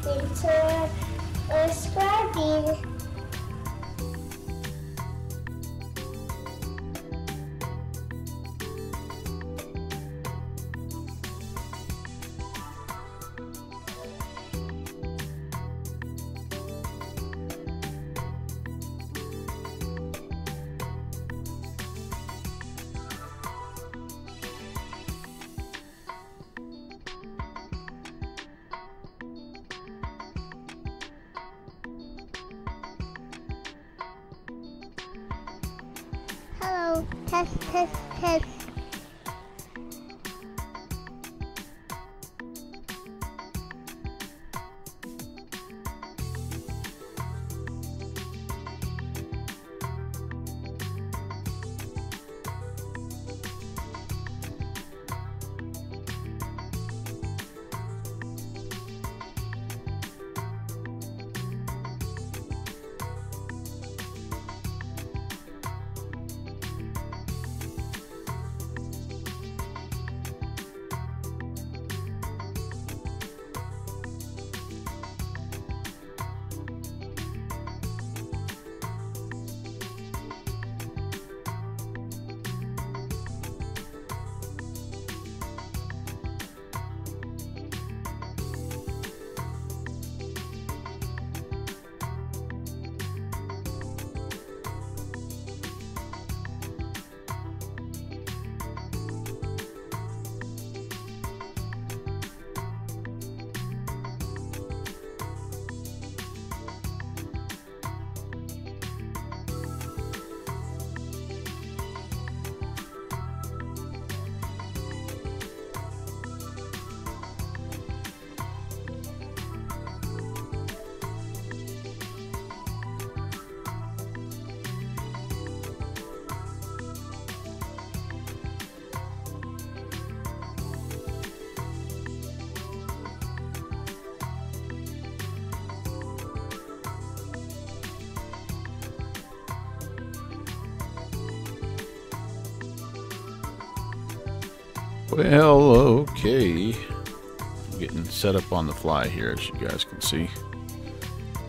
Thanks for subscribing. Hello, test, test, test. Well, okay. I'm getting set up on the fly here, as you guys can see.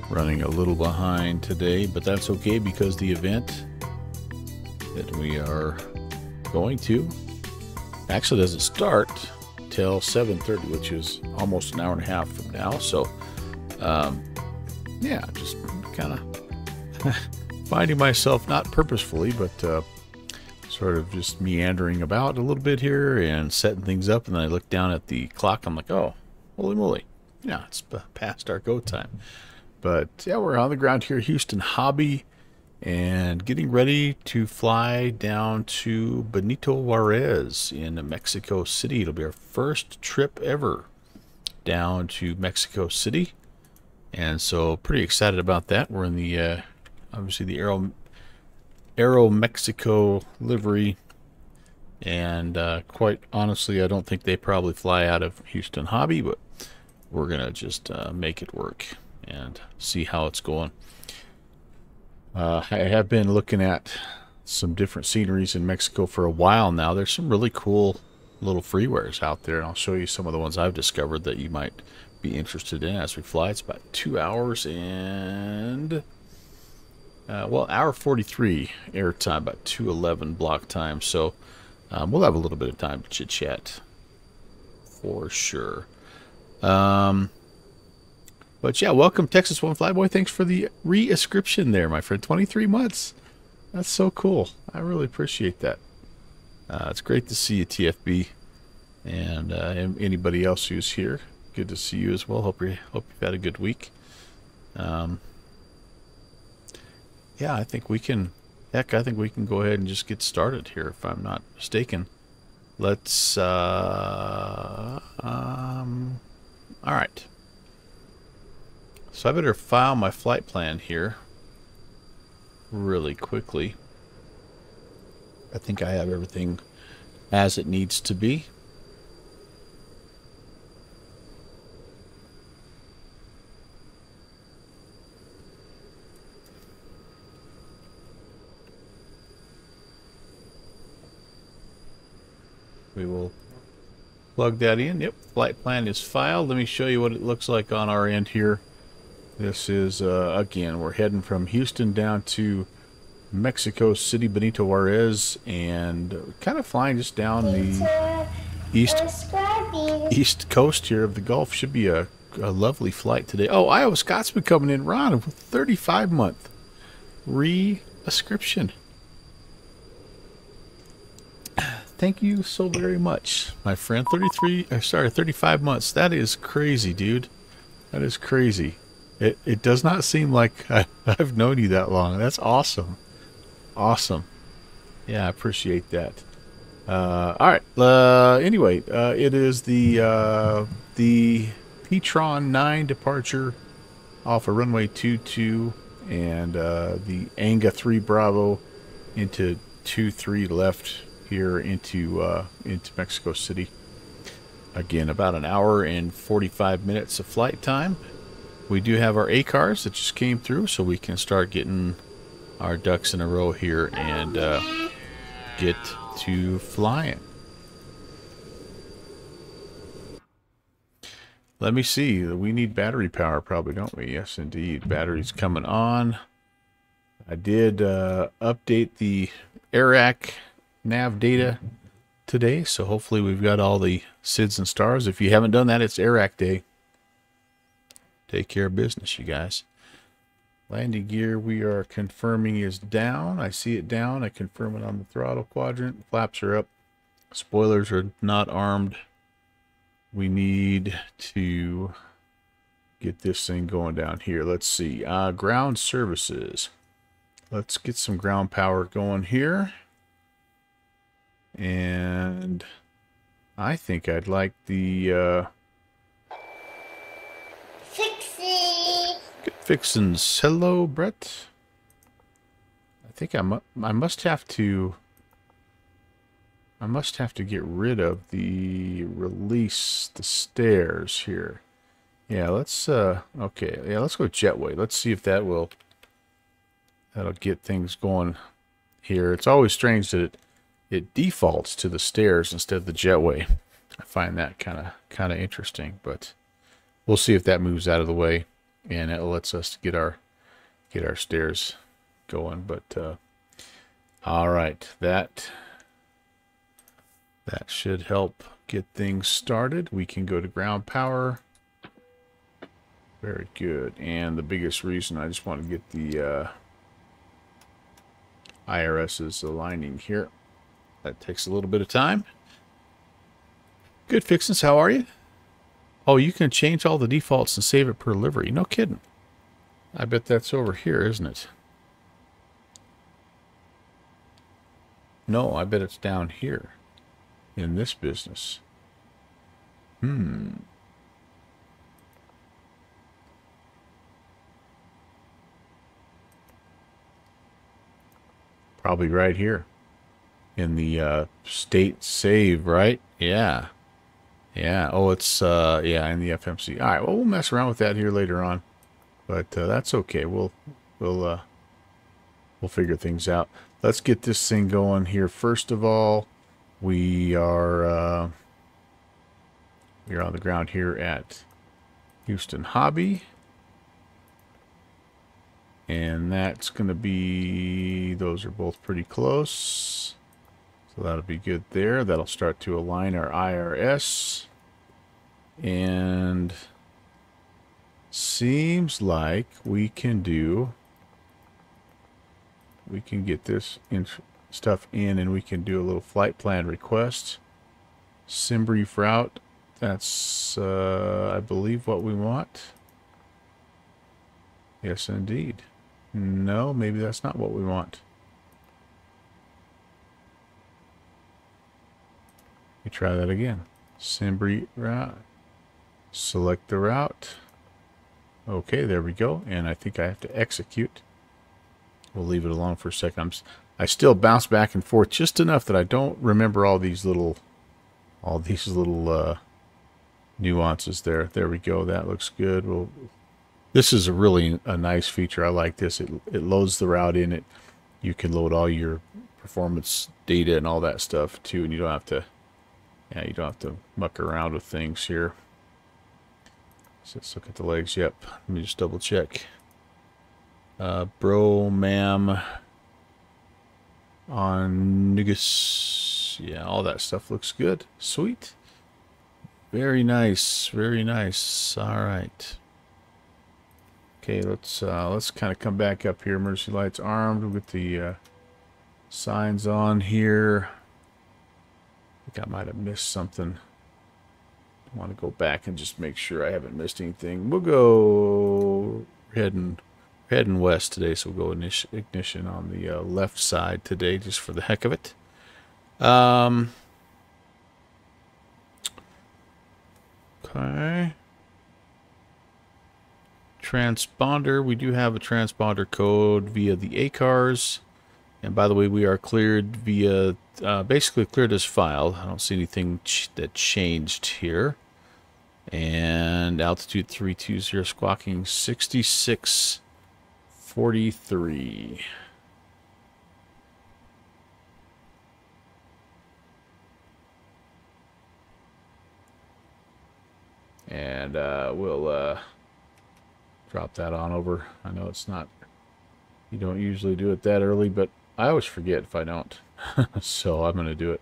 Running a little behind today, but that's okay because the event that we are going to actually doesn't start till 7:30, which is almost an hour and a half from now. So, yeah, just kind of finding myself, not purposefully, but sort of just meandering about a little bit here and setting things up. And then I look down at the clock. I'm like, oh, holy moly. Yeah, it's past our go time. But yeah, we're on the ground here, Houston Hobby, and getting ready to fly down to Benito Juarez in Mexico City. It'll be our first trip ever down to Mexico City. And so pretty excited about that. We're in the, obviously the Aero Mexico livery, and quite honestly, I don't think they probably fly out of Houston Hobby, but we're gonna just make it work and see how it's going. I have been looking at some different sceneries in Mexico for a while now. There's some really cool little freewares out there, and I'll show you some of the ones I've discovered that you might be interested in as we fly. It's about 2 hours and well, hour 43 air time, about 2:11 block time. So we'll have a little bit of time to chit chat for sure. But yeah, welcome Texas One Flyboy. Thanks for the re-ascription there, my friend. 23 months. That's so cool. I really appreciate that. It's great to see you, TFB, and anybody else who's here. Good to see you as well. Hope you've had a good week. Yeah, I think we can, heck, I think we can go ahead and just get started here, if I'm not mistaken. Let's, all right. So I better file my flight plan here really quickly. I think I have everything as it needs to be. We will plug that in. Yep, flight plan is filed. Let me show you what it looks like on our end here. This is, again, we're heading from Houston down to Mexico City, Benito Juarez, and kind of flying just down the east coast here of the Gulf. Should be a lovely flight today. Oh, Iowa Scotsman coming in, Ron, with 35-month re-ascription. Thank you so very much, my friend. 35 months. That is crazy, dude. That is crazy. It does not seem like I've known you that long. That's awesome. Awesome. Yeah, I appreciate that. All right. Anyway, it is the Petron 9 departure off of runway 22 and the Anga 3 Bravo into 23 left here into Mexico City. Again, about an hour and 45 minutes of flight time. We do have our ACARs that just came through, so we can start getting our ducks in a row here and get to flying. Let me see. We need battery power probably, don't we? Yes, indeed. Battery's coming on. I did update the AirAC nav data today, so hopefully we've got all the SIDS and stars. If you haven't done that, it's AirAC day. Take care of business, you guys. Landing gear we are confirming is down. I see it down. I confirm it on the throttle quadrant. Flaps are up. Spoilers are not armed. We need to get this thing going down here. Let's see. Ground services. Let's get some ground power going here. And I think I'd like the good fixins. Hello, Brett. I think I must have to get rid of the release the stairs here. Yeah, let's okay. Yeah, let's go jetway. Let's see if that'll get things going here. It's always strange that it defaults to the stairs instead of the jetway. I find that kind of interesting, but we'll see if that moves out of the way and it lets us get our stairs going. But all right, that should help get things started. We can go to ground power. Very good. And the biggest reason I just want to get the IRS's aligning here. That takes a little bit of time. Good fixins, how are you? Oh, you can change all the defaults and save it per livery. No kidding. I bet that's over here, isn't it? No, I bet it's down here in this business. Probably right here. In the state save, right? Yeah. Yeah. Oh, it's yeah, in the FMC. All right. Well, we'll mess around with that here later on, but that's okay. We'll figure things out. Let's get this thing going here. First of all, we're on the ground here at Houston Hobby. And that's going to be, those are both pretty close. So that'll be good there. That'll start to align our IRS. And seems like we can get this stuff in and we can do a little flight plan request. Sim brief route. That's, I believe, what we want. Yes, indeed. No, maybe that's not what we want. Let me try that again. Sim brief route. Select the route. Okay, there we go. And I think I have to execute. We'll leave it alone for a second. I still bounce back and forth just enough that I don't remember all these little nuances there. There we go. That looks good. This is a nice feature. I like this. It loads the route in it. You can load all your performance data and all that stuff too, and you don't have to Yeah, you don't have to muck around with things here. So let's look at the legs. Yep. Let me just double check. Bro, ma'am, on Nugus. Yeah, all that stuff looks good. Sweet. Very nice. Very nice. All right. Okay, let's kind of come back up here. Emergency lights armed with the signs on here. I think I might have missed something. I want to go back and just make sure I haven't missed anything. We'll go heading west today, so we'll go ignition on the left side today, just for the heck of it. Okay. Transponder. We do have a transponder code via the ACARS. And by the way, we are cleared via, basically cleared as filed. I don't see anything that changed here. And altitude 320, squawking 6643. And we'll drop that on over. I know it's not, you don't usually do it that early, but I always forget if I don't. So I'm going to do it.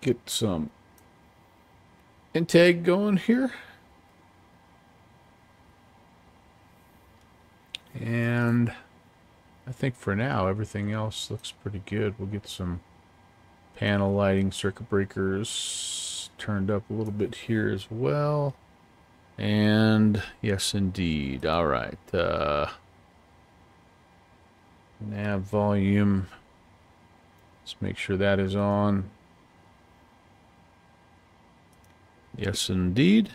Get some intake going here. And I think for now everything else looks pretty good. We'll get some panel lighting, circuit breakers turned up a little bit here as well. And yes indeed. All right. Nav volume. Let's make sure that is on. Yes indeed.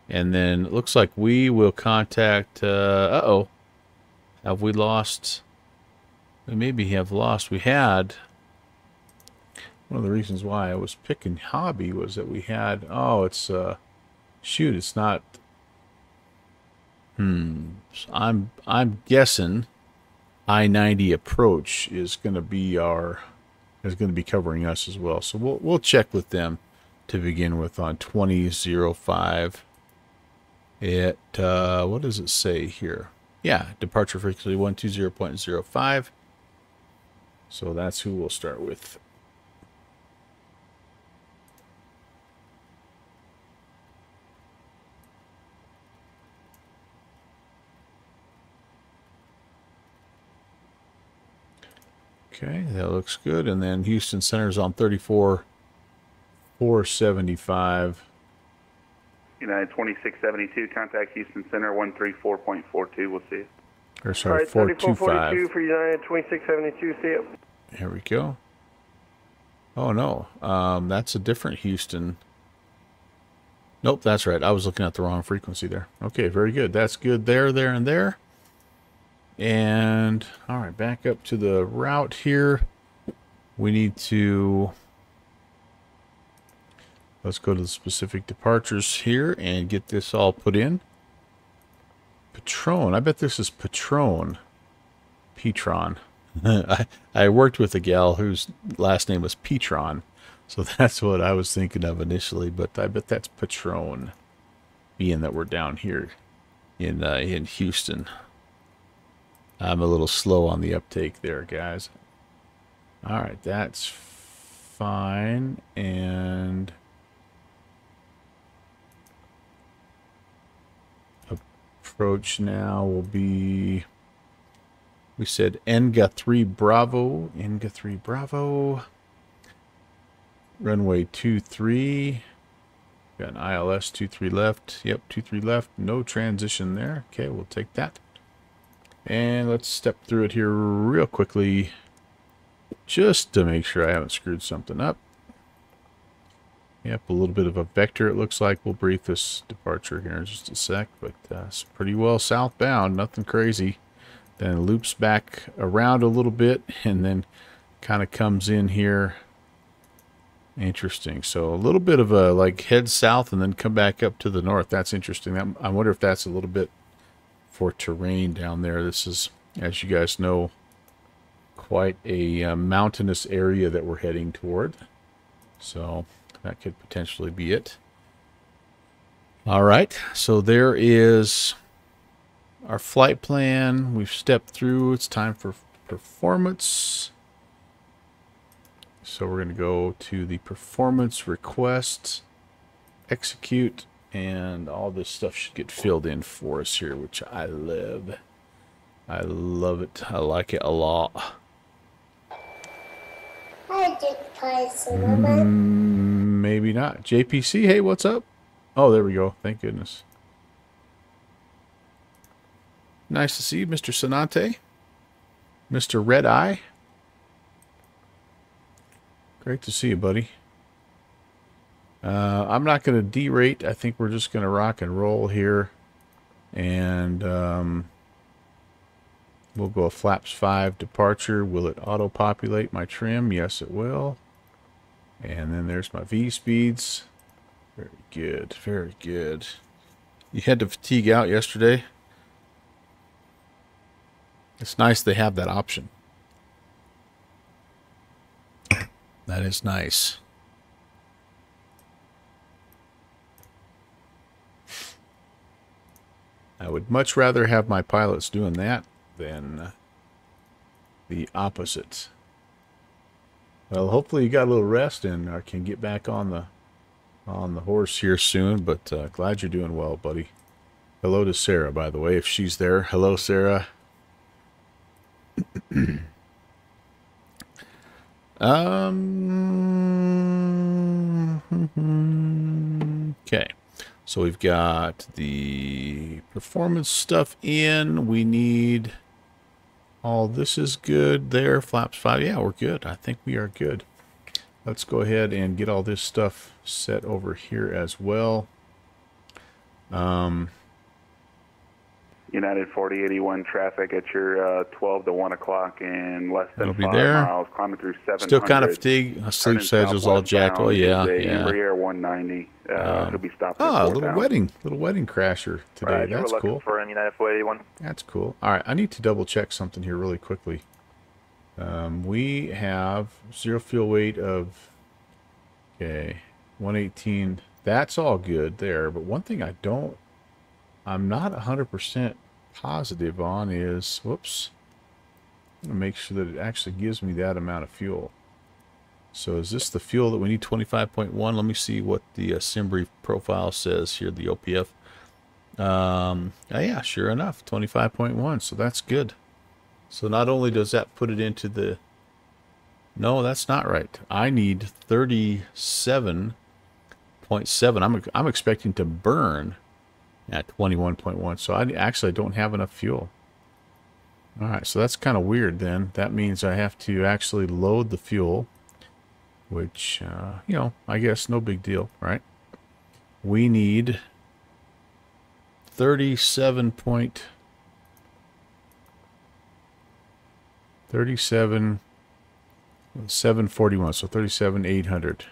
And then it looks like we will contact uh-oh. Have we lost? We maybe have lost. We had, one of the reasons why I was picking hobby was that we had, oh, it's shoot, it's not, I'm guessing I-90 approach is going to be covering us as well. So we'll check with them to begin with on 2005. It what does it say here? Yeah, departure frequency 120.05. So that's who we'll start with. Okay, that looks good. And then Houston Center's on 34,475. United 2672, contact Houston Center 134.42. We'll see you. Or sorry, 425. For United 2672, see you. Here we go. Oh no, that's a different Houston. Nope, that's right. I was looking at the wrong frequency there. Okay, very good. That's good there, there, and there. And, all right, back up to the route here. We need to, let's go to the specific departures here and get this all put in. Patron, I bet this is Patron. Petron. I worked with a gal whose last name was Petron, so that's what I was thinking of initially, but I bet that's Patron, being that we're down here in Houston. I'm a little slow on the uptake there, guys. All right, that's fine. And approach now will be, we said Enga 3 Bravo. Enga 3 Bravo. Runway 23. Got an ILS 23 left. Yep, 23 left. No transition there. Okay, we'll take that. And let's step through it here real quickly, just to make sure I haven't screwed something up. Yep, a little bit of a vector it looks like. We'll brief this departure here in just a sec, but it's pretty well southbound, nothing crazy. Then it loops back around a little bit and then kind of comes in here. Interesting. So a little bit of a, like, head south and then come back up to the north. That's interesting. I wonder if that's a little bit for terrain down there. This is, as you guys know, quite a mountainous area that we're heading toward. So that could potentially be it. All right, so there is our flight plan. We've stepped through. It's time for performance. So we're going to go to the performance requests, execute, and all this stuff should get filled in for us here, which I love. I love it. I like it a lot. I did play some Maybe not. JPC, hey, what's up? Oh, there we go. Thank goodness. Nice to see you, Mr. Sonante. Mr. Red Eye. Great to see you, buddy. I'm not going to derate. I think we're just going to rock and roll here. And we'll go a flaps 5 departure. Will it auto-populate my trim? Yes, it will. And then there's my V speeds. Very good. Very good. You had to fatigue out yesterday? It's nice they have that option. That is nice. I would much rather have my pilots doing that than the opposite. Well, hopefully you got a little rest and can get back on the horse here soon. But glad you're doing well, buddy. Hello to Sarah, by the way, if she's there. Hello, Sarah. Okay, so we've got the performance stuff in. We need all this is good there. Flaps 5. Yeah, we're good. I think we are good. Let's go ahead and get all this stuff set over here as well. United 4081 traffic at your 12 to 1 o'clock and less than It'll be 5 there. miles, climbing through 700. Still kind of fatigued. Sleep schedule's all jacked. Oh yeah, yeah. Embraer 190. He'll be stopped. Ah, a little wedding crasher today. Right, That's we're cool. looking for an United 481. That's cool. All right, I need to double check something here really quickly. We have 0 fuel weight of 118. That's all good there. But one thing I'm not 100% positive on is, whoops, I'm going to make sure that it actually gives me that amount of fuel. So is this the fuel that we need, 25.1? Let me see what the Simbrief profile says here, the OPF. Yeah, sure enough, 25.1, so that's good. So not only does that put it into the... No, that's not right. I need 37.7. I'm expecting to burn at 21.1, so I don't have enough fuel. All right, so that's kind of weird then. That means I have to actually load the fuel, which, you know, I guess no big deal, right? We need 741, so 37,800.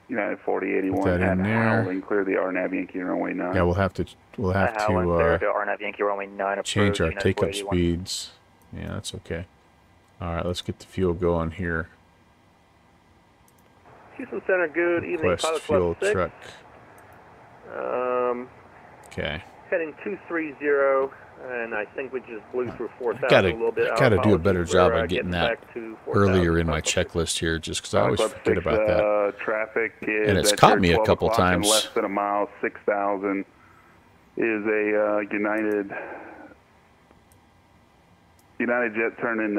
United 4081 Put that at in there. Howling, clear the RNAV Yankee runway 9. Yeah, we'll have to RNAV Yankee runway 9 change our United takeoff 481. speeds. Yeah, that's okay. All right, let's get the fuel going here. Houston Center, good evening. Request Pilot fuel Club 6. truck. Okay. Heading 230, and I think we just blew through 4,000 Gotta, a little bit. I gotta do a Apologies better for, job of getting that back to 4,000. earlier in my checklist here, just because I always Club forget 6, about that. Traffic is And it's at caught your me a 12 couple o'clock and times. less than a mile, 6,000 is a United jet turning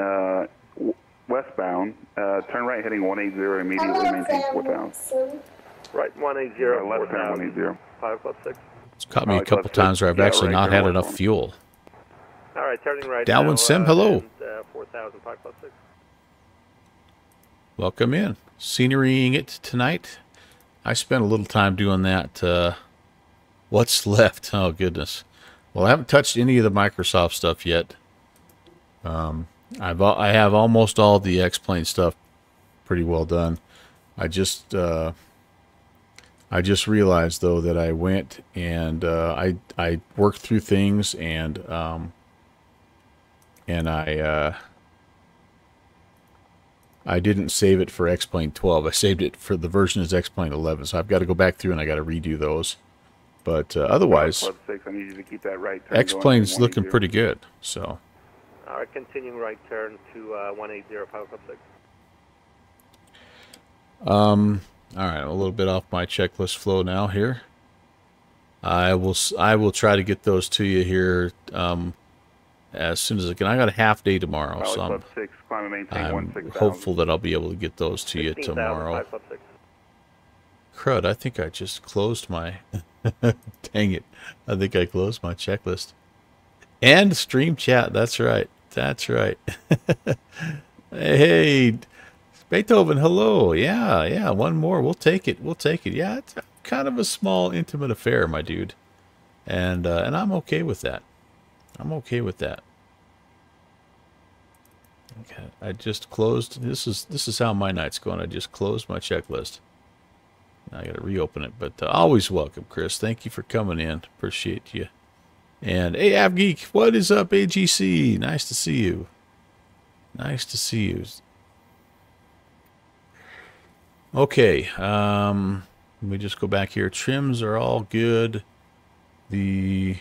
westbound. Turn right heading 180 immediately, maintain 4,000. Right, 180, Left turn 180. Pilot Club 6. It's caught me a Pilot couple Club times 6, where I've yeah, actually right, not turn had west enough one. fuel. All right, turning right Dalwin now. Sim, hello. And, 4,000, Pilot Club 6. Welcome in. Scenerying it tonight. I spent a little time doing that. What's left? Oh, goodness. Well, I haven't touched any of the Microsoft stuff yet. I have almost all the X-Plane stuff pretty well done. I just realized, though, that I went and I worked through things and I I didn't save it for X-Plane 12. I saved it for the version is X-Plane 11. So I've got to go back through and I got to redo those. But otherwise, Club 6, I need you to keep that right turn X-Plane's going looking pretty good. So. All right, continuing right turn to 180 Pilot Club 6. All right, a little bit off my checklist flow now here. I will try to get those to you here as soon as I can. I got a half day tomorrow, Pilot so Club 6, climb and maintain I'm 16,000. hopeful that I'll be able to get those to you 16,000, tomorrow. Pilot Club 6. Crud, I think I just closed my... Dang it. I think I closed my checklist. And stream chat, that's right. That's right. Hey, Beethoven, hello. Yeah, one more. We'll take it. We'll take it. Yeah, it's kind of a small, intimate affair, my dude. And I'm okay with that. I'm okay with that. Okay, I just closed. This is how my night's going. I just closed my checklist. Now I got to reopen it, but always welcome, Chris. Thank you for coming in. Appreciate you. And hey, AvGeek, what is up, AGC? Nice to see you. Nice to see you. Okay, let me just go back here. Trims are all good. I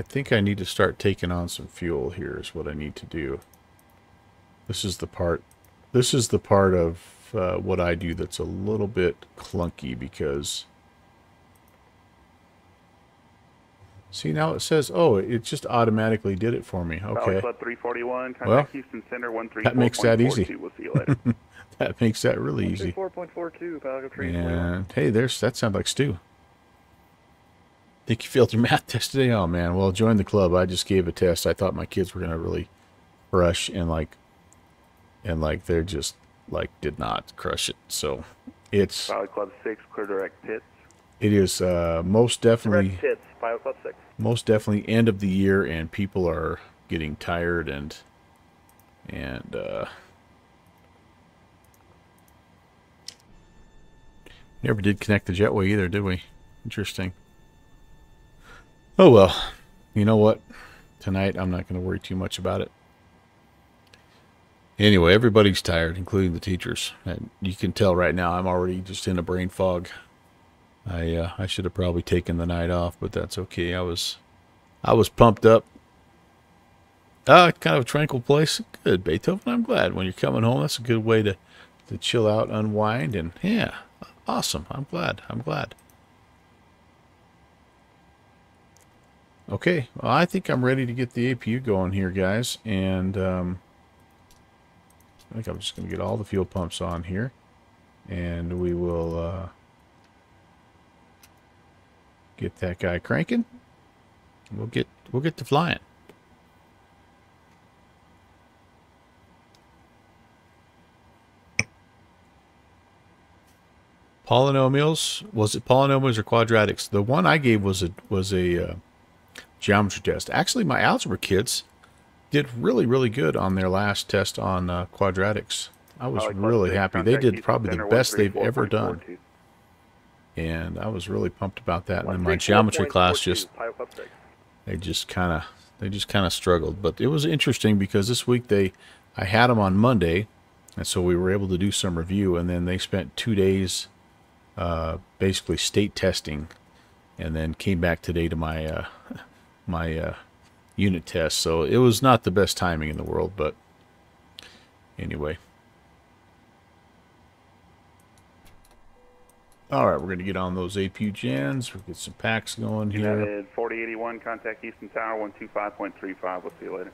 think I need to start taking on some fuel here is what I need to do. This is the part of what I do that's a little bit clunky because... See, now it says, oh, it just automatically did it for me. Okay. Club 341, contact Well, Houston Center 134.42. that makes that easy. We'll see you later. That makes that really easy. 4.42, Pilot Club 341. And hey, that sounds like Stu. Think you failed your math test today? Oh man, well join the club. I just gave a test. I thought my kids were gonna really crush and they're just did not crush it. So it's Pilot Club 6, clear direct pits. it is most definitely Direct hits, Pilot Club 6. most definitely end of the year and people are getting tired and never did connect the jetway either, did we? Interesting. Oh well, you know what? Tonight I'm not going to worry too much about it. Anyway, everybody's tired, including the teachers. And you can tell right now I'm already just in a brain fog. I should have probably taken the night off, but that's okay. I was pumped up. Kind of a tranquil place. Good, Beethoven. I'm glad when you're coming home. That's a good way to chill out, unwind, and yeah, awesome. I'm glad. Okay, well, I think I'm ready to get the APU going here, guys, and I think I'm just going to get all the fuel pumps on here, and we will get that guy cranking. We'll get to flying. Polynomials, was it polynomials or quadratics? The one I gave was a geometry test. Actually, my algebra kids did really, really good on their last test on quadratics. I was really happy. They did probably the best they've ever done. And I was really pumped about that. And then my geometry class they just kind of struggled. But it was interesting because this week I had them on Monday, and so we were able to do some review. And then they spent 2 days basically state testing, and then came back today to my my unit test. So it was not the best timing in the world, but anyway. All right, we're going to get on those APU gens. We'll get some packs going here. United 4081, contact Houston Tower 125.35. We'll see you later.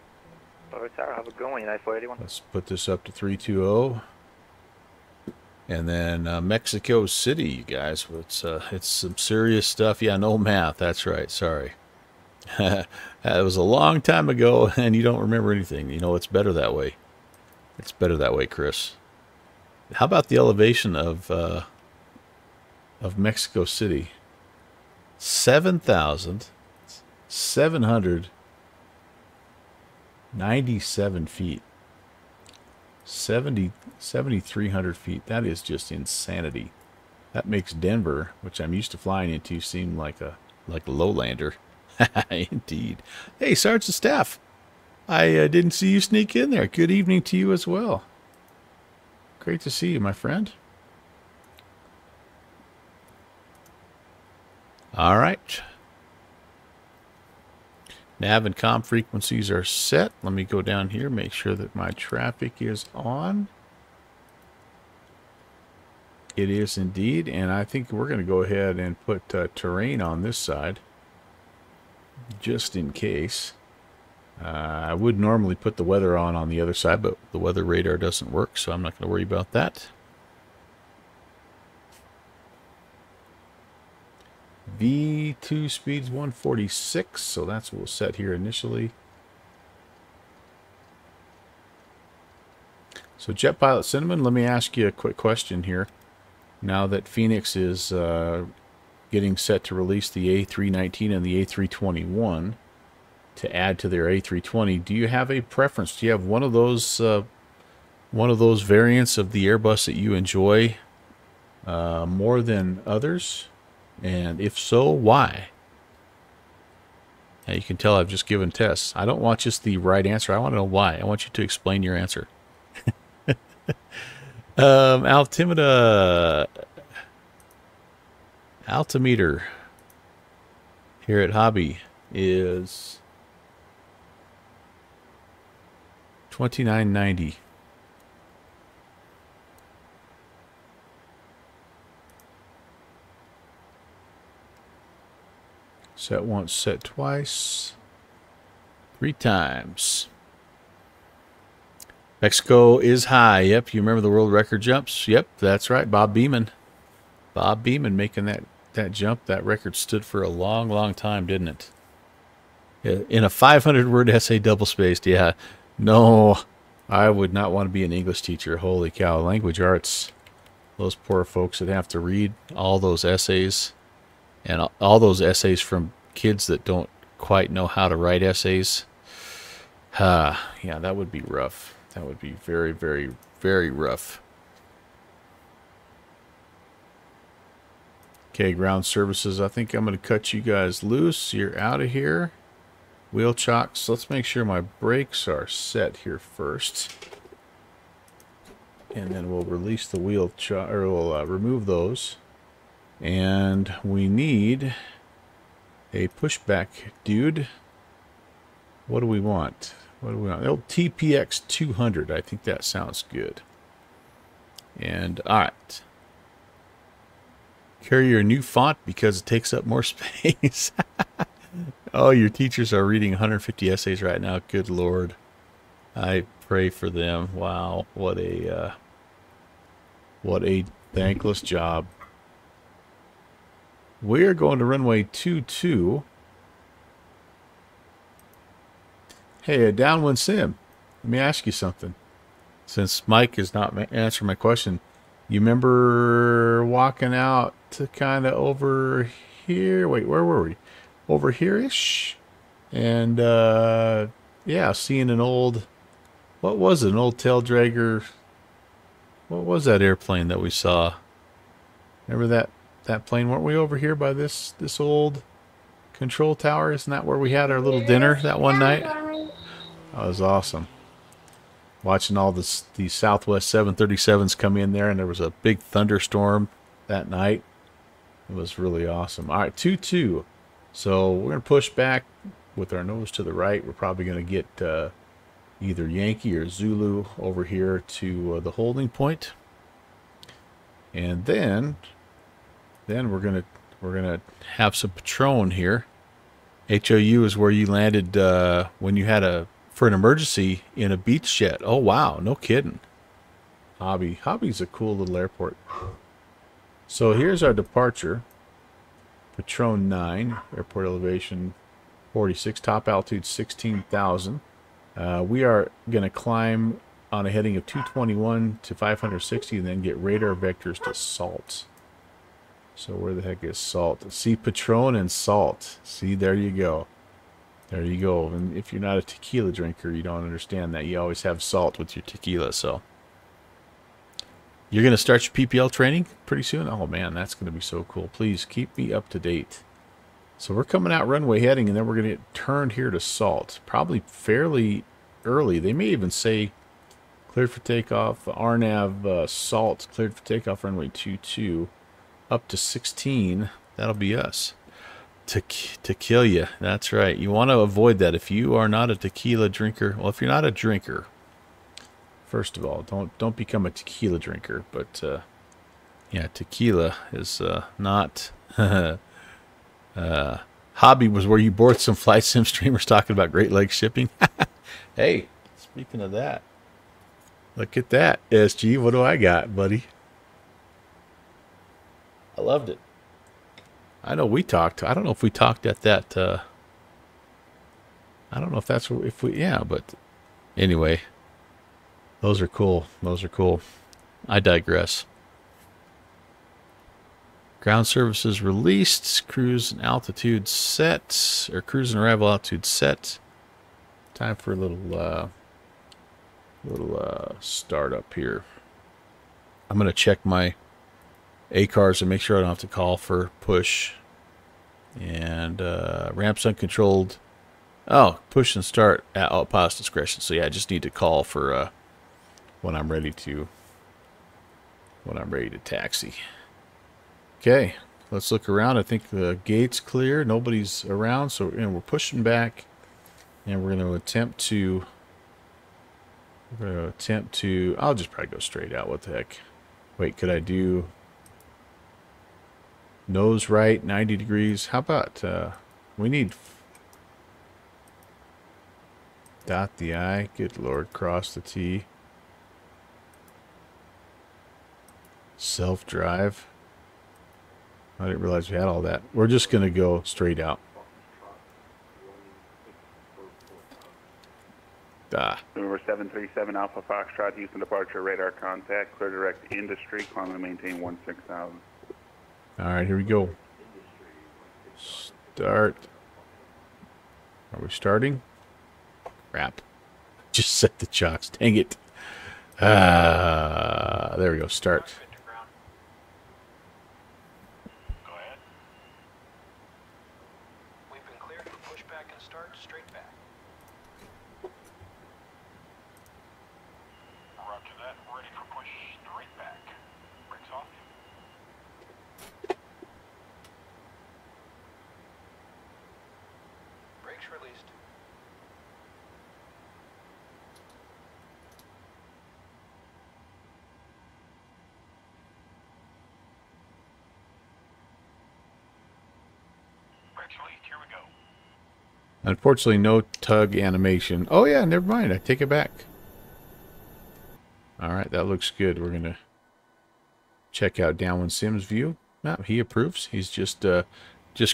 Tower, how's it going? United 481. Let's put this up to 320. And then Mexico City, you guys. It's some serious stuff. Yeah, no math. That's right. Sorry. That was a long time ago, and you don't remember anything. You know, it's better that way. It's better that way, Chris. How about the elevation of Mexico City? 7,797 feet. 7,300 feet. That is just insanity. That makes Denver, which I'm used to flying into, seem like a lowlander. Indeed. Hey, Sergeant Staff. I didn't see you sneak in there. Good evening to you as well. Great to see you, my friend. All right. Nav and comm frequencies are set. Let me go down here, make sure that my traffic is on. It is indeed, and I think we're going to go ahead and put terrain on this side, just in case. I would normally put the weather on the other side, but the weather radar doesn't work, so I'm not going to worry about that. V2 speed's 146, so that's what we'll set here initially. So Jet Pilot Cinnamon, let me ask you a quick question here. Now that Phoenix is getting set to release the A319 and the A321 to add to their A320, do you have a preference? Do you have one of those variants of the Airbus that you enjoy more than others? And if so, why? Now you can tell I've just given tests. I don't want just the right answer. I want to know why. I want you to explain your answer. Altimeter here at Hobby is $29.90. Set once, set twice, 3 times. Mexico is high. Yep, you remember the world record jumps? Yep, that's right. Bob Beeman. Bob Beeman making that jump. That record stood for a long, long time, didn't it? In a 500-word essay double-spaced, yeah. No, I would not want to be an English teacher. Holy cow, language arts. Those poor folks that have to read all those essays. And all those essays from kids that don't quite know how to write essays. Yeah, that would be rough. That would be very, very, very rough. Okay, ground services. I think I'm going to cut you guys loose. You're out of here. Wheel chocks. Let's make sure my brakes are set here first. And then we'll release the wheel chock, or we'll remove those. And we need a pushback dude. What do we want? What do we want? The old TPX 200. I think that sounds good. And all right. Carry your new font because it takes up more space. Oh, your teachers are reading 150 essays right now. Good Lord. I pray for them. Wow. What a thankless job. We are going to runway 22. Hey, Downwind Sim, let me ask you something. Since Mike is not answering my question, you remember walking out to kind of over here? Wait, where were we? Over here-ish? And, yeah, seeing an old, what was it? An old tail dragger. What was that airplane that we saw? Remember that plane? Weren't we over here by this old control tower? Isn't that where we had our little dinner that one night? That was awesome. Watching all these Southwest 737s come in there, and there was a big thunderstorm that night. It was really awesome. All right, 2-2. So we're going to push back with our nose to the right. We're probably going to get either Yankee or Zulu over here to the holding point. And then we're gonna have some Patron here. HOU is where you landed when you had for an emergency in a beach jet. Oh wow, no kidding. Hobby's a cool little airport. So here's our departure. Patron 9, airport elevation 46, top altitude 16,000. We are gonna climb on a heading of 221 to 560, and then get radar vectors to Salt. So where the heck is Salt? See Patron and Salt. See, there you go. There you go. And if you're not a tequila drinker, you don't understand that. You always have salt with your tequila, so. You're going to start your PPL training pretty soon? Oh, man, that's going to be so cool. Please keep me up to date. So we're coming out runway heading, and then we're going to get turned here to Salt. Probably fairly early. They may even say cleared for takeoff. RNAV salt cleared for takeoff runway 22 up to 16. That'll be us. To kill you. That's right. You want to avoid that if you are not a tequila drinker. Well, if you're not a drinker, first of all, don't become a tequila drinker. But yeah, tequila is not. Hobby was where you bored some flight sim streamers talking about Great Lakes shipping. Hey, speaking of that, look at that, SG. What do I got, buddy? I loved it. I know we talked. I don't know if we talked at that. I don't know if that's if we. Yeah, but anyway, those are cool. Those are cool. I digress. Ground services released. Cruise and altitude set, or cruise and arrival altitude set. Time for a little startup here. I'm gonna check my ACARS and make sure I don't have to call for push. And ramps uncontrolled. Oh, push and start at pilot's discretion. So yeah, I just need to call for when I'm ready to taxi. Okay, let's look around. I think the gate's clear. Nobody's around, so we're pushing back, and we're going to attempt to. I'll just probably go straight out. What the heck? Wait, could I do nose right, 90 degrees? How about we need dot the I. Good Lord, cross the T. Self-drive. I didn't realize we had all that. We're just going to go straight out. Number 737 Alpha Foxtrot, Houston departure, radar contact, clear direct industry, climb and maintain 16,000. All right, here we go. Start. Are we starting? Crap. Just set the chocks. Dang it. There we go. Start. Go ahead. We've been cleared for pushback and start straight back. Roger that. Ready for push straight back. Brakes off. Brakes released. Brakes released. Here we go. Unfortunately, no tug animation. Oh, yeah, never mind. I take it back. All right, that looks good. We're going to check out Downwind Sim's view. No, he approves. He's just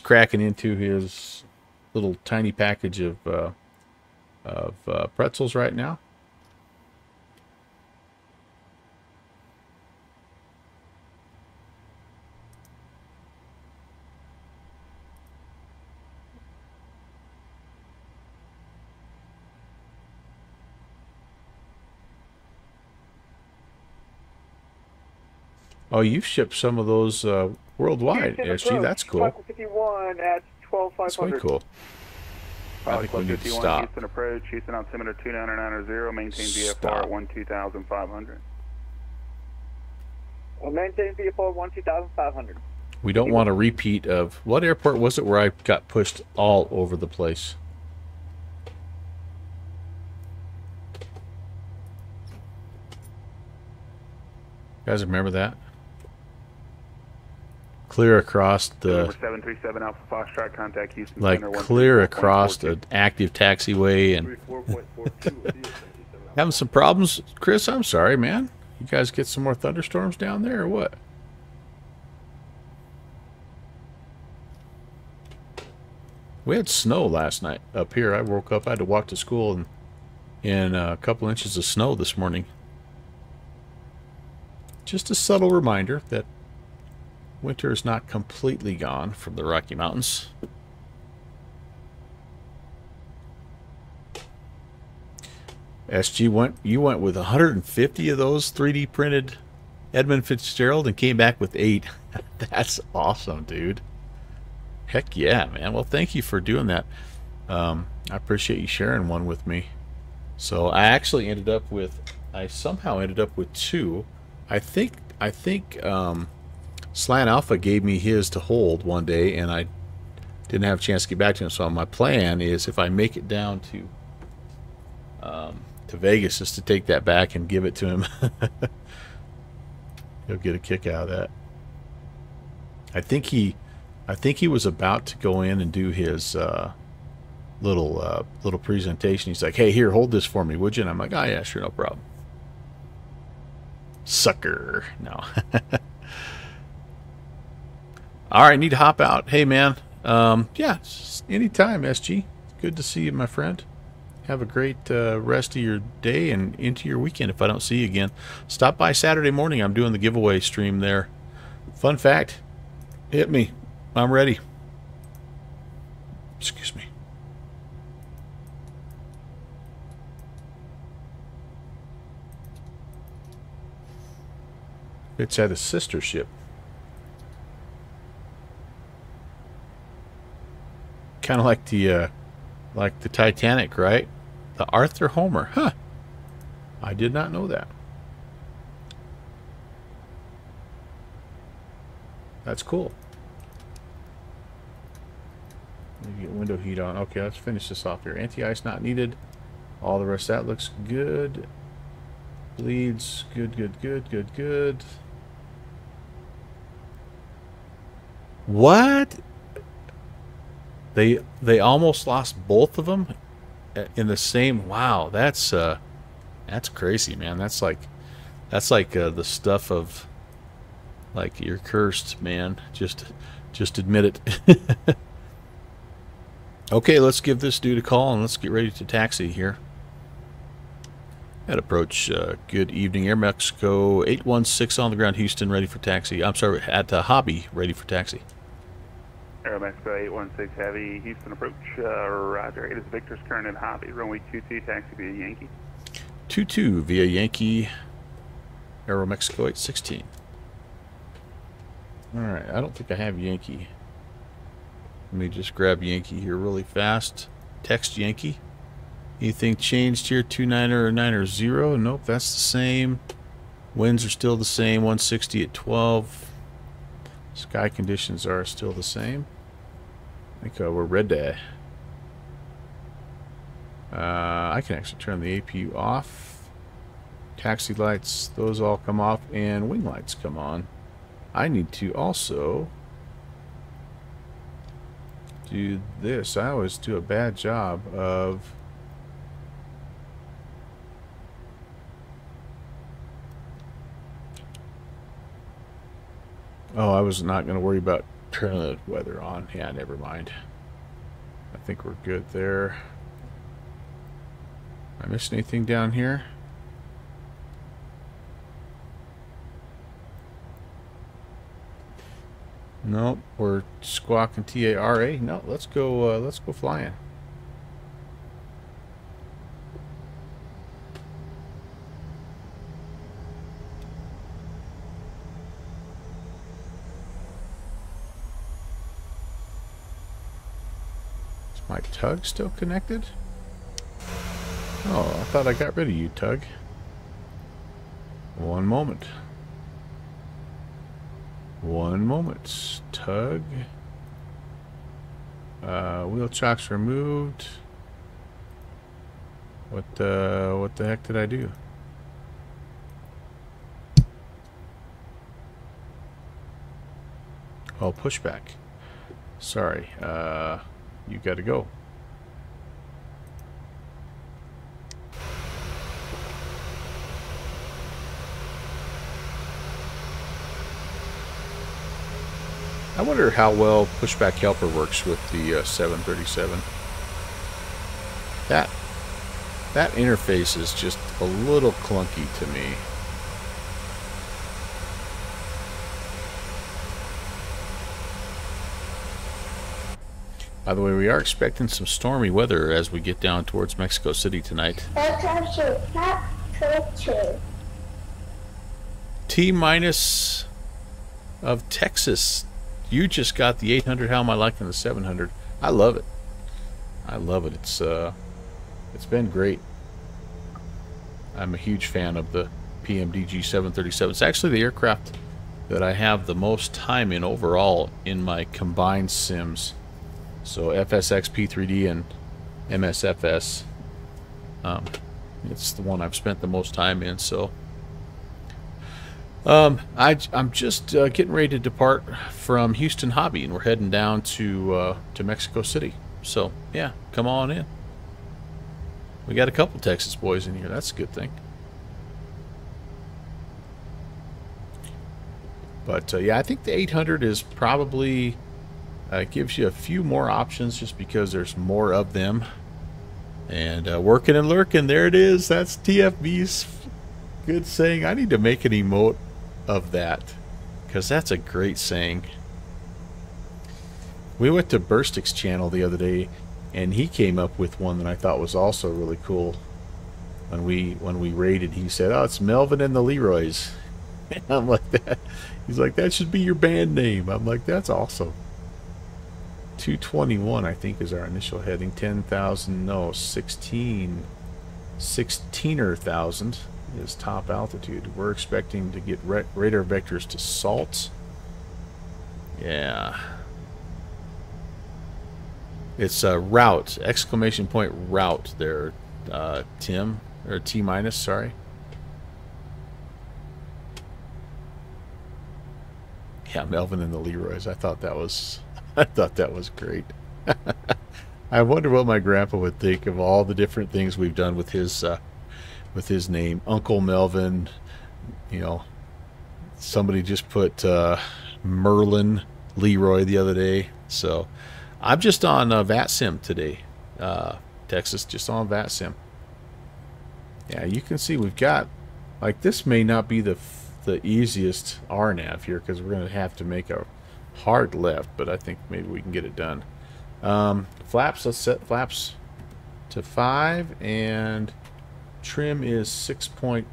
cracking into his little tiny package of pretzels right now. Oh, you've shipped some of those worldwide, SG. That's cool. 51 at 12,500. That's way cool. I think we need to stop. Houston approach, Houston altimeter 29990, maintain VFR 12,500. We'll maintain VFR 12,500. We don't want a repeat of... What airport was it where I got pushed all over the place? You guys remember that? Clear across the... Number 737 Alpha Foxtrot, contact Houston like Center, clear across an active taxiway and... Having some problems, Chris? I'm sorry, man. You guys get some more thunderstorms down there or what? We had snow last night up here. I woke up, I had to walk to school in a couple inches of snow this morning. Just a subtle reminder that winter is not completely gone from the Rocky Mountains. SG you went with 150 of those 3D printed Edmund Fitzgerald and came back with 8. That's awesome, dude. Heck yeah, man. Well, thank you for doing that. I appreciate you sharing one with me. So I actually ended up with, I somehow ended up with 2. I think Slant Alpha gave me his to hold one day, and I didn't have a chance to get back to him. So my plan is, if I make it down to Vegas, is to take that back and give it to him. He'll get a kick out of that. I think he was about to go in and do his little presentation. He's like, "Hey, here, hold this for me, would you?" And I'm like, "Oh yeah, sure, no problem." Sucker. No. All right, need to hop out. Hey, man. Yeah, anytime, SG. Good to see you, my friend. Have a great rest of your day and into your weekend if I don't see you again. Stop by Saturday morning. I'm doing the giveaway stream there. Fun fact. Hit me. I'm ready. Excuse me. It's at a sister ship. Kind of like the Titanic, right? The Arthur Homer. Huh. I did not know that. That's cool. Let me get window heat on. Okay, let's finish this off here. Anti-ice not needed. All the rest of that looks good. Bleeds. Good, good, good, good, good. What? They almost lost both of them in the same. Wow, that's crazy, man. That's like the stuff of, like, you're cursed, man. Just admit it. Okay, let's give this dude a call and let's get ready to taxi here. At approach, good evening, Air Mexico 816 on the ground, Houston, ready for taxi. I'm sorry, at Hobby, ready for taxi. Air Mexico 816 Heavy, Houston approach, roger. It is Victor's current at Hobby, runway 22, taxi via Yankee. 22 via Yankee, Aero Mexico 816. Alright, I don't think I have Yankee. Let me just grab Yankee here really fast. Text Yankee. Anything changed here? 29er or 9er 0? Nope, that's the same. Winds are still the same. 160 at 12. Sky conditions are still the same. I think we're ready. I can actually turn the APU off. Taxi lights, those all come off, and wing lights come on. I need to also do this. I always do a bad job of I was not going to worry about turning the weather on. Yeah, never mind. I think we're good there. Am I missing anything down here? Nope, we're squawking TARA. No, let's go flying. My tug still connected? Oh, I thought I got rid of you, tug. One moment. One moment. Tug. Wheel chocks removed. What the heck did I do? Oh, pushback. Sorry. You got to go. I wonder how well Pushback Helper works with the 737. That interface is just a little clunky to me. By the way, we are expecting some stormy weather as we get down towards Mexico City tonight. T- of Texas. You just got the 800. How am I liking the 700? I love it. I love it. It's been great. I'm a huge fan of the PMDG 737. It's actually the aircraft that I have the most time in overall in my combined sims. So FSX, P3D, and MSFS. It's the one I've spent the most time in. So I'm just getting ready to depart from Houston Hobby, and we're heading down to Mexico City. So yeah, come on in. We got a couple Texas boys in here. That's a good thing. But yeah, I think the 800 is probably gives you a few more options just because there's more of them. And working and lurking, there it is. That's TFB's good saying. I need to make an emote of that because that's a great saying. We went to Burstick's channel the other day, and he came up with one that I thought was also really cool. When we raided, he said, "Oh, it's Melvin and the Leroys." And I'm like that. He's like, "That should be your band name." I'm like, "That's awesome." 221, I think, is our initial heading. 10,000, no, 16,000 is top altitude. We're expecting to get radar vectors to salt. Yeah. It's a route, exclamation point route there, Tim, or T minus, sorry. Yeah, Melvin and the Leroys. I thought that was great. I wonder what my grandpa would think of all the different things we've done with his name, Uncle Melvin. You know, somebody just put Merlin Leroy the other day. So I'm just on VATSIM today, Texas, just on VATSIM. Yeah, you can see we've got, like, this may not be the easiest RNAV here because we're going to have to make a hard left, but I think maybe we can get it done. Flaps, let's set flaps to 5, and trim is 6.24.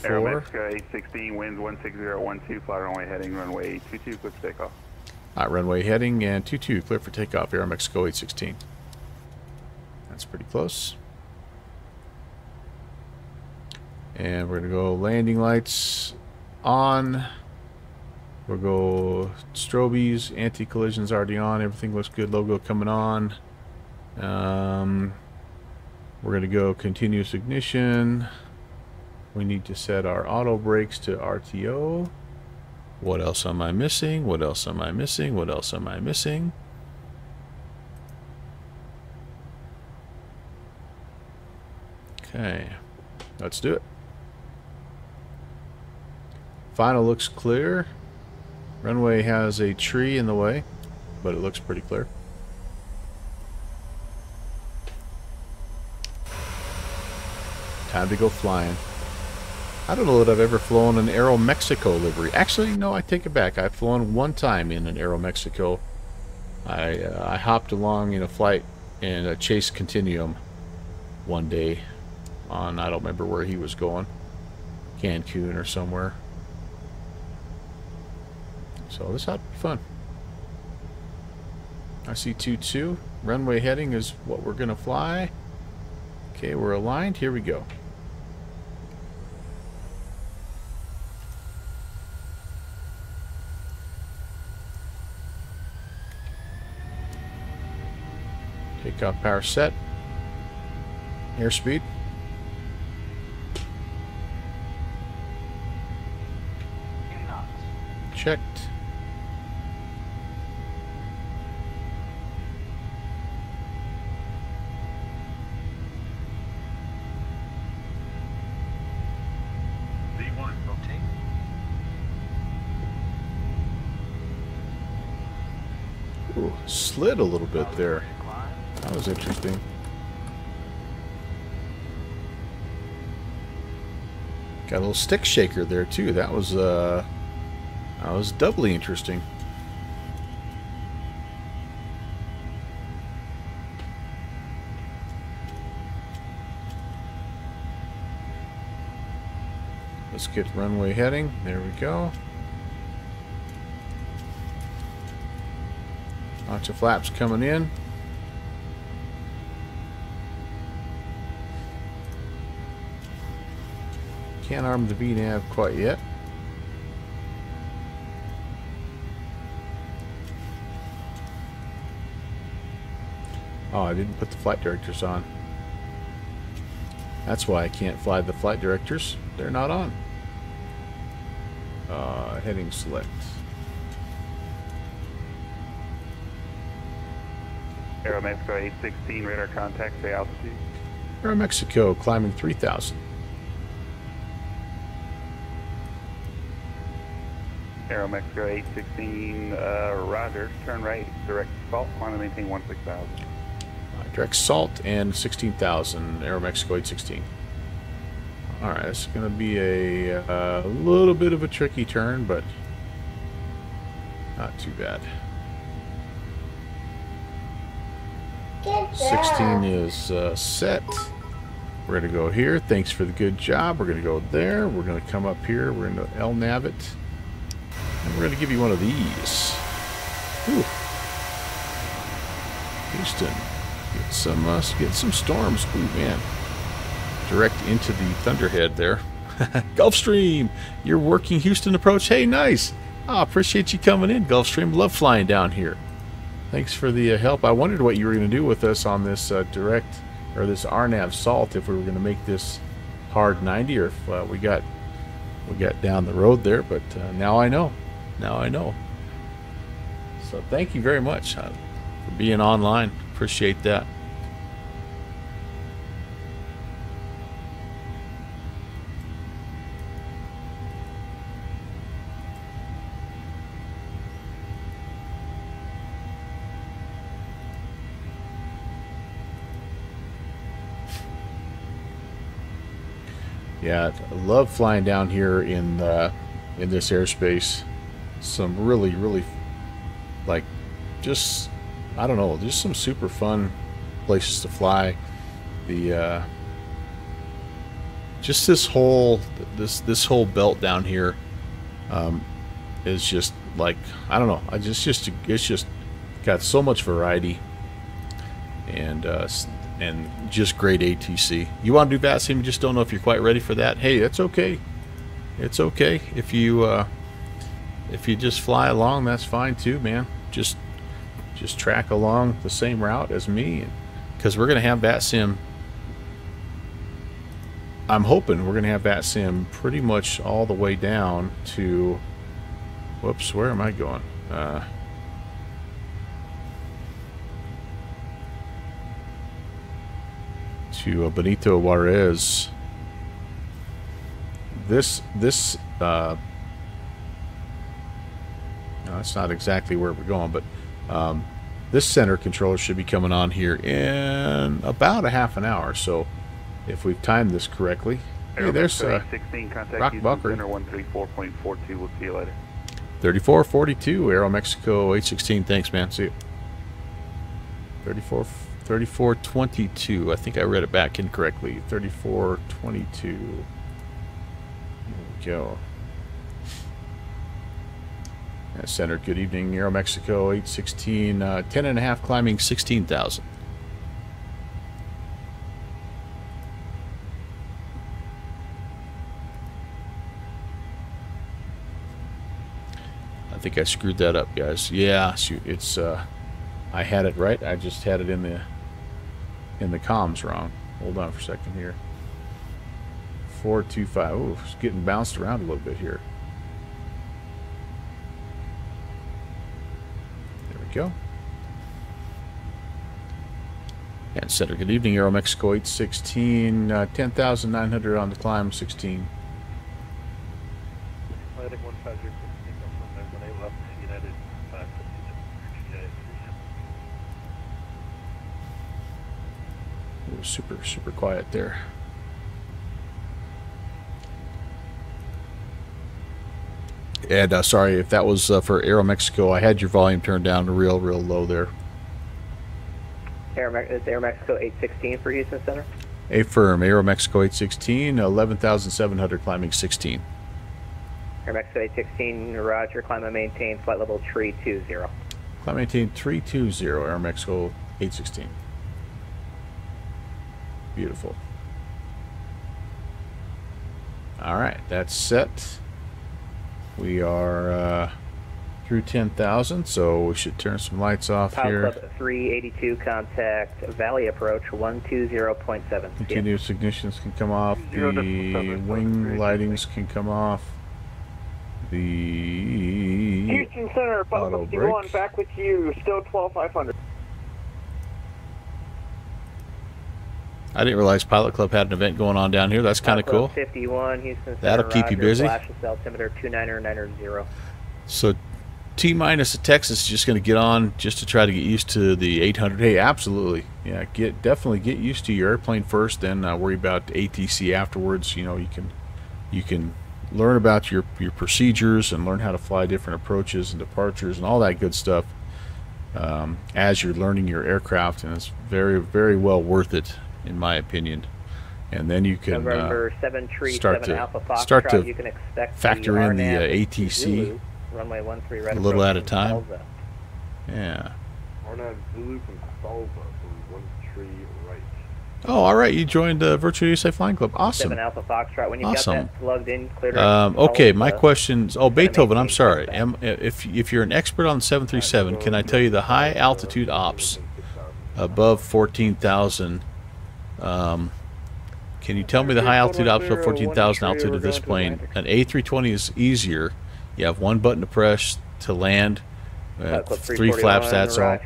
Aeromexico 816, winds 16012, fly runway heading, runway 22, clear for takeoff. Runway heading and 22, clear for takeoff, Aeromexico 816. That's pretty close. And we're going to go landing lights on. We'll go strobies, anti-collision's already on, everything looks good, logo coming on. We're going to go continuous ignition. We need to set our auto brakes to RTO. What else am I missing? What else am I missing? What else am I missing? Okay, let's do it. Final looks clear. Runway has a tree in the way, but it looks pretty clear. Time to go flying. I don't know that I've ever flown an Aeromexico livery. Actually, no, I take it back. I've flown one time in an Aeromexico. I hopped along in a flight in a Chase Continuum one day on, I don't remember where he was going, Cancun or somewhere. So this ought to be fun. I see 22. Runway heading is what we're going to fly. Okay, we're aligned. Here we go. Takeoff power set. Airspeed. Checked. V1, rotate. Ooh, slid a little bit there. That was interesting. Got a little stick shaker there too. That was doubly interesting. Let's get runway heading. There we go. Lots of flaps coming in. Can't arm the VNav quite yet. Oh, I didn't put the flight directors on. That's why I can't fly the flight directors. They're not on. Heading select. Aero Mexico 816, radar contact, say altitude. Aero Mexico climbing 3,000. Aero Mexico 816, roger, turn right, direct salt, climb and maintain 16,000. Direct salt and 16,000, Aero Mexico 816. Alright, it's going to be a little bit of a tricky turn, but not too bad. Good 16 job. is set. We're going to go here. Thanks for the good job. We're going to go there. We're going to come up here. We're going to LNAV it. And we're going to give you one of these. Ooh. Houston. Get some storms. Ooh, man. Direct into the thunderhead there. Gulfstream, you're working Houston approach. Hey, nice. I appreciate you coming in, Gulfstream. Love flying down here. Thanks for the help. I wondered what you were going to do with us on this direct, or this RNAV salt, if we were going to make this hard 90, or if we got down the road there. But now I know. Now I know. So thank you very much for being online. Appreciate that. Yeah, I love flying down here in this airspace. Some really, like, just, I don't know, just some super fun places to fly. The just this whole belt down here is just like, I don't know. It's just got so much variety and just great ATC. You want to do VATSIM, you just don't know if you're quite ready for that. Hey, that's okay. It's okay if you just fly along. That's fine too, man. Just track along the same route as me, because we're gonna have VATSIM. I'm hoping we're gonna have VATSIM pretty much all the way down to. Whoops, where am I going? To Benito Juarez. This no, that's not exactly where we're going, but this center controller should be coming on here in about a half an hour. So if we've timed this correctly, hey, there's 16 contact Rock Houston Buckery. Center 134.42. We'll see you later. 3442 Aero Mexico 816. Thanks, man. See you. 3422. I think I read it back incorrectly. 3422. Here we go. Center, good evening. Aero Mexico 816. 10.5 climbing 16,000. I think I screwed that up, guys. Yeah, it's I had it right. I just had it in the comms wrong. Hold on for a second here. 425. Ooh, it's getting bounced around a little bit here. There we go. And center, good evening. Aero Mexico 816. 10,900 on the climb, 16. Atlantic 150, when they left United 552. Ooh, super quiet there. And sorry if that was for Aero Mexico. I had your volume turned down to real low there. It's Aero Mexico 816 for Houston Center. Affirm, Aero Mexico 816, 11,700 climbing 16. Aero Mexico 816, roger, climb and maintain, flight level 320. Climb maintain 320, Aero Mexico 816. Beautiful. Alright, that's set. We are through 10,000, so we should turn some lights off Pilot here. Club 382, contact Valley Approach 120.7. Continuous ignitions can come off. The wing lightings can come off. The Houston Center, Pilot auto 51, brake. back with you, still 12,500. I didn't realize Pilot Club had an event going on down here. That's kind of cool. 51, Houston Center, That'll keep you busy. Flash altimeter 29990. So T-minus at Texas is just going to get on just to try to get used to the 800. Hey, absolutely. Yeah, definitely get used to your airplane first, then worry about ATC afterwards. You know, you can learn about your procedures and learn how to fly different approaches and departures and all that good stuff as you're learning your aircraft, and it's very, very well worth it, in my opinion. And then you can November start 737 Alpha Foxtrot, start to you can expect factor in the RNAV ATC Zulu, runway 13 right a little approach at a from time. Salza. Yeah. RNAV Zulu from Salva for 13 right. Oh, all right. You joined Virtual USA Flying Club. Awesome. 7 Alpha Foxtrot, when you've Awesome. got that plugged in, clear to Okay, Salza, my question's... Oh, Beethoven, I'm maintain sorry. touchback. If you're an expert on the 737, can I tell you the high altitude ops above 14,000? Can you tell me the high altitude ops above 14,000 altitude of this plane? An A320 is easier. You have one button to press to land. 3 flaps, that's all.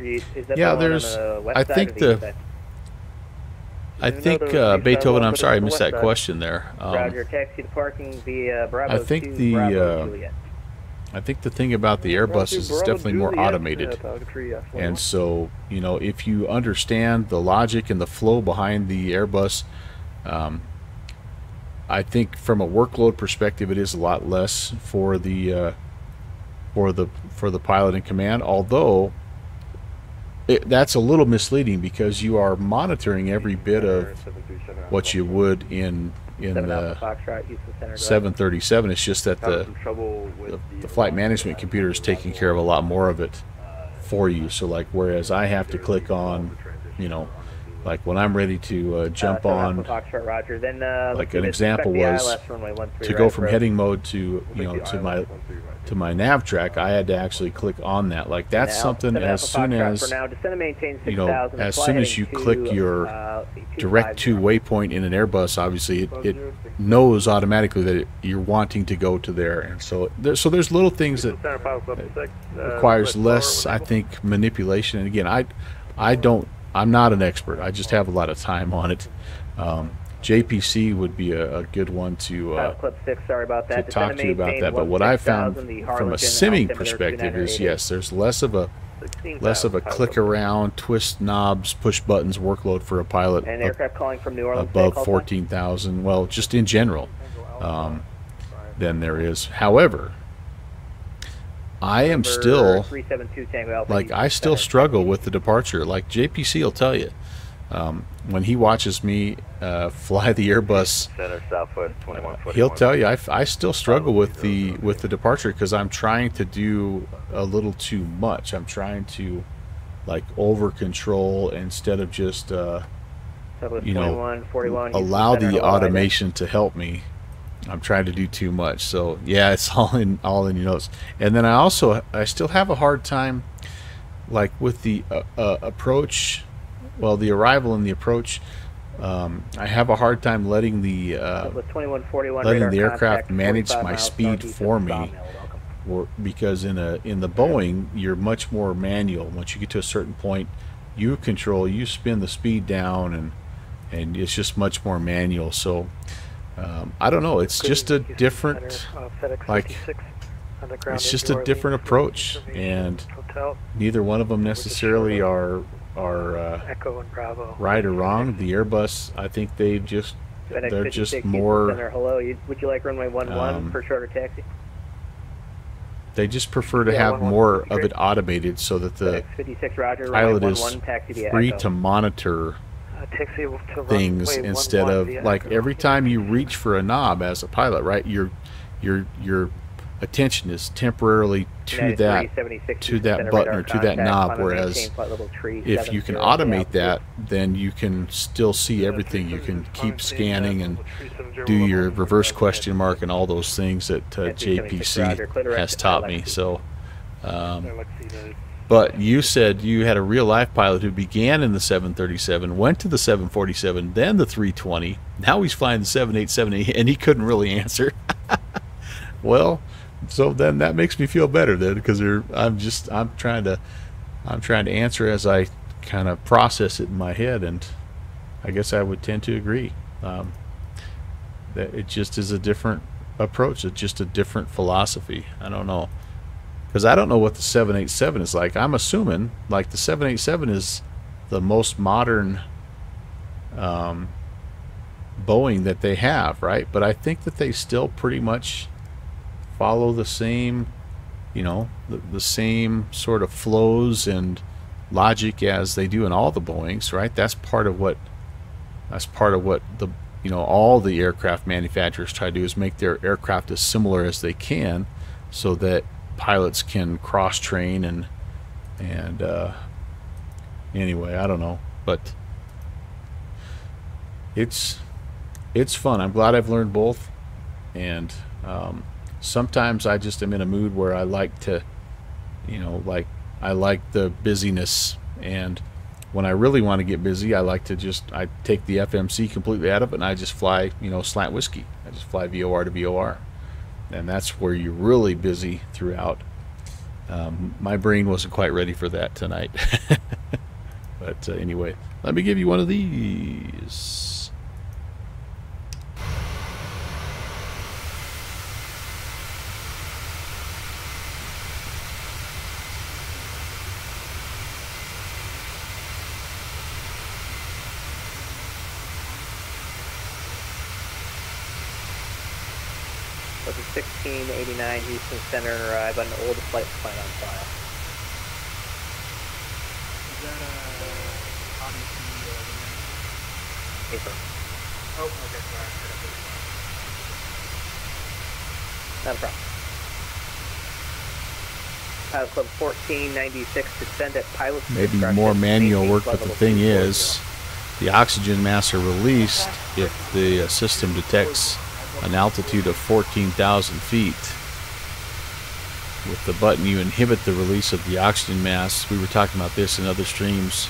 Yeah, there's... I think the... I think Beethoven, I'm sorry I missed that question there. Roger, taxi to parking via Bravo I think 2, the Bravo Juliet. I think the thing about the Airbus is it's definitely more automated. And so, you know, if you understand the logic and the flow behind the Airbus, I think from a workload perspective it is a lot less for the pilot in command, although that's a little misleading because you are monitoring every bit of what you would in the 737. It's just that the flight management computer is taking care of a lot more of it for you. So like, whereas I have to click on, you know, like when I'm ready to jump on, like an example was to go from heading mode to, you know, to my nav track, I had to actually click on that. Like that's something as soon as, you know, as soon as you click your direct to waypoint in an Airbus, obviously it knows automatically that you're wanting to go to there. And so there's little things that requires less, I think, manipulation. And again, I'm not an expert. I just have a lot of time on it. JPC would be a good one to talk to you about that. But what I found from a simming perspective is, yes, there's less of a click around, twist knobs, push buttons workload for a pilot above 14,000. Well, just in general, than there is. However, I am still, like, I still struggle with the departure. Like JPC will tell you, when he watches me fly the Airbus, he'll tell you I still struggle with the departure because I'm trying to do a little too much. I'm trying to like over control instead of just you know, allow the automation to help me. I'm trying to do too much. So yeah, it's all in your notes. And then I still have a hard time like with the approach. Well, the arrival and the approach, I have a hard time letting the aircraft manage my speed for me, because in the Boeing you're much more manual. Once you get to a certain point, you control, you spin the speed down, and it's just much more manual. So I don't know. It's just a different, like, it's just a different approach, and neither one of them necessarily are right or wrong. The Airbus, I think they're just more. Would you like runway 11 for shorter taxi? They just prefer to have more of it automated so that the pilot is free to monitor things instead of like every time you reach for a knob as a pilot, right? You're attention is temporarily to that button or to that knob, whereas if you can automate that, then you can still see everything. You can keep scanning and do your reverse question mark and all those things that JPC has taught me. So but you said you had a real life pilot who began in the 737, went to the 747, then the 320. Now he's flying the 787, and he couldn't really answer. Well, so then that makes me feel better then, because I'm trying to answer as I kind of process it in my head, and I guess I would tend to agree that it just is a different approach. It's just a different philosophy. I don't know, because I don't know what the 787 is like. I'm assuming like the 787 is the most modern Boeing that they have, right? But I think that they still pretty much follow the same, you know, the same sort of flows and logic as they do in all the Boeings, right? That's part of what the, you know, all the aircraft manufacturers try to do, is make their aircraft as similar as they can, so that pilots can cross train and anyway, I don't know, but it's fun. I'm glad I've learned both, and sometimes I just am in a mood where I like to, you know, like I like the busyness, and when I really want to get busy, I take the FMC completely out of it, and I just fly, you know, slant whiskey. I just fly VOR to VOR, and that's where you're really busy throughout. My brain wasn't quite ready for that tonight. But anyway, let me give you one of these. Was a 1689 Houston Center and arrive on the oldest flight plan on file. Is that obviously April. Oh, okay, sorry. Not a problem. Pilot Club 1496, descend at pilot's Maybe discretion. more manual work, Maintain but the flight thing level is, the oxygen masks are released if the system detects an altitude of 14,000 feet. With the button, you inhibit the release of the oxygen masks. We were talking about this in other streams.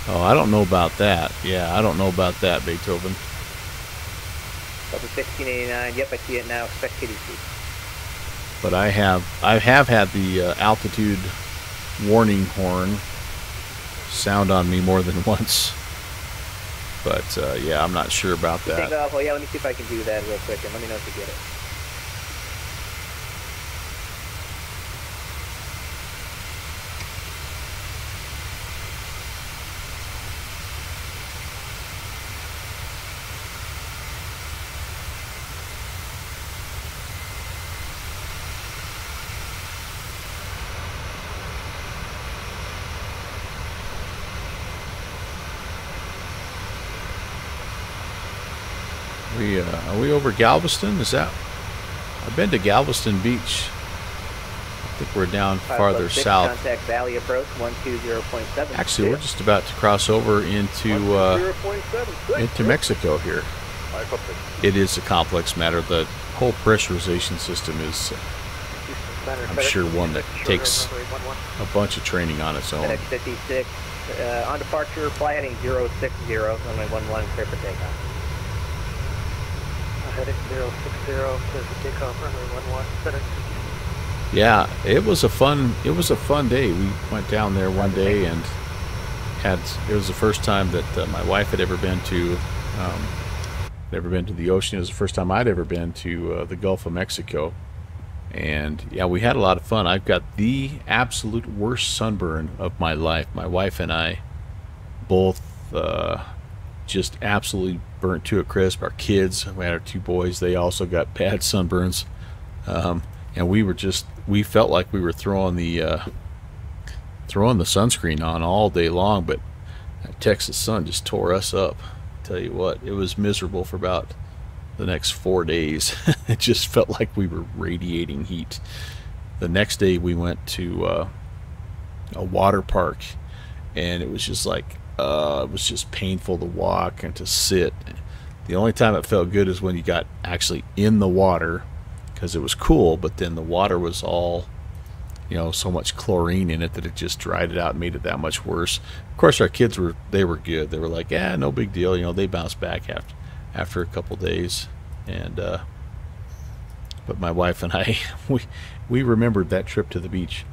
Oh, I don't know about that. Yeah, I don't know about that, Beethoven. Level 1689, yep, I see it now, expect KDC. But I have had the altitude warning horn sound on me more than once. But yeah, I'm not sure about that. Takeoff, well, yeah, let me see if I can do that real quick, and let me know if you get it. Are we over Galveston? Is that? I've been to Galveston Beach. I think we're down farther south. Contact Valley approach 120.7. Actually, we're just about to cross over into Mexico here. It is a complex matter. The whole pressurization system is, I'm sure, one that takes a bunch of training on its own. FedEx 56 on departure, fly heading 060, runway 11, clear for takeoff. Heading 060, clear for takeoff, runway 11, FedEx 56. Yeah, it was a fun day. We went down there one day and it was the first time that my wife had ever been to the ocean. It was the first time I'd ever been to the Gulf of Mexico. And yeah, we had a lot of fun. I've got the absolute worst sunburn of my life. My wife and I both just absolutely burnt to a crisp. Our kids, we had our two boys, they also got bad sunburns. And we felt like we were throwing the sunscreen on all day long, but that Texas sun just tore us up. Tell you what, it was miserable for about the next 4 days. It just felt like we were radiating heat. The next day we went to a water park, and it was just like it was just painful to walk and to sit. The only time it felt good is when you got actually in the water, because it was cool, but then the water was all, you know, so much chlorine in it that it just dried it out and made it that much worse. Of course, our kids were good. They were like, yeah, no big deal. You know, they bounced back after a couple days. And but my wife and I, we remembered that trip to the beach.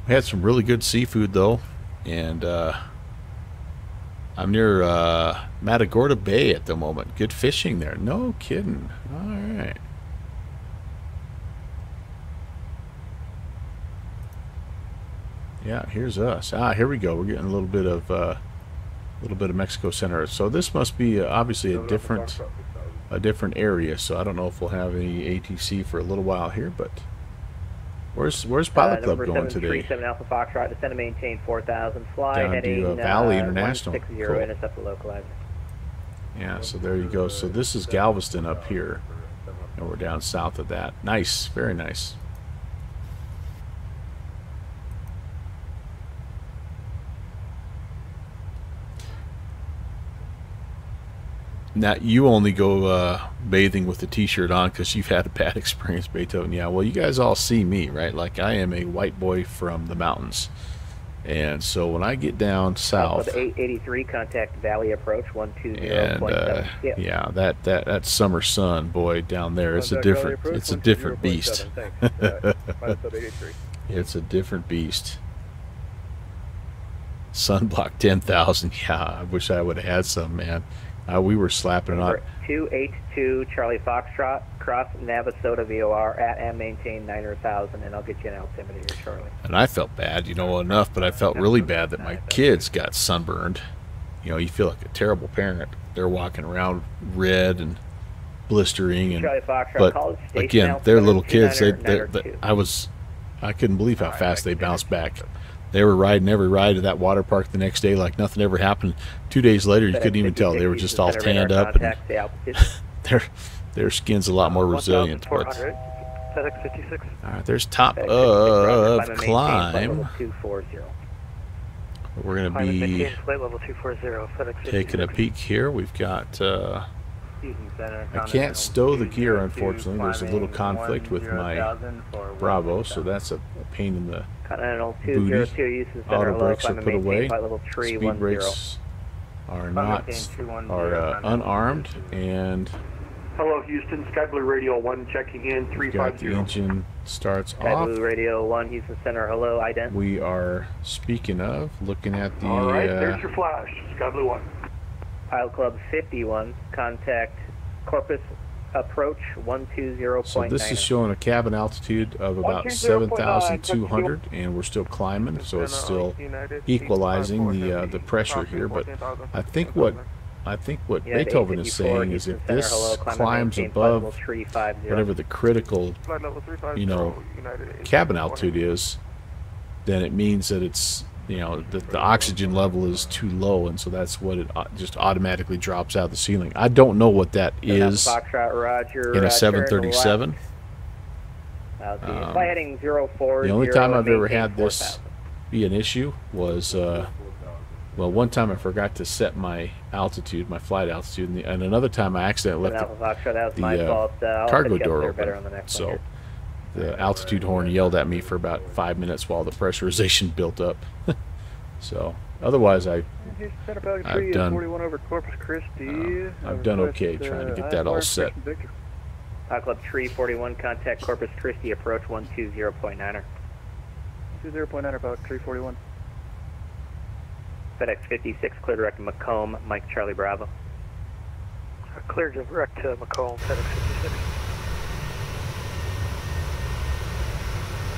We had some really good seafood though, and I'm near Matagorda Bay at the moment. Good fishing there. No kidding. All right. Yeah, here's us. Here we go. We're getting a little bit of Mexico Center. So this must be obviously a different area. So I don't know if we'll have any ATC for a little while here, but where's Pilot Club going today? 737 Alpha Foxtrot, descend to maintain 4,000, fly Down heading to Valley International. 160, Cool. intercept the localizer. Yeah, so there you go. So this is Galveston up here, and we're down south of that. Nice, very nice. Now, you only go bathing with the t-shirt on because you've had a bad experience, Beethoven. Yeah, well, you guys all see me, right? Like, I am a white boy from the mountains. And so when I get down south... 883, contact Valley approach, 120.7. And, yeah, that summer sun, boy, down there, it's a different beast. It's a different beast. Sunblock 10,000. Yeah, I wish I would have had some, man. We were slapping it on. 282 Charlie Foxtrot, cross Navasota VOR at and maintain 9,000, and I'll get you an altimeter here shortly. And I felt bad, you know, enough, but I felt really bad that my kids got sunburned. You know, you feel like a terrible parent. They're walking around red and blistering, and but again, they're little kids. I couldn't believe how fast they bounced back. They were riding every ride of that water park the next day like nothing ever happened. 2 days later, you couldn't even tell. They were just all tanned up, and their skin's a lot more resilient. But, all right, there's top of climb. We're going to be taking a peek here. We've got... I can't stow the gear, unfortunately. There's a little conflict with my Bravo, so that's a pain in the booty. Auto brakes are put away. Speed brakes are unarmed, and hello, Houston. Sky Blue Radio 1 checking in. 350. The engine starts Sky off. Blue Radio 1, Houston Center. Hello, ident. We are speaking of looking at the. All right, there's your flash. Sky Blue 1. Pilot Club 51, contact Corpus approach 120.9. So this is showing a cabin altitude of about 7,200, and we're still climbing, so it's still equalizing the pressure here. But I think what Beethoven is saying is if this climbs above whatever the critical, you know, cabin altitude is, then it means that it's, you know, the oxygen level is too low, and so that's what it just automatically drops out of the ceiling. I don't know what that is in a 737. The only time I've ever had this be an issue was, well, one time I forgot to set my altitude, my flight altitude, and another time I accidentally left the cargo door open. So the altitude horn yelled at me for about 5 minutes while the pressurization built up. So otherwise I've done okay trying to get that all set. Club Tree 41, contact Corpus Christi approach 120.9er. 20.9er about 341. FedEx 56, clear direct to Macomb, Mike Charlie Bravo. Clear direct to Macomb, FedEx 56.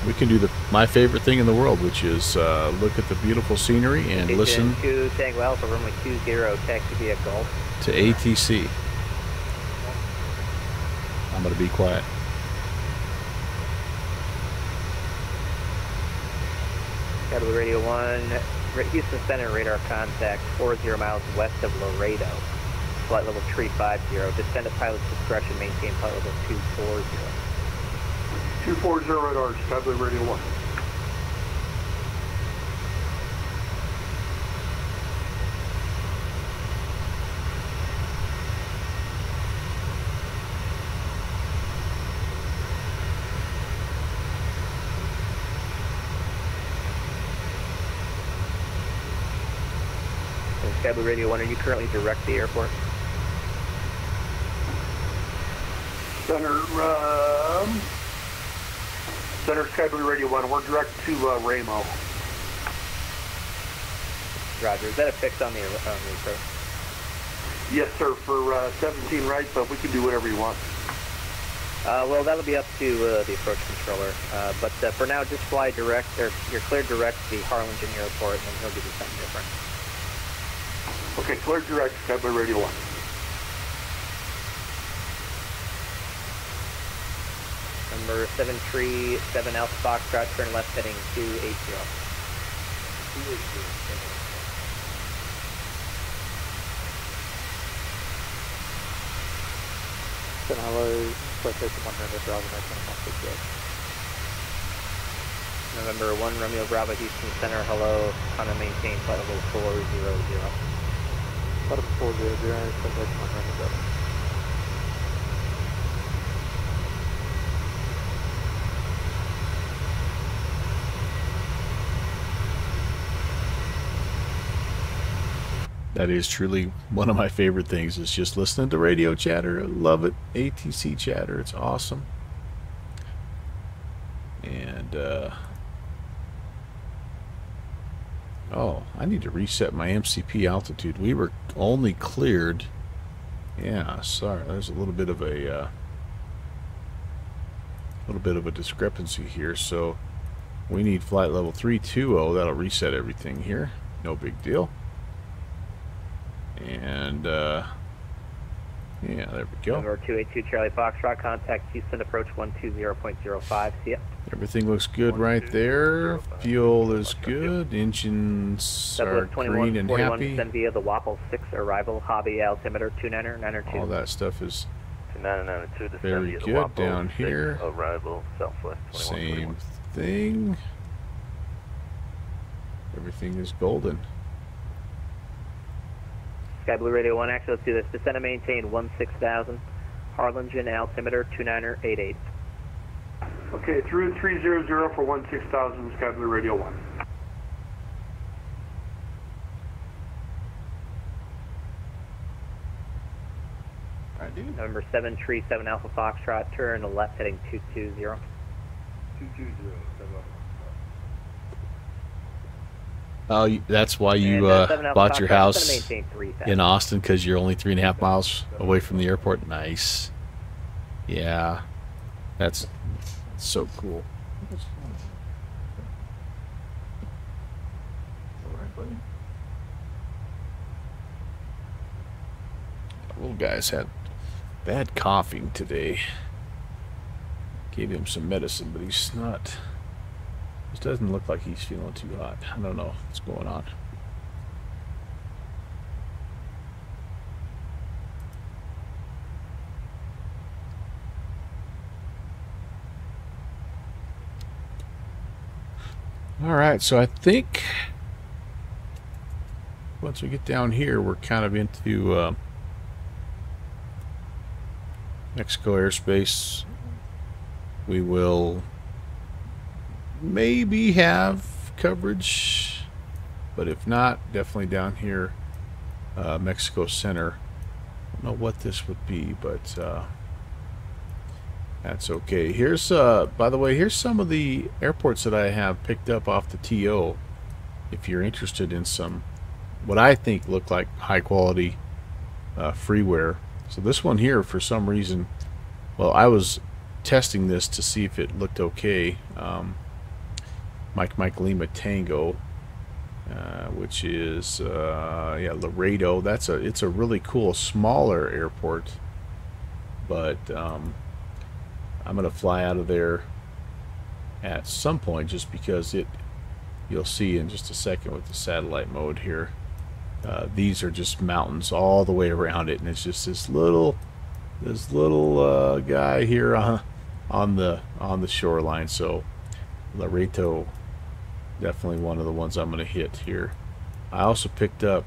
We can do my favorite thing in the world, which is look at the beautiful scenery and listen to Tango Alpha, runway 20, taxi via Gulf to ATC. I'm going to be quiet. Capital Radio 1, Houston Center radar contact 40 miles west of Laredo. flight level 350. Descend at pilot's discretion, maintain flight level 240. 240 radar, Skyway Radio 1. Skyway Radio 1, are you currently direct to the airport? Center Skyway Radio 1, we're direct to Ramo. Roger, is that a fix on the approach? Yes, sir, for 17 right, but we can do whatever you want. Well, that'll be up to the approach controller. But for now, just fly direct, or you're cleared direct to the Harlingen Airport, and then he'll give you something different. Okay, cleared direct, Skyway Radio 1. Number 737 Alpha Foxtrot, turn left heading 280. Hello, PlayStation 100, Bravo 911. November 1 Romeo Bravo Houston Center, hello, on a maintain flight level 400. Flight level 400, PlayStation 100. That is truly one of my favorite things, is just listening to radio chatter. I love it. ATC chatter, it's awesome. And oh, I need to reset my MCP altitude. We were only cleared, yeah, sorry, there's a little bit of a discrepancy here. So we need flight level 320. That'll reset everything here, no big deal. And yeah, there we go. Number 282 Charlie Foxtrot, contact Houston, approach 120.05. See ya. Everything looks good right there. Fuel is good. Engines are green and happy. Send via the Waffle 6 arrival, hobby altimeter 2992. All that stuff is 2992. very good down here. Arrival, Southwest 2121. Same thing. Everything is golden. Sky Blue Radio 1, actually, let's do this. Descend and maintain 16,000. Harlingen altimeter 2988. Okay, through 300 for 16,000, Sky Blue Radio 1. I do. Number 737 Alpha Foxtrot, turn to left heading 220. 220, Oh, that's why you bought your house in Austin, because you're only 3.5 miles away from the airport. Nice. Yeah, that's so cool. Little guy's had bad coughing today. Gave him some medicine, but he's not. It doesn't look like he's feeling too hot. I don't know what's going on. All right, so I think once we get down here, we're kind of into Mexico airspace. We will maybe have coverage, but if not, definitely down here, Mexico Center. I don't know what this would be, but that's okay. Here's by the way, here's some of the airports that I have picked up off the TO, if you're interested in some what I think look like high quality freeware. So this one here, for some reason, well, I was testing this to see if it looked okay. Mike Lima Tango, which is yeah, Laredo. It's a really cool smaller airport, but I'm gonna fly out of there at some point, just because you'll see in just a second with the satellite mode here. These are just mountains all the way around it, and it's just this little guy here on the shoreline. So Laredo, definitely one of the ones I'm going to hit here. I also picked up,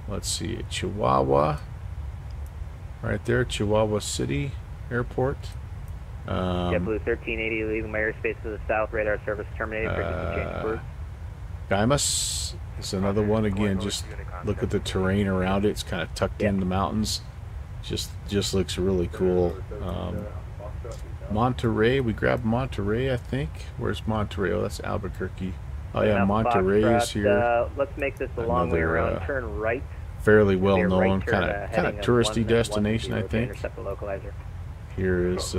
let's see, Chihuahua, right there, Chihuahua City Airport. JetBlue 1380 leaving my airspace to the south. Radar service terminated. Frequency change approved. Guaymas is another one. Again, just look at the terrain around it. It's kind of tucked in the mountains. Just looks really cool. Monterey, we grabbed Monterey, I think. Where's Monterey? Oh, that's Albuquerque. Oh yeah, Monterey is here. Let's make this a long way around. Turn right. Fairly well known, kind of touristy destination, I think. Here is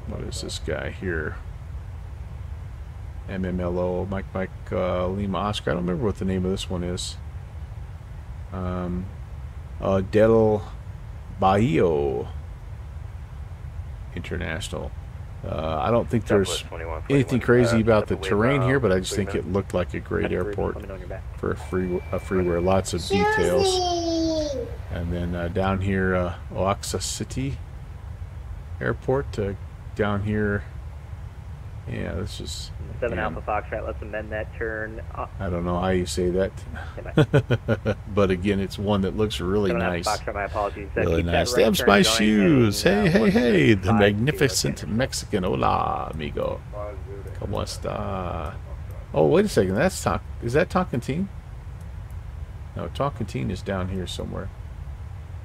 what is this guy here? MMLO, Mike Lima Oscar. I don't remember what the name of this one is. Del Bahio International. I don't think there's anything crazy about the terrain here, but I just think it looked like a great airport for a freeware. Lots of details. And then down here, Oaxaca City Airport. Down here, yeah, this is 7 Alpha Foxtrot. Let's amend that turn. I don't know how you say that, but again, it's one that looks really nice. Foxtrot, my apologies. Really nice. Them's my shoes. Hey, the magnificent Mexican. Hola, amigo. ¿Cómo está? Oh, wait a second. Is that Toncontín? No, Toncontín is down here somewhere.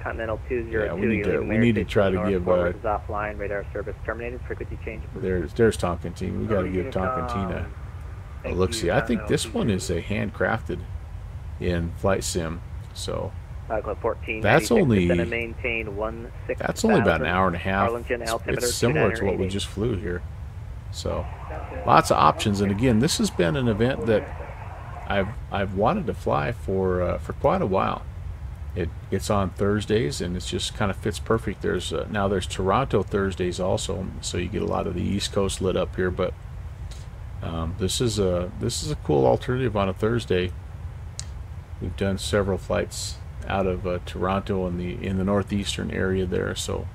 Continental 202. Yeah, we need to try to give. Offline. Radar service terminated. Frequency change. There's Toncontín. We got to give Toncontín a look. See, I think this one is a handcrafted in Flight Sim. So that's only about an hour and a half. It's similar to what we just flew here. So lots of options. And again, this has been an event that I've wanted to fly for quite a while. It's on Thursdays, and it just kind of fits perfect. There's now there's Toronto Thursdays also, so you get a lot of the East Coast lit up here. But this is a cool alternative on a Thursday. We've done several flights out of Toronto in the northeastern area there, so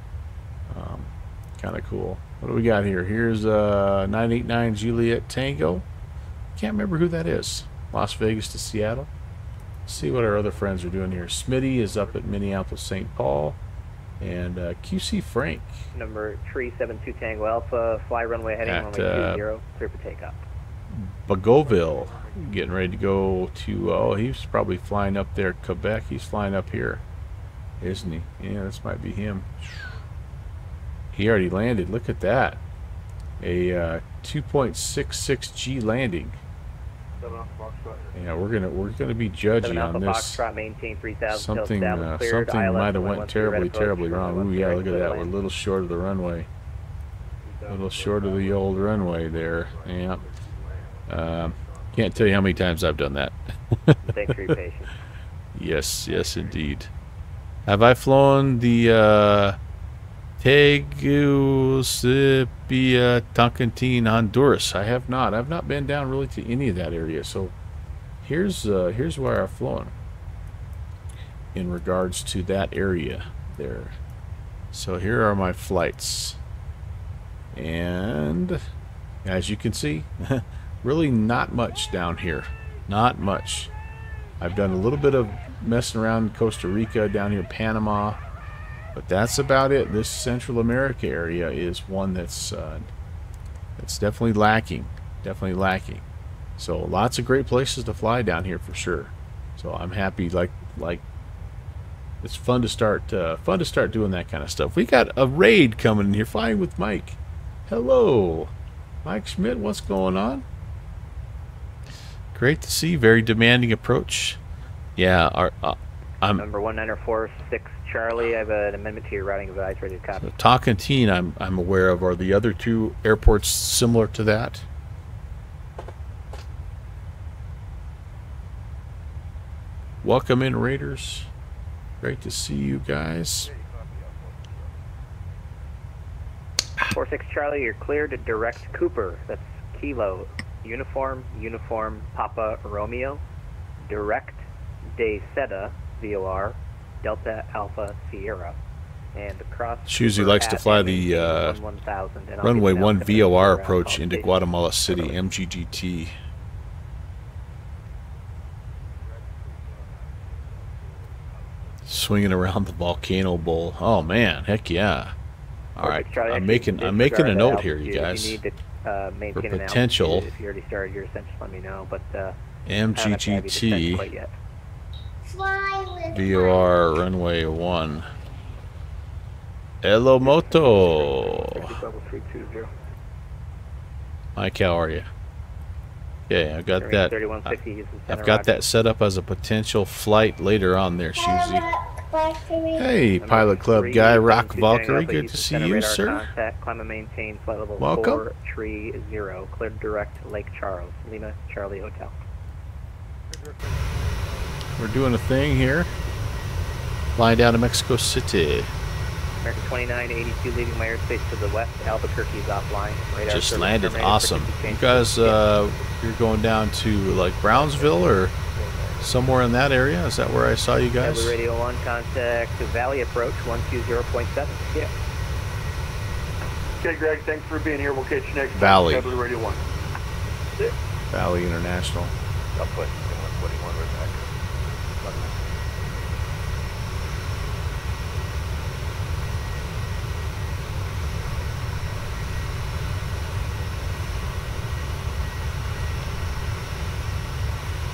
kind of cool. What do we got here? Here's 989 Juliet Tango. Can't remember who that is. Las Vegas to Seattle. See what our other friends are doing here. Smitty is up at Minneapolis St. Paul, and QC Frank. Number 372 Tango Alpha, fly runway heading runway 20, clear for takeoff. Bagotville, getting ready to go to. Oh, he's probably flying up there, Quebec. He's flying up here, isn't he? Yeah, this might be him. He already landed. Look at that, a 2.66G landing. Yeah, we're gonna be judgy on this. Something might have went terribly wrong. Ooh, yeah, look at that. We're a little short of the runway. A little short of the old runway there. Yeah. Can't tell you how many times I've done that. Thanks for your patience. Yes, indeed. Have I flown the Tegucigalpa, Toncontín, Honduras? I have not. I've not been down really to any of that area. So here's where I've flown in regards to that area there. So here are my flights, and as you can see, really not much down here. Not much. I've done a little bit of messing around in Costa Rica, down here Panama. But that's about it. This Central America area is one that's definitely lacking. Definitely lacking. So lots of great places to fly down here for sure. So I'm happy. Like it's fun to start doing that kind of stuff. We got a raid coming in here. Flying with Mike. Hello, Mike Schmidt. What's going on? Great to see. Very demanding approach. Yeah. I'm number 1946 Charlie. I have an amendment to your routing advice. Ready to copy. So Toncontín, I'm aware of. Are the other two airports similar to that? Welcome in, Raiders. Great to see you guys. 46 Charlie, you're cleared to direct Cooper. That's Kilo Uniform Papa Romeo. direct Deseta, VOR, Delta Alpha Sierra, and across. Susie likes to fly the runway 1 VOR approach into Guatemala City, MGGT. Swinging around the volcano bowl. Oh man, heck yeah! All right, I'm making a note here, you guys. You need to maintain for an potential. altitude. If you already started your ascent, just let me know. But MGGT Fly with VOR runway 1. Hello, Moto. Level 320. Mike, how are you? Okay, I've got that. 3150, he's in center, I've got roger. that set up as a potential flight later on there, Susie. Hey, Number Pilot Club guy, 3, Rock Tuesday, Valkyrie, Alpha, good he's to in see center, you, radar sir. Contact, climb and maintain flight level Welcome. 430, cleared direct Lake Charles, Lima, Charlie Hotel. We're doing a thing here. Flying down to Mexico City. American 2982 leaving my airspace to the west. Albuquerque is offline. Radar Just service landed. terminated. Awesome. Frequency You change. guys, you're going down to like Brownsville or somewhere in that area? Is that where I saw you guys? Headley Radio 1, contact to Valley approach 120.7. Yeah. Okay, Greg, thanks for being here. We'll catch you next time. Valley. Headley Radio 1. Valley International. I'll put 121 right back.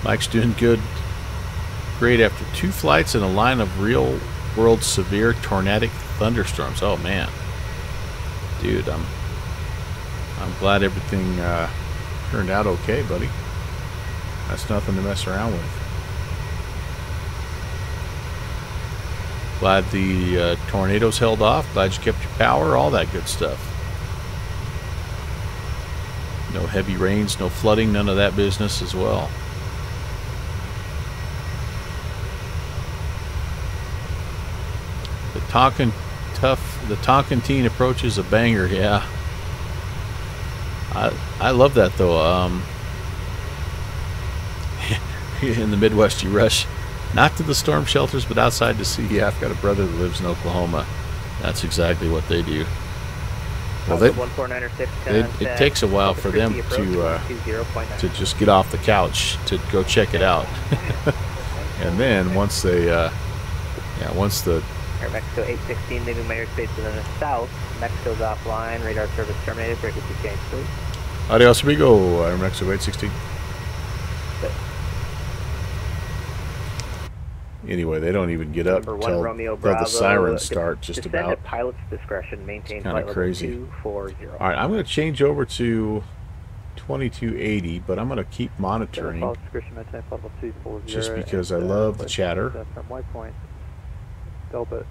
Mike's doing good. Great after 2 flights and a line of real-world severe tornadic thunderstorms. Oh man, dude, I'm glad everything turned out okay, buddy. That's nothing to mess around with. Glad the tornadoes held off. Glad you kept your power. All that good stuff. No heavy rains, no flooding, none of that business as well. The Tonkin approach is a banger, yeah. I love that though. In the Midwest you rush not to the storm shelters but outside to sea. Yeah, I've got a brother that lives in Oklahoma. That's exactly what they do. Well, it takes a while for them to just get off the couch to go check it out. And then once they once the Air Mexico 816 leaving my airspace to the south. Mexico's offline. Radar service terminated. Frequency change, please. Adios, amigo. Air Mexico 816. Anyway, they don't even get up Number till 1 Romeo the Bravo. sirens start just Descend about. at pilot's discretion. Maintain Kinda flight level crazy. 240. All right, I'm going to change over to 2280, but I'm going to keep monitoring Pilot's discretion, maintain flight level 240. just because I love the chatter. From waypoint. Delta.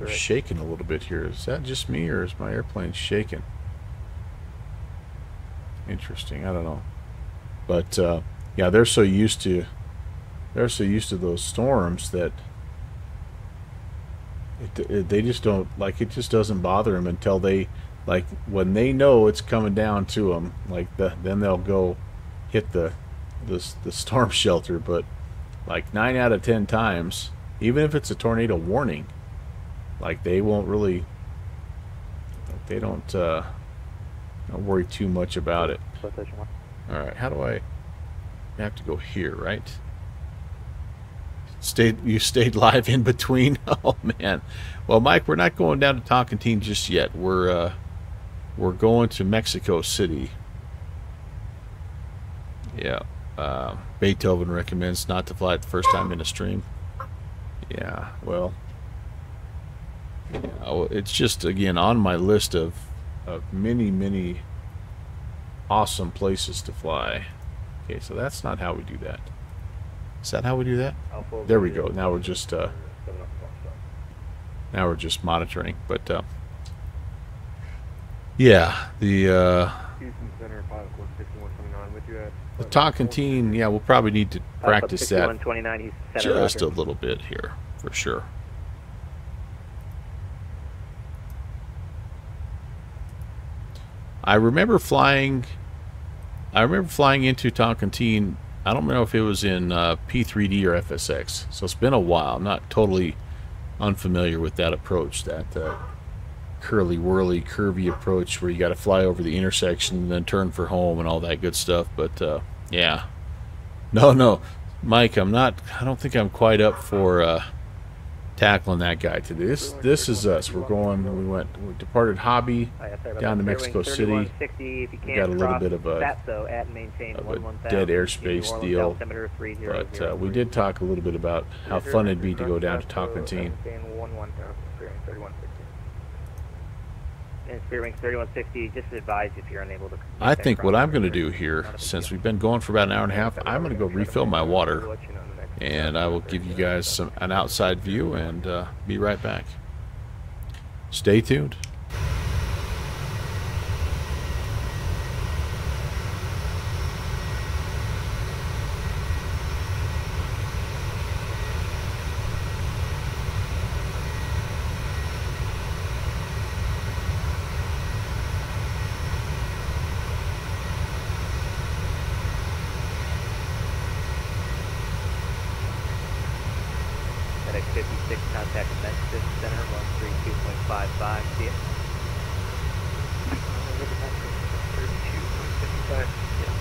They're shaking a little bit here. Is that just me or is my airplane shaking? Interesting. I don't know. But yeah, they're so used to those storms that they just don't, like, it just doesn't bother them until they, like, when they know it's coming down to them, like then they'll go hit the storm shelter. But like 9 out of 10 times, even if it's a tornado warning, like they won't really, like, they don't worry too much about it. All right, how do I have to go here, right? You stayed live in between. Oh man. Well, Mike, we're not going down to Tonkin just yet. We're going to Mexico City. Yeah. Beethoven recommends not to fly it the first time in a stream. Yeah. Well, it's just, again, on my list of many awesome places to fly. Okay, so that's not how we do that. Is that how we do that? There we go. Now we're just monitoring. But yeah, the Tonkin, yeah, we'll probably need to practice that just a little bit here for sure. I remember flying into Tonkin I don't know if it was in P3D or FSX, so it's been a while. I'm not totally unfamiliar with that approach, that curly whirly curvy approach where you got to fly over the intersection and then turn for home and all that good stuff. But yeah, no, Mike, I don't think I'm quite up for tackling that guy today. This is us. We departed Hobby down to Mexico City. We got a little bit of a dead airspace deal, but we did talk a little bit about how fun it'd be to go down to Tocantins. And Spearwing 3160, just advise if you're unable to. I think what I'm going to do here, since we've been going for about an hour and a half, I'm going to go refill my water, and I will give you guys an outside view and be right back. Stay tuned. FedEx 56, contact Memphis Center, 132.55, see it? 32.55, yeah.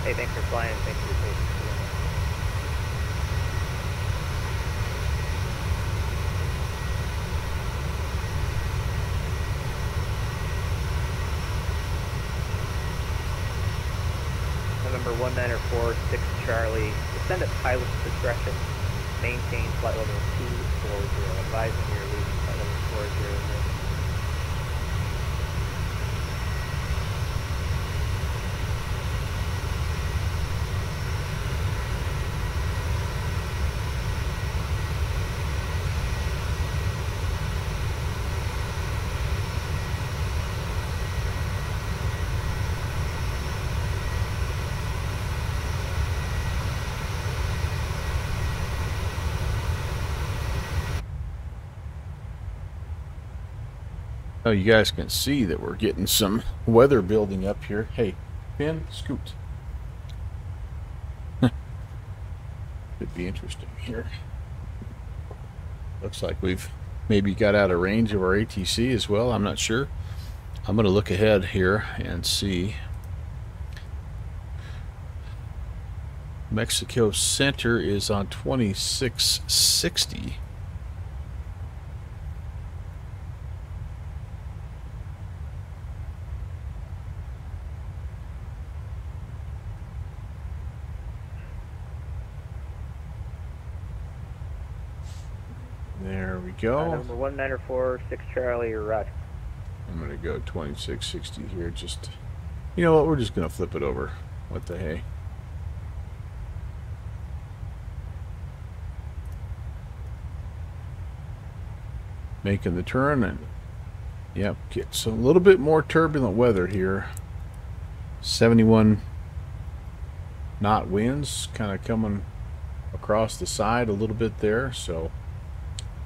Hey, thanks for flying. Thanks for your patience. November 1946 Charlie, descend at pilot's discretion. Maintain flight level 240. Advising you're leaving flight level 400. Oh, you guys can see that we're getting some weather building up here. Hey, Finn, scoot. Could be interesting here. Looks like we've maybe got out of range of our ATC as well. I'm not sure. I'm going to look ahead here and see. Mexico Center is on 2660. There we go. Number 1904, 6 Charlie, Roger. I'm going to go 2660 here. Just, you know what? We're just going to flip it over. What the hey? Making the turn, and yep, get so a little bit more turbulent weather here. 71 knot winds kind of coming across the side a little bit there. So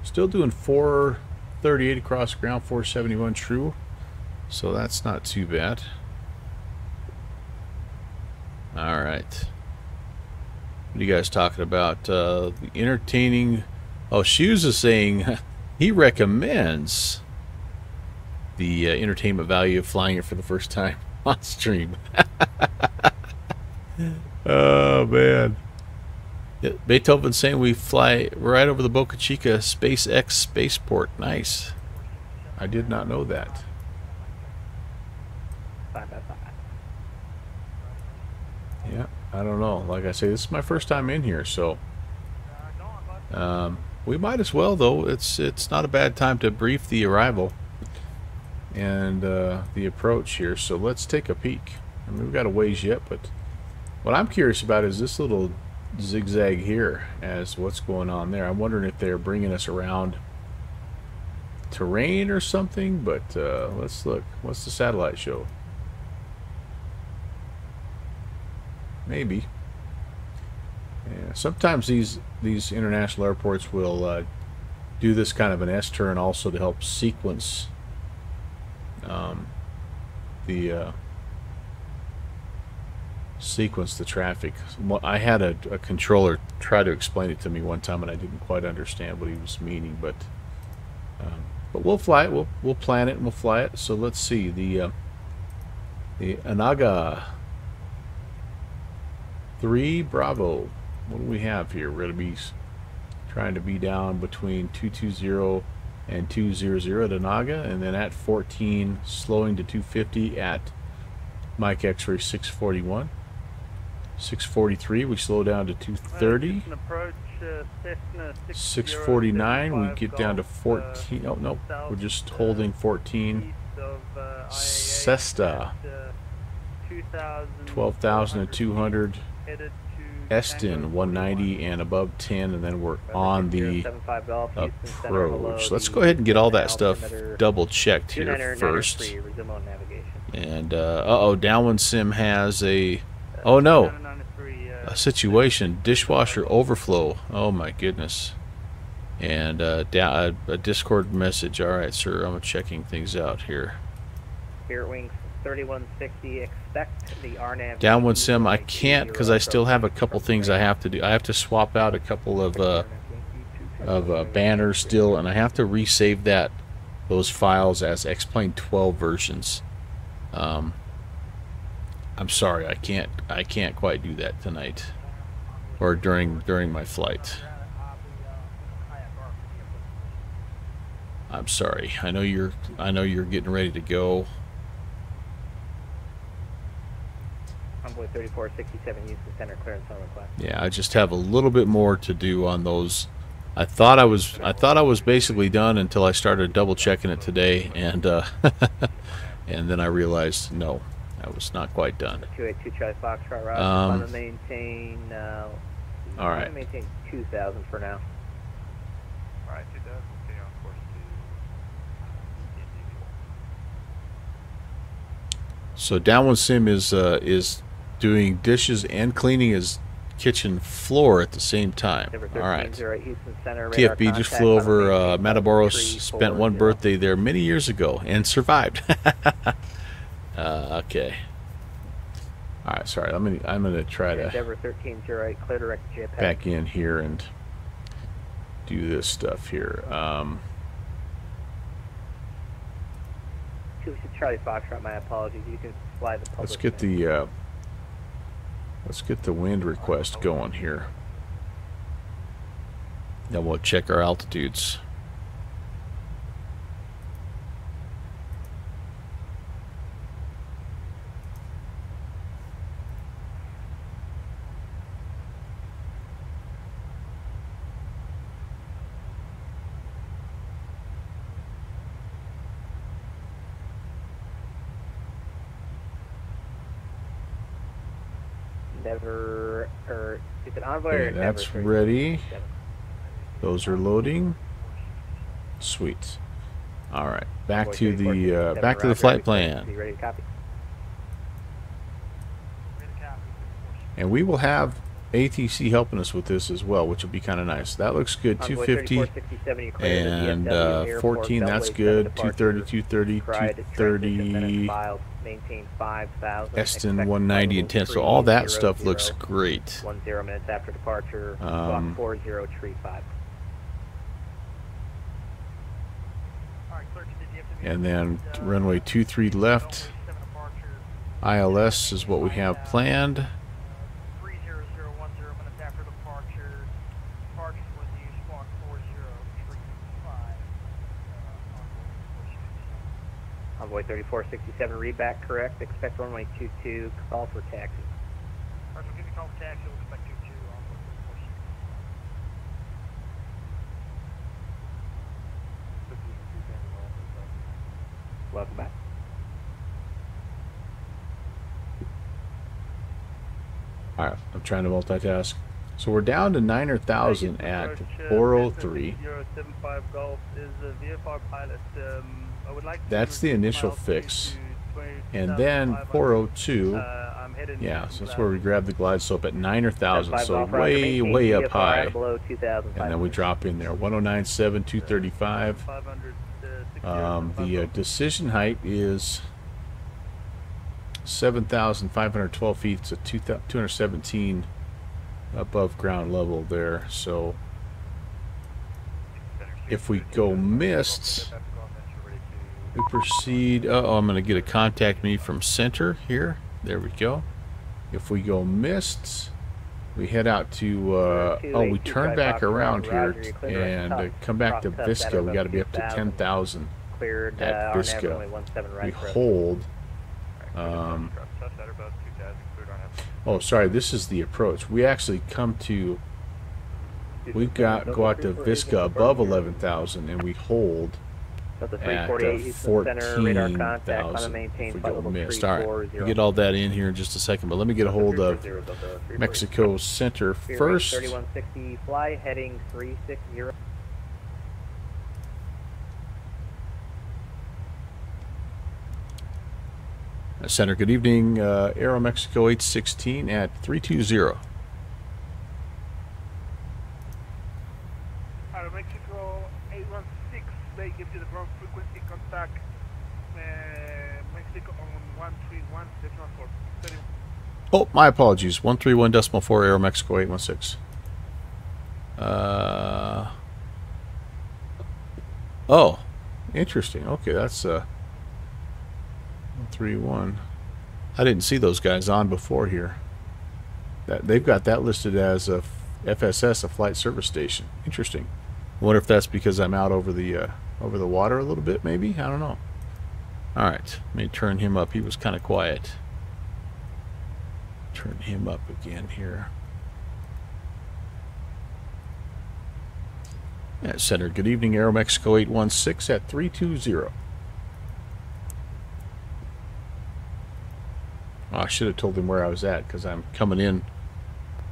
still doing 438 across the ground, 471 true. So that's not too bad. All right. What are you guys talking about? The entertaining. Oh, Shoes is saying he recommends the entertainment value of flying it for the first time on stream. Oh, man. Yeah, Beethoven's saying we fly right over the Boca Chica SpaceX spaceport. Nice. I did not know that. Yeah, I don't know. Like I say, this is my first time in here, so we might as well, though. It's not a bad time to brief the arrival and the approach here. So let's take a peek. I mean, we've got a ways yet, but what I'm curious about is this little zigzag here as what's going on there. I'm wondering if they're bringing us around terrain or something, but let's look. What's the satellite show? Maybe. Yeah, sometimes these international airports will do this kind of an S-turn also to help sequence the traffic. I had a controller try to explain it to me one time, and I didn't quite understand what he was meaning. But we'll fly it. We'll plan it and we'll fly it. So let's see the Anaga 3 Bravo. What do we have here? We're going to be trying to be down between 220 and 200 at Anaga, and then at 14 slowing to 250 at Mike X-ray 641. 643 we slow down to 230. 649 we get down to 14. Oh no, we're just holding 14. Cesta 12,200. Eston 190 and above 10, and then we're on the approach. Let's go ahead and get all that stuff double checked here first. And uh-oh, Downwind Sim has a situation, dishwasher overflow. Oh my goodness. And a Discord message. All right, sir, I'm checking things out here. Spirit Wings 3160, expect the RNAV. Downwind Sim, I can't because I still have a couple things I have to do. I have to swap out a couple of banners still, and I have to resave those files as X-Plane 12 versions. I'm sorry, I can't quite do that tonight or during my flight. I'm sorry. I know you're getting ready to go. Envoy 3467 uses center clearance on request. Yeah, I just have a little bit more to do on those. I thought I was basically done until I started double checking it today, and and then I realized no, I was not quite done. 282 Charlie Foxtrot, Roger. I'm gonna maintain. All right. I'm gonna maintain 2,000 for now. All right, 2,000. Okay, on course to. So Downwind Sim is doing dishes and cleaning his kitchen floor at the same time. All right. TFB just flew over Matamoros, spent one birthday there many years ago and survived. Okay. All right, sorry. I'm gonna try to Endeavor 1308, clear direct JPEG. back in here and do this stuff here. 26 Charlie Foxtrot, my apologies. You can fly the public. Let's get the wind request going here. Then we'll check our altitudes. Endeavor, or is it Envoy or Okay, Endeavor? that's ready. Those are loading. Sweet. All right, back to the flight plan. Ready to copy. And we will have ATC helping us with this as well, which will be kind of nice. That looks good. 250 and 14. That's good. 230, 230, 230. Maintain 5,000. Eston 190 and 10. So all that stuff looks great. 10 minutes after departure. Block 4035. And then runway 23 left. ILS is what we have planned. Envoy 3467, read back correct. Expect runway 22, call for taxi. Alright, we'll give you a call for taxi. We'll expect 22 on 3467. Welcome back. Alright, I'm trying to multitask. So we're down to 9,000 at 403. 075 Golf is the VFR pilot. I would like That's the initial fix. And then 402. Yeah, so that's where we grab the glide slope at 9,000. So way up high. And then we drop in there. 109.7, 235. The decision height is 7,512 feet. It's a 217 above ground level there. So if we go mists, we proceed. Oh, I'm going to get a contact me from center here. There we go. If we go mists, we head out to we turn back around here and come back to Visca. We got to be up to 10,000 at Visca. We hold. Oh, sorry. This is the approach. We actually come to. We go out to Visca above 11,000 and we hold at 14,000 if we go missed. All right, we'll get all that in here in just a second, but let me get a hold of Mexico Center first. 3160, fly heading 360. Center, good evening. Aero Mexico 816 at 320. Aero Mexico 816, they give you the ground frequency contact. Mexico on 131, decimal 4. Oh, my apologies. 131.4 Aero Mexico 816. Oh, interesting. Okay, that's 131. I didn't see those guys on before here. That they've got that listed as a FSS, a flight service station. Interesting. I wonder if that's because I'm out over the water a little bit, maybe. I don't know. All right, let me turn him up. He was kind of quiet. Turn him up again here. Yeah, Center. Good evening, Aero Mexico 816 at 320. Oh, I should have told him where I was at because I'm coming in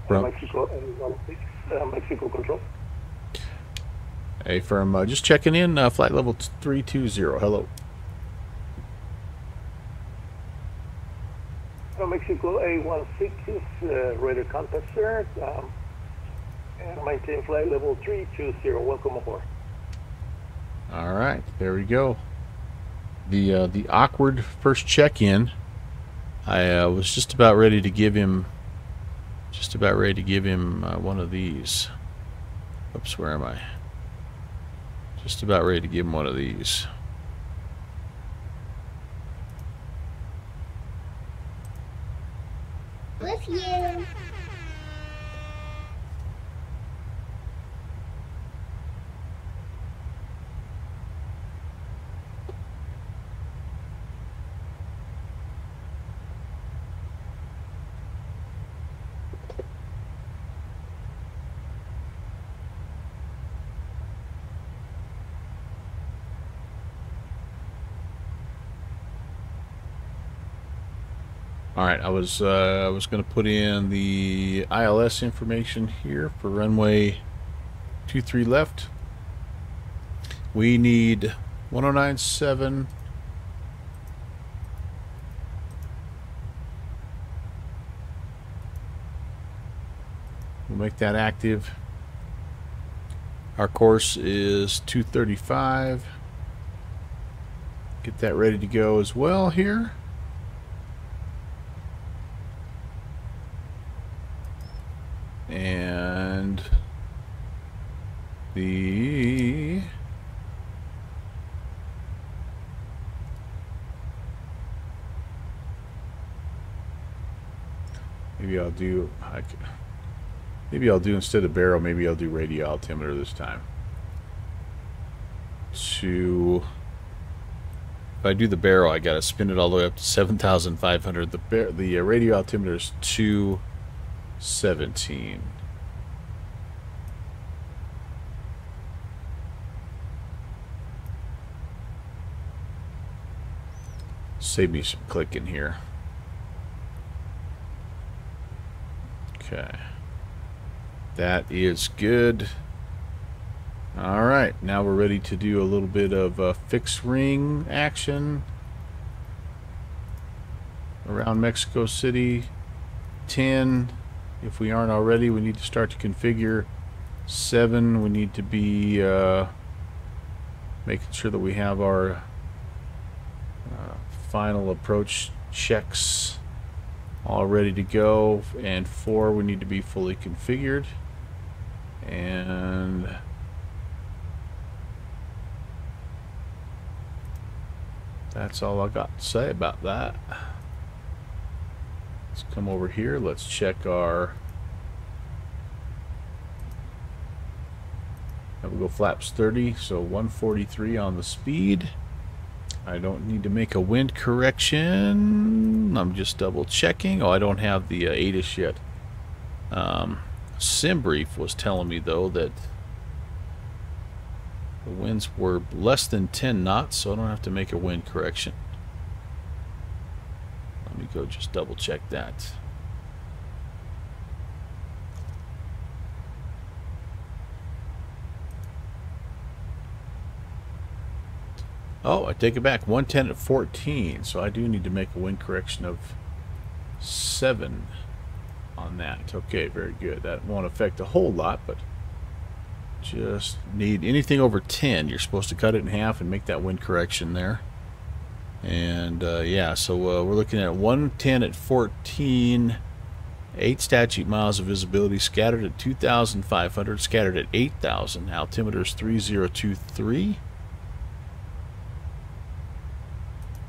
from Mexico Control. Hey, from just checking in, flight level 320. Hello. Mexico A16 is radar contact, sir. And maintain flight level 320. Welcome aboard. All right, there we go. The awkward first check-in I was just about ready to give him one of these. Oops, where am I? Just about ready to give him one of these. With you. All right, I was going to put in the ILS information here for runway 23 left. We need 1097. We'll make that active. Our course is 235. Get that ready to go as well here. And the maybe I'll do instead of barrel, maybe I'll do radio altimeter this time. If I do the barrel, I gotta spin it all the way up to 7,500. The radio altimeter is 217. Save me some clicking here. Okay. That is good. All right, now we're ready to do a little bit of fixed ring action around Mexico City. 10. If we aren't already, we need to start to configure. 7, we need to be making sure that we have our final approach checks all ready to go. And 4, we need to be fully configured. And that's all I got to say about that. Let's come over here. Let's check our. We'll go flaps 30, so 143 on the speed. I don't need to make a wind correction. I'm just double checking. Oh, I don't have the ATIS yet. SimBrief was telling me though that the winds were less than 10 knots, so I don't have to make a wind correction. Let me go just double check that. Oh, I take it back. 110 at 14, so I do need to make a wind correction of 7 on that. Okay, very good. That won't affect a whole lot, but just need anything over 10. You're supposed to cut it in half and make that wind correction there. And yeah, so we're looking at 110 at 14, 8 statute miles of visibility, scattered at 2,500, scattered at 8,000. Altimeter's 3023.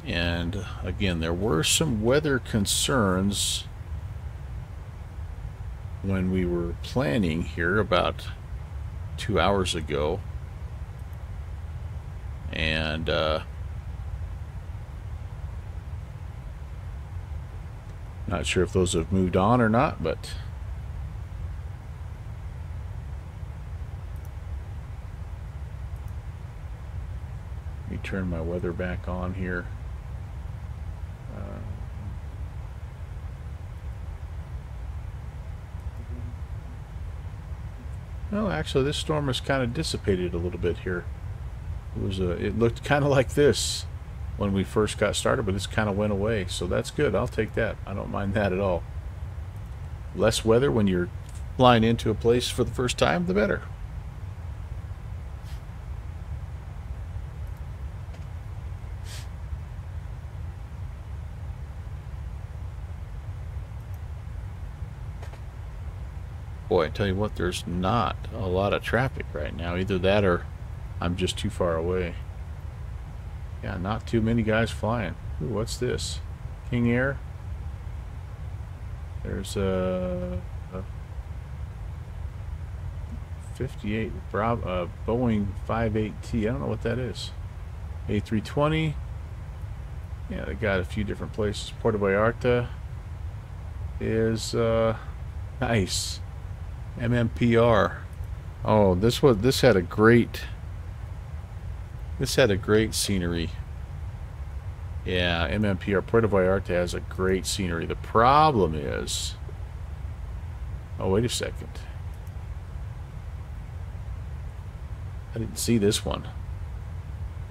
And again, there were some weather concerns when we were planning here about 2 hours ago. And not sure if those have moved on or not, but let me turn my weather back on here. Well, actually, this storm has kind of dissipated a little bit here. It looked kind of like this when we first got started, but it's kind of went away, so that's good. I'll take that. I don't mind that at all. Less weather when you're flying into a place for the first time, the better. Boy, I tell you what, there's not a lot of traffic right now. Either that or I'm just too far away. Yeah, not too many guys flying. Ooh, what's this? King Air? There's a 58 Boeing 58T. I don't know what that is. A320. Yeah, they got a few different places. Puerto Vallarta is nice. MMPR. Oh, this had a great scenery. Yeah, MMPR Puerto Vallarta has a great scenery. The problem is, oh, wait a second. I didn't see this one.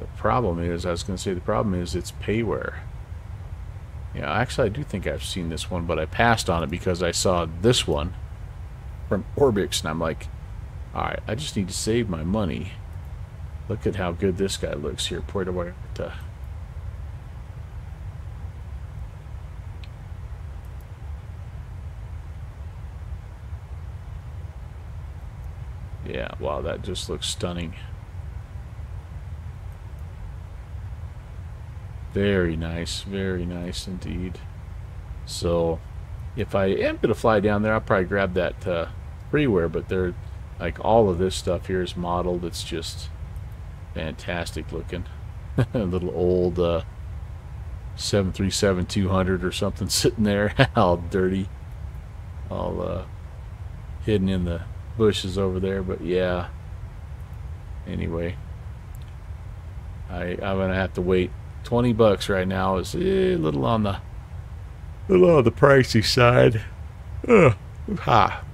The problem is, I was going to say, the problem is it's payware. Yeah, actually, I do think I've seen this one, but I passed on it because I saw this one from Orbix, and I'm like, alright, I just need to save my money. Look at how good this guy looks here, Puerto Vallarta. Yeah, wow, that just looks stunning. Very nice indeed. So, if I am going to fly down there, I'll probably grab that freeware, but they're like all of this stuff here is modeled. It's just fantastic looking. A little old 737-200 or something sitting there, all dirty, all hidden in the bushes over there. But yeah, anyway, I'm gonna have to wait. $20 right now is a little on the pricey side. Ugh. Ha.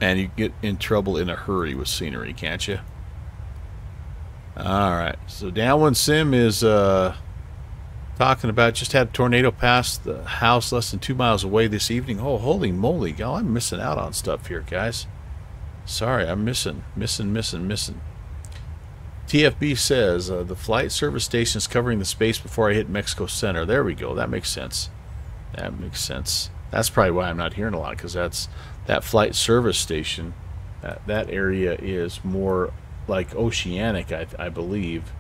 And you get in trouble in a hurry with scenery, can't you? Alright, so Downwind Sim is talking about just had a tornado pass the house less than 2 miles away this evening. Oh, holy moly. Oh, I'm missing out on stuff here, guys. Sorry, I'm missing. TFB says, the flight service station is covering the space before I hit Mexico Center. There we go. That makes sense. That's probably why I'm not hearing a lot, because that flight service station, that area is more like oceanic, I believe.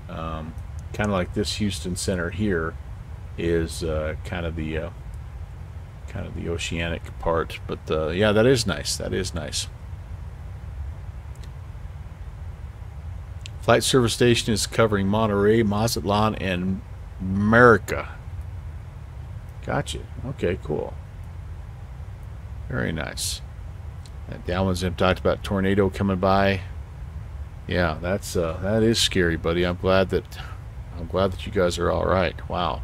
Kind of like this Houston Center here is kind of the oceanic part. But yeah, that is nice. Flight service station is covering Monterey, Mazatlan, and America. Gotcha. Okay, cool. Very nice. Downwind Zim talked about tornado coming by. Yeah, that is scary, buddy. I'm glad that you guys are all right. Wow.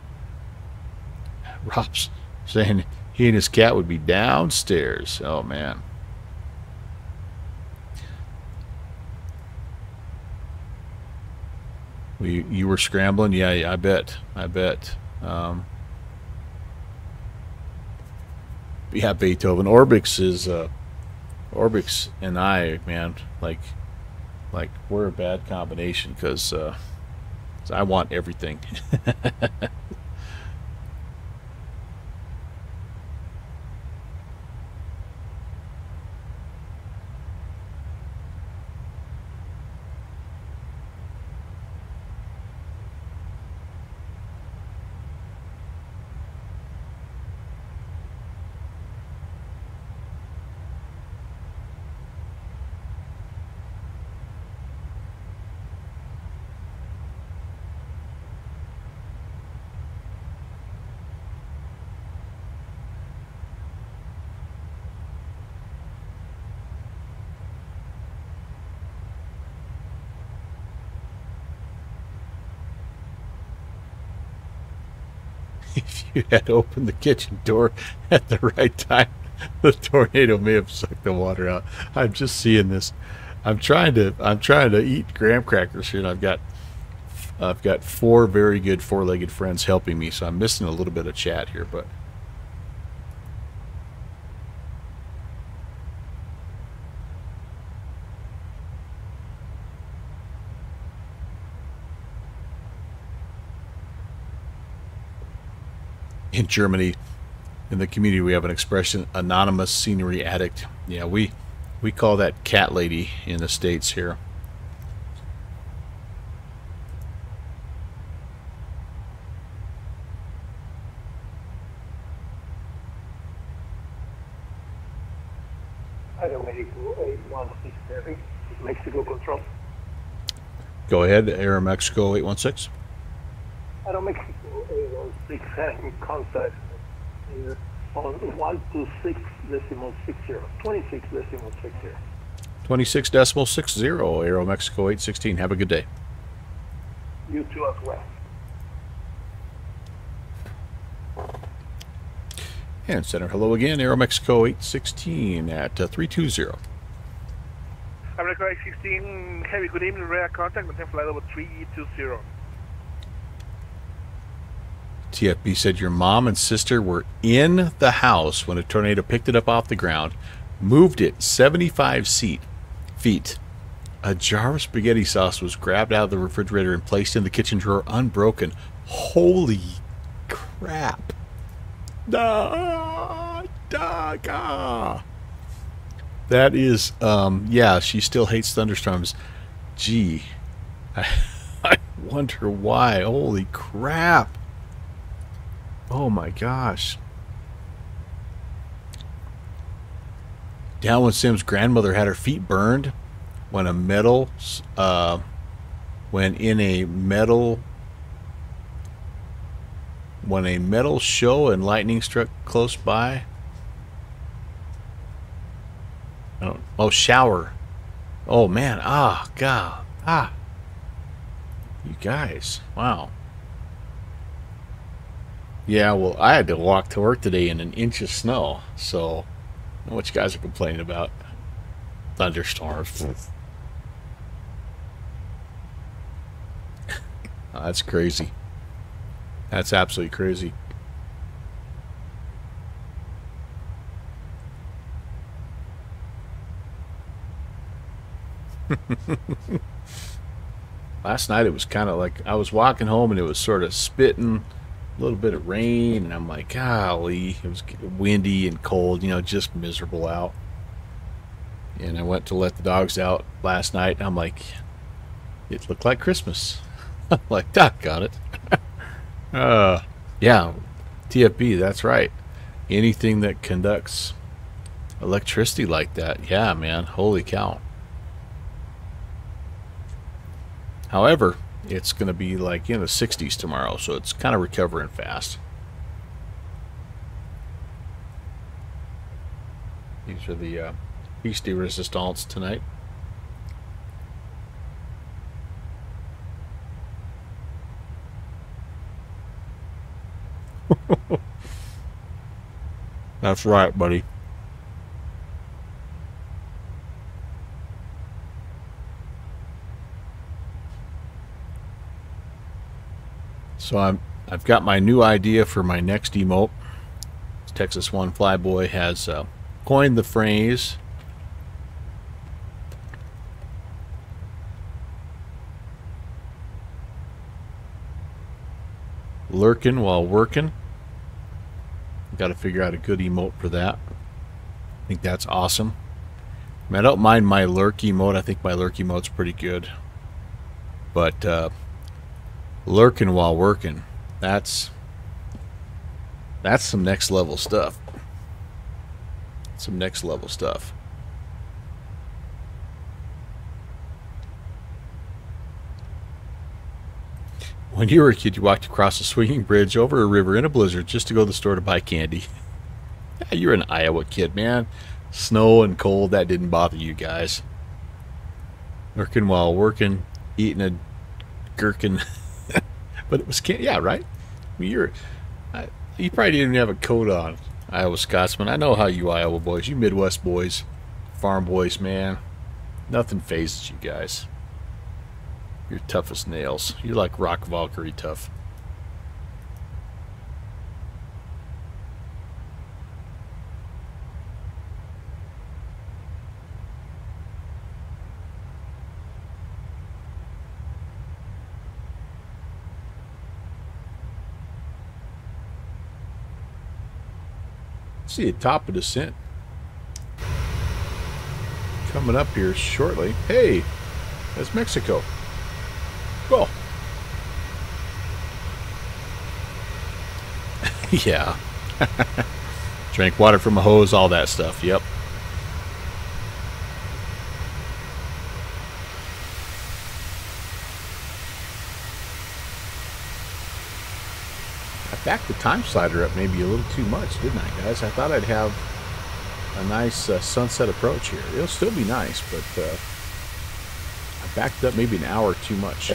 Rob's saying he and his cat would be downstairs. Oh man. You were scrambling? Yeah, I bet. Yeah, Beethoven. Orbix and I, man, like we're a bad combination because I want everything. If you had opened the kitchen door at the right time, the tornado may have sucked the water out. I'm just seeing this. I'm trying to eat graham crackers here, and I've got 4 very good 4-legged friends helping me, so I'm missing a little bit of chat here, but in Germany, in the community, we have an expression, anonymous scenery addict. Yeah, we call that cat lady in the States here. Aeromexico 8167, Mexico Control. Go ahead, Aeromexico 816. Aeromexico 816 having contact on 126.60, 26.60. 26.60, Aeromexico 816. Have a good day. You too as well. And Center, hello again, Aeromexico 816 at 320. America 816, heavy good evening, radar contact, maintain flight level 320. TFB said your mom and sister were in the house when a tornado picked it up off the ground, moved it 75 feet. A jar of spaghetti sauce was grabbed out of the refrigerator and placed in the kitchen drawer unbroken. Holy crap. That is, yeah, she still hates thunderstorms. Gee, I wonder why. Holy crap. Oh my gosh. Down when Sim's grandmother had her feet burned when a metal, when a metal show and lightning struck close by. Oh, shower. Oh man, God. You guys, wow. Yeah, well, I had to walk to work today in an inch of snow, so I don't know what you guys are complaining about. Thunderstorms. Oh, that's crazy. That's absolutely crazy. Last night it was kind of like I was walking home and it was sort of spitting, a little bit of rain, and I'm like, golly, it was windy and cold, you know, just miserable out. And I went to let the dogs out last night, and I'm like, it looked like Christmas. I'm like, Doc got it. Yeah, TFB, that's right. Anything that conducts electricity like that, yeah, man, holy cow. However, it's going to be like in the 60s tomorrow, so it's kind of recovering fast. These are the piece de resistance tonight. That's right, buddy. So I've got my new idea for my next emote. Texas One Flyboy has coined the phrase lurking while working. Got to figure out a good emote for that. I think that's awesome. I mean, I don't mind my lurk emote. I think my lurk emote's pretty good. But lurking while working, that's some next level stuff. Some next level stuff. When you were a kid, you walked across a swinging bridge over a river in a blizzard just to go to the store to buy candy. Yeah, you're an Iowa kid, man. Snow and cold, that didn't bother you guys. Lurking while working, eating a gherkin. But it was candy, yeah, right? I mean, you probably didn't even have a coat on, Iowa Scotsman. I know how you Iowa boys, you Midwest boys, farm boys, man. Nothing phases you guys. You're tough as nails. You're like Rock Valkyrie tough. See a top of descent coming up here shortly. Hey, that's Mexico. Go. Yeah. Drank water from a hose, all that stuff. Yep. I backed the time slider up maybe a little too much, didn't I, guys? I thought I'd have a nice sunset approach here. It'll still be nice, but I backed up maybe an hour too much.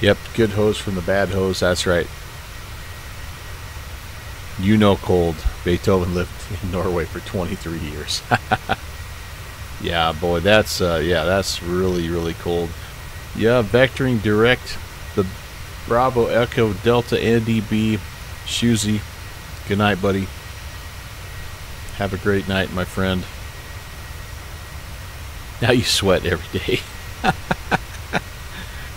Yep, good hose from the bad hose. That's right. You know cold. Beethoven lived in Norway for 23 years. Yeah, boy, that's really, really cold. Yeah, vectoring direct. The Bravo Echo Delta NDB Shuzi. Good night, buddy. Have a great night, my friend. Now you sweat every day.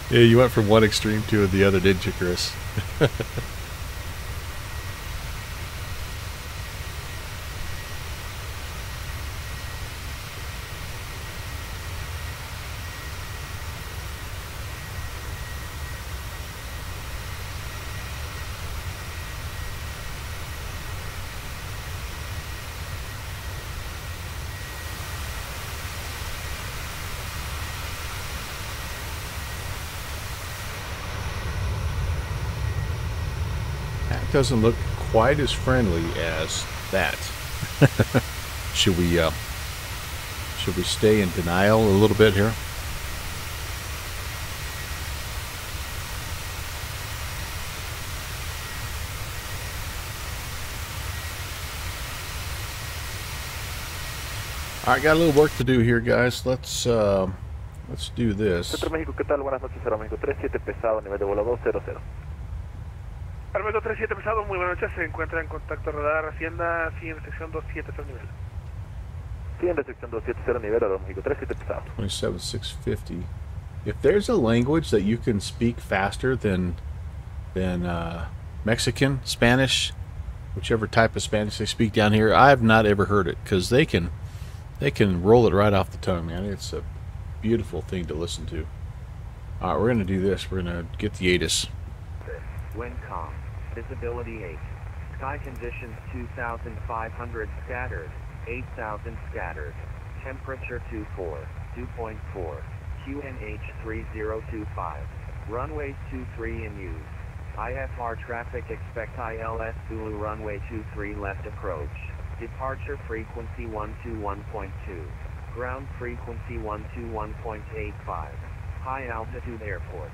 Yeah, you went from one extreme to the other, didn't you, Chris? Doesn't look quite as friendly as that. Should we stay in denial a little bit here? All right, got a little work to do here, guys. Let's do this. Centro México, ¿qué tal? Buenas noches, Cero México 37 pesado, nivel de vuelo 200. Armando 37 pesado, muy buenas noches, se encuentra en contacto radar Hacienda, sí, en sección 270 nivel. Sí, en sección 270 nivel, Cero México 37 pesado. 27,650. If there's a language that you can speak faster than Mexican, Spanish, whichever type of Spanish they speak down here, I've not ever heard it, because they can roll it right off the tongue, man. It's a beautiful thing to listen to. All right, we're going to do this. We're going to get the ATIS. Windcom, visibility 8, sky conditions 2,500 scattered, 8,000 scattered, temperature 24, 2.4, QNH 3025, runway 23 in use, IFR traffic expect ILS Zulu runway 23 left approach, departure frequency 121.2, ground frequency 121.85, high altitude airport,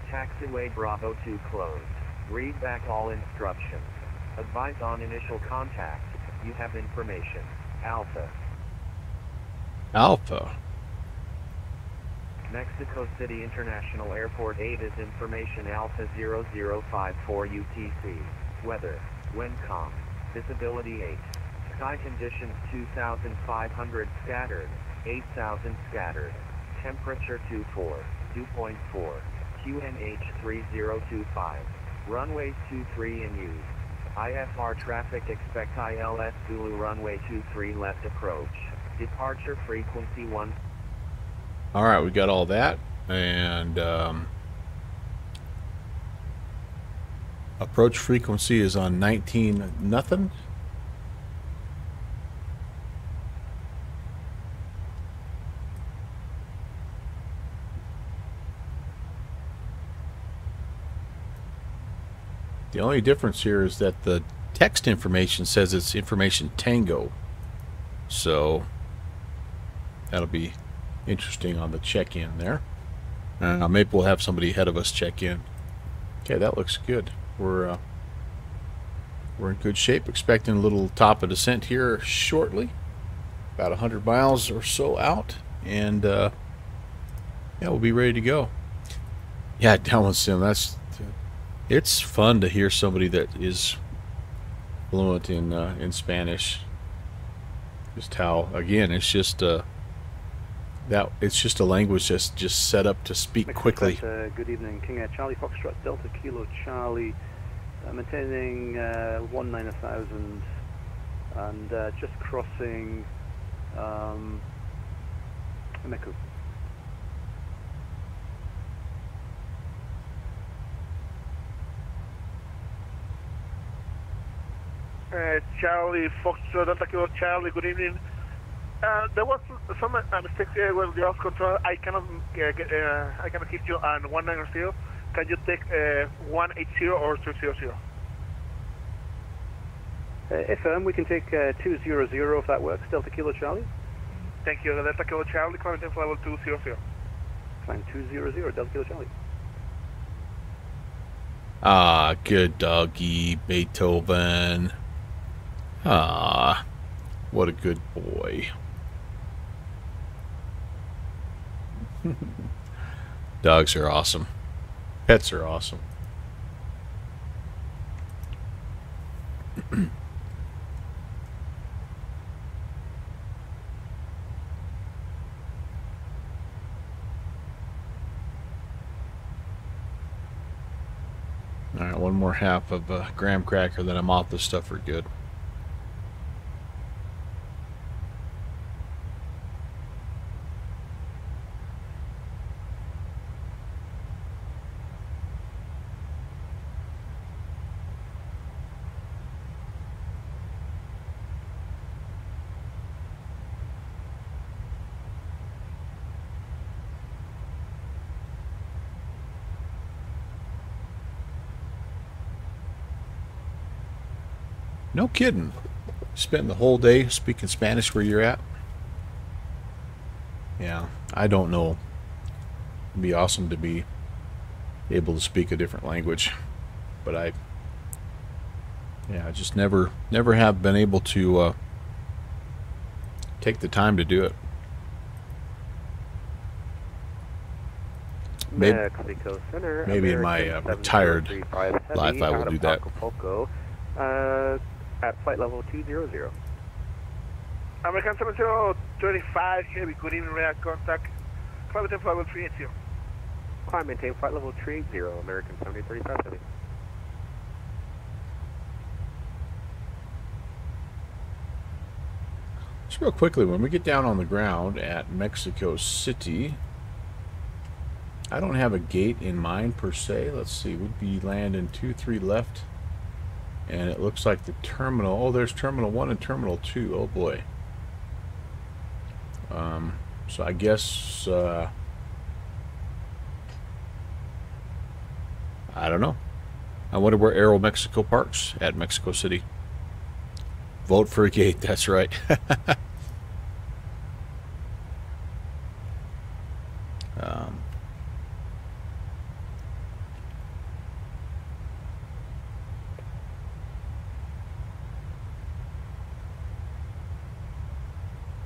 taxiway Bravo 2 closed. Read back all instructions. Advise on initial contact. You have information. Alpha. Alpha. Mexico City International Airport 8 is information Alpha 0054 UTC. Weather. Windcom. Visibility 8. Sky conditions 2,500 scattered. 8,000 scattered. Temperature 24. 2.4. QNH 3025. Runway 23 in use. IFR traffic expect ILS Zulu runway 23 left approach. Departure frequency 1. All right, we got all that, and approach frequency is on 19 nothing. The only difference here is that the text information says it's information Tango. So that'll be interesting on the check-in there. Maybe we'll have somebody ahead of us check in. Okay, that looks good. We're in good shape. Expecting a little top of descent here shortly. About 100 miles or so out. And yeah, we'll be ready to go. Yeah, downwind sim, it's fun to hear somebody that is fluent in Spanish. Just how, again, it's just that it's just a language just set up to speak quickly. Good evening, King Charlie Foxtrot Delta Kilo Charlie, maintaining 19,000 and just crossing Meku. Charlie Foxtrot Delta Kilo Charlie, good evening. There was some mistake with the off control. I cannot keep you on 190. Can you take 180 or 200? FM, we can take 200 if that works. Delta Kilo Charlie. Thank you. Delta Kilo Charlie, climb temp level 200. Climb 200, Delta Kilo Charlie. Ah, good doggy, Beethoven. Ah, what a good boy. Dogs are awesome. Pets are awesome. Alright, one more half of graham cracker, then I'm off this stuff for good. No kidding. Spend the whole day speaking Spanish where you're at? Yeah, I don't know. It'd be awesome to be able to speak a different language. But I just never have been able to take the time to do it. Maybe in my retired life I will do that. At flight level 200. American 7025, heavy, good evening, radar contact. Climb temp level 380. Climb maintain flight level 380, American 7035 heavy. Just real quickly, when we get down on the ground at Mexico City, I don't have a gate in mind per se. Let's see, we'd be landing 23 left. And it looks like the terminal, oh, there's Terminal 1 and Terminal 2, oh boy. So I guess, I don't know. I wonder where Aeromexico parks at Mexico City. Vote for a gate, that's right.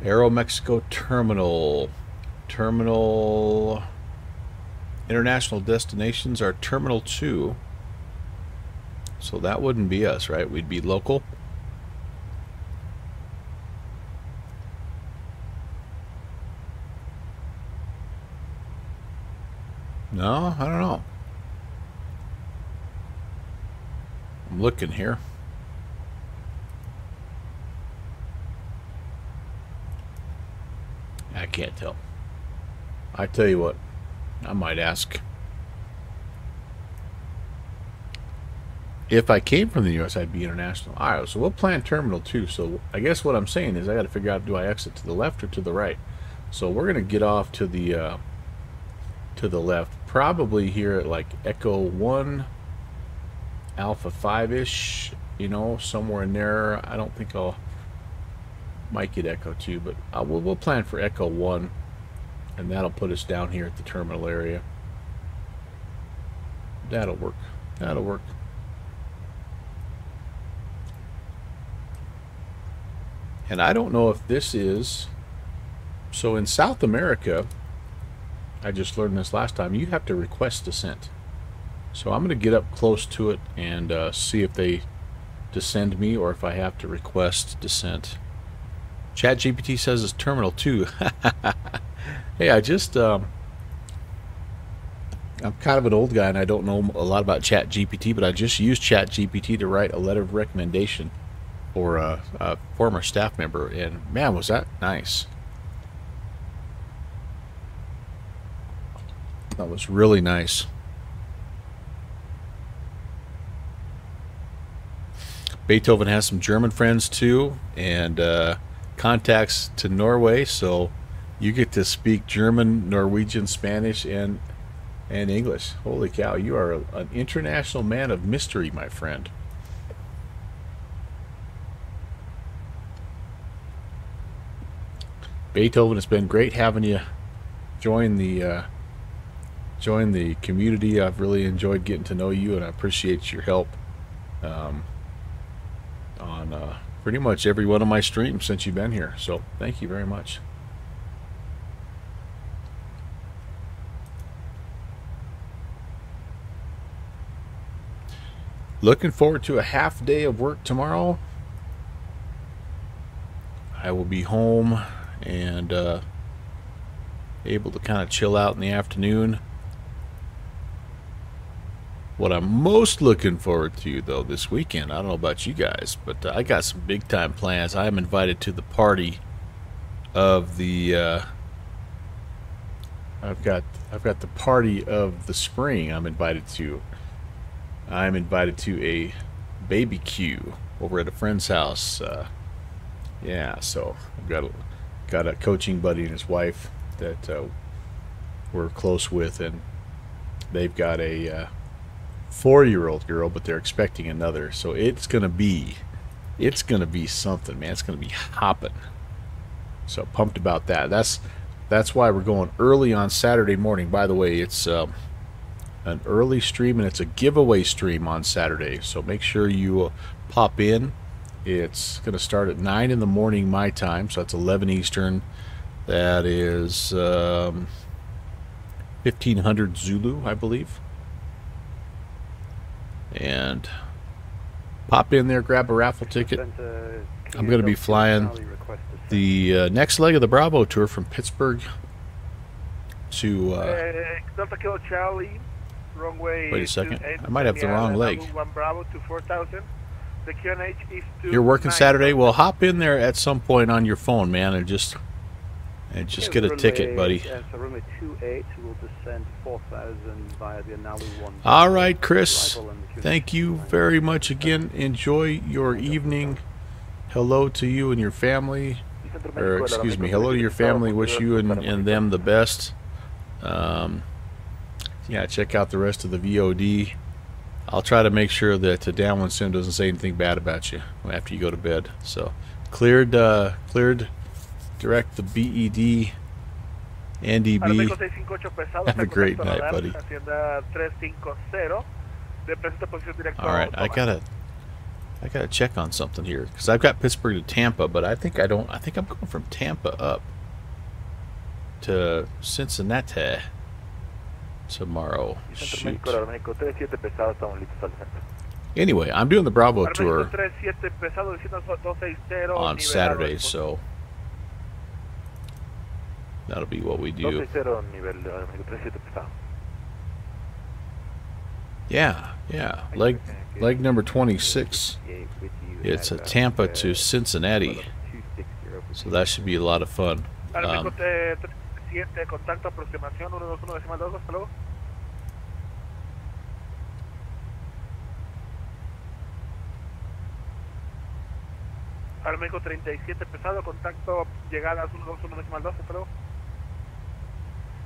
Aeromexico Terminal. International destinations are Terminal 2. So that wouldn't be us, right? We'd be local. No, I don't know. I'm looking here. I can't tell. I tell you what, I might ask. If I came from the U.S., I'd be international. Alright, so we'll plan Terminal 2. So I guess what I'm saying is I got to figure out, do I exit to the left or to the right? So we're going to get off to the left. Probably here at like Echo 1, Alpha 5-ish, you know, somewhere in there. I don't think I'll... might get Echo 2, but we'll plan for Echo 1, and that'll put us down here at the terminal area. That'll work. That'll work. And I don't know if this is... So in South America, I just learned this last time, you have to request descent. So I'm going to get up close to it and see if they descend me or if I have to request descent. ChatGPT says it's Terminal 2. Hey, I just I'm kind of an old guy and I don't know a lot about Chat GPT, but I just used Chat GPT to write a letter of recommendation for a former staff member, and man, was that nice. That was really nice. Beethoven has some German friends too, and contacts to Norway, so you get to speak German, Norwegian, Spanish, and English. Holy cow, you are an international man of mystery, my friend. Beethoven, it's been great having you join the community. I've really enjoyed getting to know you, and I appreciate your help on pretty much every one of my streams since you've been here. So thank you very much. Looking forward to a half day of work tomorrow. I will be home and able to kind of chill out in the afternoon. What I'm most looking forward to, though, this weekend, I don't know about you guys, but I got some big time plans. I am invited to the party of the I've got the party of the spring I'm invited to. I'm invited to a BBQ over at a friend's house. Yeah, so I've got a coaching buddy and his wife that we're close with, and they've got a 4-year-old girl, but they're expecting another. So it's gonna be something, man. It's gonna be hopping. So pumped about that. That's why we're going early on Saturday morning. By the way, it's an early stream, and it's a giveaway stream on Saturday. So make sure you pop in. It's going to start at 9 in the morning my time, so that's 11 Eastern. That is 1500 Zulu, I believe. And pop in there, grab a raffle ticket. I'm going to be flying the next leg of the Bravo tour from Pittsburgh to Delta Kilo Charlie, wrong way. Wait a second, I might have the wrong leg. One Bravo to 4000. The QNH is You're working Saturday? Well, hop in there at some point on your phone, man, and just get a ticket, buddy. So runway 28 will descend 4000 via the Analu 1. All right, Chris. Thank you very much again. Enjoy your evening. Hello to you and your family. Or, excuse me, hello to your family. Wish you and them the best. Yeah, check out the rest of the VOD. I'll try to make sure that Downwind Sim doesn't say anything bad about you after you go to bed. So, cleared direct the BED NDB. Have a great night, buddy. Alright, I gotta check on something here, because I've got Pittsburgh to Tampa, but I think I'm going from Tampa up to Cincinnati tomorrow. Shoot. Anyway, I'm doing the Bravo tour on Saturday, so that'll be what we do. Yeah. Leg number 26. It's a Tampa to Cincinnati, so that should be a lot of fun. Armeco 37 pesado, contacto, llegadas 121 decimal 12, hasta luego.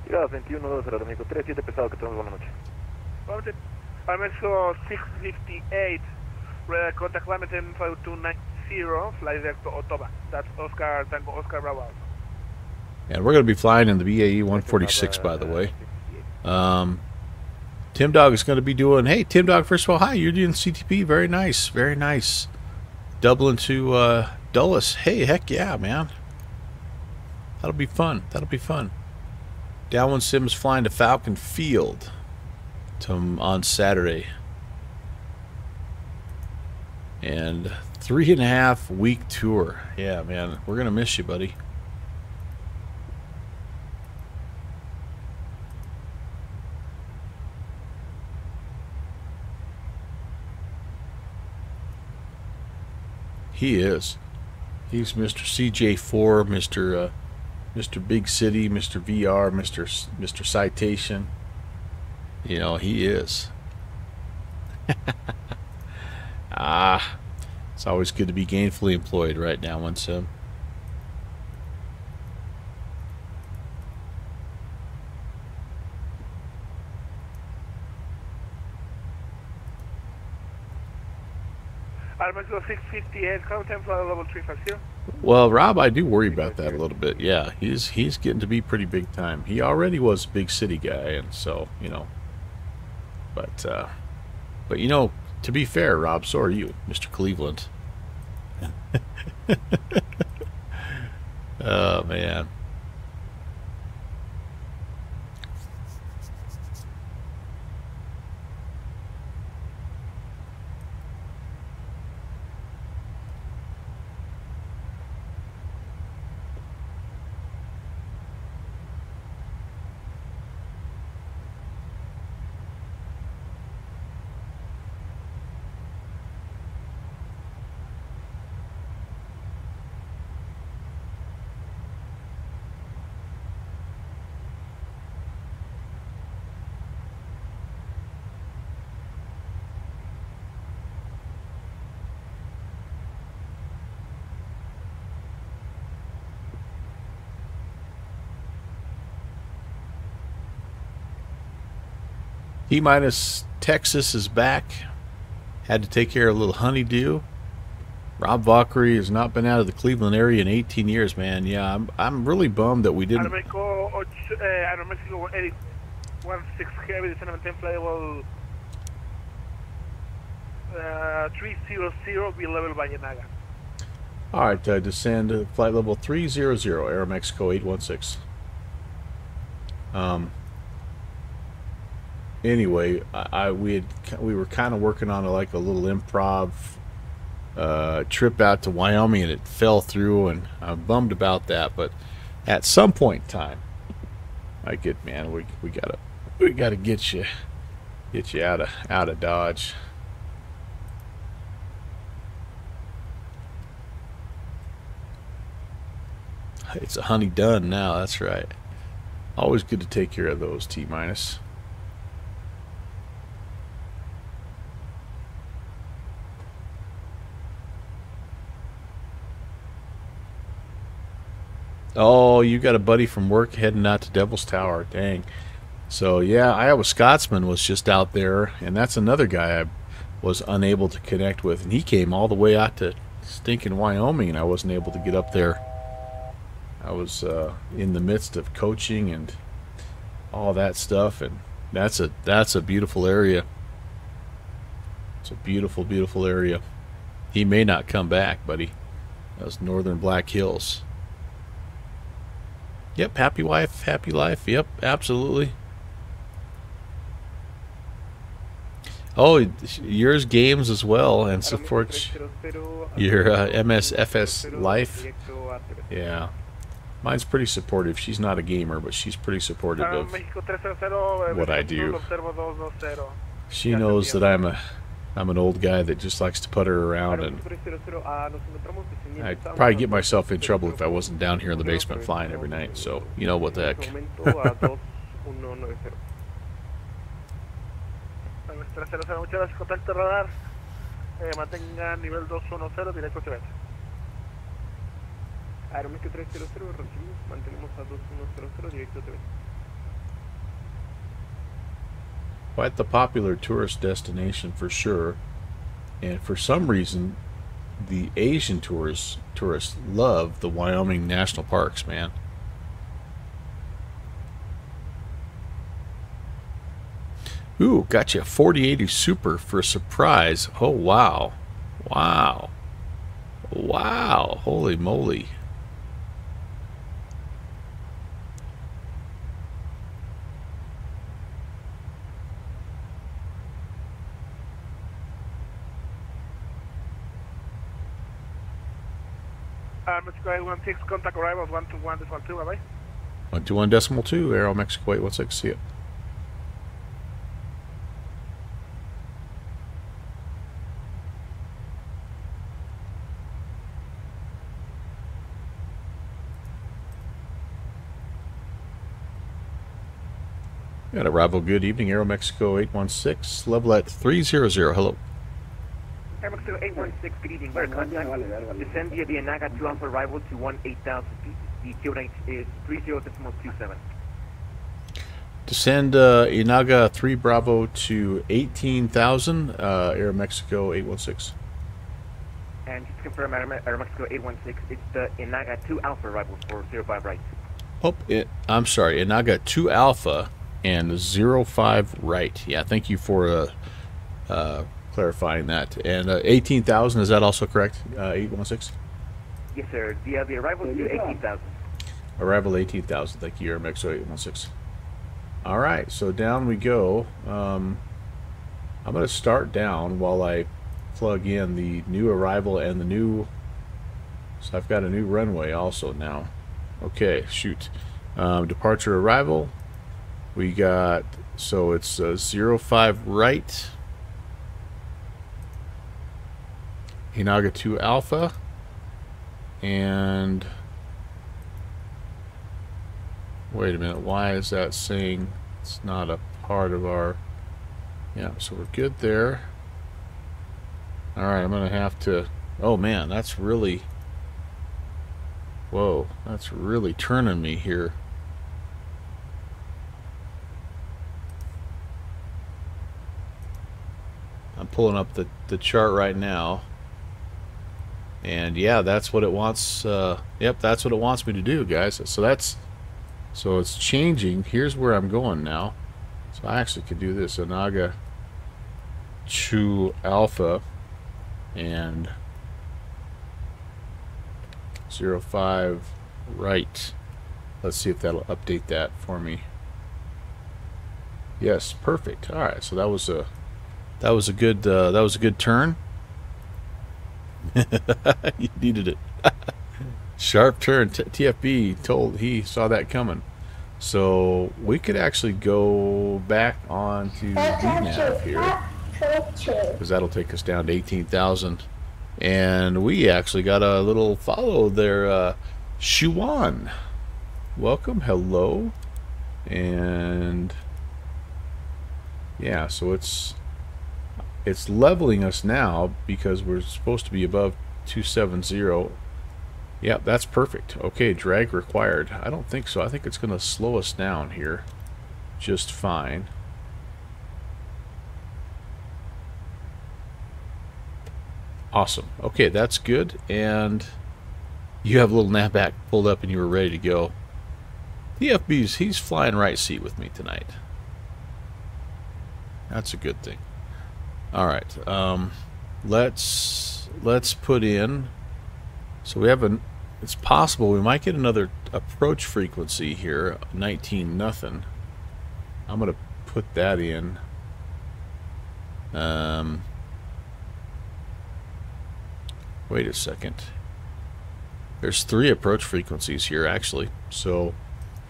Llegadas 21-2, Armeco 37 pesado, que tenemos buena noche. Armeco 658, radar contact climate 5290, fly direct to Ottawa. That's Oscar, Tango Oscar Bravo. And we're going to be flying in the BAE 146, by the way. Tim Dog is going to be doing, hey, Tim Dog, first of all, hi, you're doing CTP, very nice, very nice. Dublin to Dulles, hey, heck yeah, man. That'll be fun, Downwind Sim's flying to Falcon Field on Saturday. And 3.5 week tour. Yeah, man, we're going to miss you, buddy. he is. He's Mr. CJ4, Mr. Big City, Mr. VR, Mr. Citation. You know, he is. Ah, it's always good to be gainfully employed right now, one sim. Mexico 658, content flight level 350. Well, Rob, I do worry about that a little bit. Yeah, he's getting to be pretty big time. He already was a big city guy, and so, you know. But you know, to be fair, Rob, so are you, Mr. Cleveland. Oh, man. T- Texas is back. Had to take care of a little honeydew. Rob Valkyrie has not been out of the Cleveland area in 18 years, man. Yeah, I'm really bummed that we didn't. Aeromexico 16 Heavy, descent maintain flight level 300, be level Vallenaga. All right, descend to flight level 300, Aeromexico 816. Anyway, we were kind of working on a little improv trip out to Wyoming, and it fell through, and I'm bummed about that. But at some point in time, we gotta get you out of Dodge. It's a honey done now. That's right. Always good to take care of those T minus. Oh, you got a buddy from work heading out to Devil's Tower. Dang. So, yeah, Iowa Scotsman was just out there, and that's another guy I was unable to connect with. And he came all the way out to stinking Wyoming, and I wasn't able to get up there. I was in the midst of coaching and all that stuff, and that's a beautiful area. It's a beautiful, beautiful area. He may not come back, buddy. Those northern Black Hills. Yep, happy wife, happy life. Yep, absolutely. Oh, yours games as well and supports your MSFS life. Yeah, mine's pretty supportive. She's not a gamer, but she's pretty supportive of what I do. She knows that I'm an old guy that just likes to putter around, and I'd probably get myself in trouble if I wasn't down here in the basement flying every night, so you know what the heck. Muchas gracias, contacto radar, mantenga nivel 210, directo Tibet. Aeroméxico 300, recibimos, mantenemos a 2100, directo Tibet. Quite the popular tourist destination for sure, and for some reason the Asian tourists love the Wyoming national parks, man. Ooh, got you a 4080 Super for a surprise. Oh wow, wow, wow, holy moly. Mexico 816, contact arrivals 121.2, bye bye. 121.2, Aero Mexico 816, see ya. Got arrival, good evening, Aeromexico 816, level at 300, hello. Aeromexico 816, good evening, we're contact. Descend via the Anaga 2 Alpha arrival to 18,000 feet. The key range is 30.27. Descend Inaga 3 Bravo to 18,000, Aeromexico 816. And just to confirm, Aeromexico 816, it's the Inaga 2 Alpha arrival for 05 right. Oh, I'm sorry, Inaga 2 Alpha and 05 right. Yeah, thank you for clarifying that. And 18,000, is that also correct, 816? Yes, sir. The arrival is 18,000. Arrival 18,000, thank you, Aeromexico 816. All right, so down we go. I'm going to start down while I plug in the new arrival and the new... So I've got a new runway also now. Okay, shoot. Departure arrival. We got... So it's 05 right. Inaga 2 Alpha. And... Wait a minute, why is that saying it's not a part of our... Yeah, so we're good there. Alright, I'm going to have to... Oh man, that's really... Whoa, that's really turning me here. I'm pulling up the chart right now. And yeah, that's what it wants... yep, that's what it wants me to do, guys. So that's... So it's changing. Here's where I'm going now. So I actually could do this. Inaga 2 Alpha and 05 right. Let's see if that'll update that for me. Yes, perfect. All right. So that was a good turn. You needed it. Sharp turn. TFB he saw that coming. So we could actually go back onto VNAV here, because that'll take us down to 18,000. And we actually got a little follow there. Shuan, welcome, hello. And yeah, so it's leveling us now because we're supposed to be above 270. Yep, that's perfect. Okay, drag required. I don't think so. I think it's going to slow us down here just fine. Awesome. Okay, that's good. And you have a little NAVBAC pulled up and you were ready to go. TFB's, he's flying right seat with me tonight. That's a good thing. All right. Let's put in... So we have it's possible we might get another approach frequency here, 19 nothing. I'm going to put that in. Wait a second. There's 3 approach frequencies here actually. So,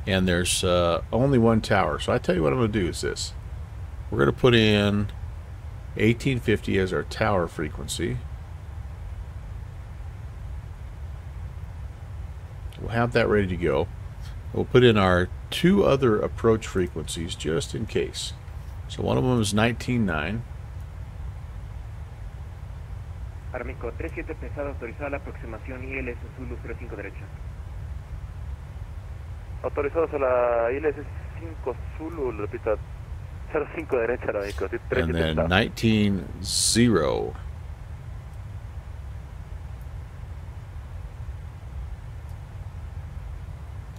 and there's only 1 tower. So I tell you what I'm going to do is this. We're going to put in 1850 as our tower frequency. We'll have that ready to go. We'll put in our 2 other approach frequencies just in case. So one of them is 19.9. Arámico 37 pesado, autorizada la aproximación ILS Zulu 05 derecha. Autorizados a la ILS 5 Zulu, la pista 05 derecha, Arámico. And then 19.0.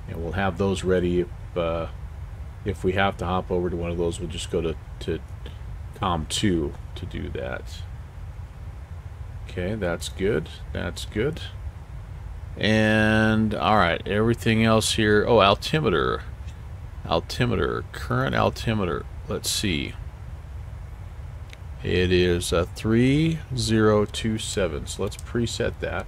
And we'll have those ready if we have to hop over to one of those. We'll just go to COM 2 to do that. Okay, that's good. That's good. And all right, everything else here. Oh, altimeter. Altimeter. Current altimeter. Let's see. It is 3027. So let's preset that.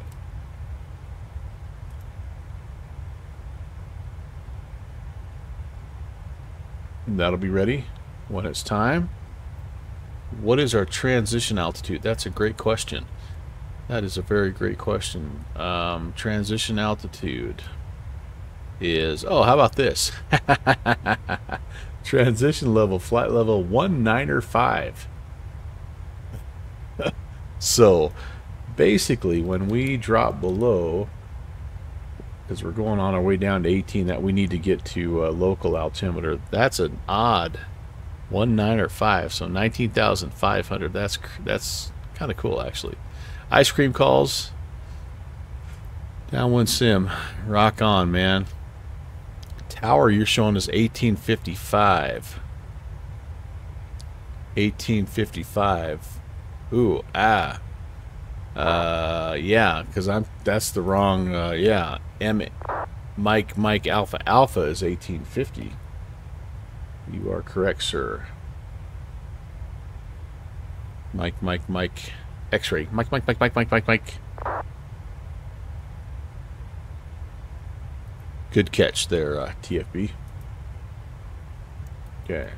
That'll be ready when it's time. What is our transition altitude? That's a great question. That is a very great question. Transition altitude. is, oh, how about this? Transition level, flight level 195. So basically when we drop below, because we're going on our way down to 18, that we need to get to local altimeter, that's an odd 195, so 19,500. That's kind of cool, actually. Ice cream calls. Downwind sim, rock on, man. Tower you're showing is 1855. 1855. Ooh, yeah, because that's the wrong, yeah. Mike Alpha Alpha is 1850. You are correct, sir. Mike X-ray. Mike. Good catch there, TFB. Okay.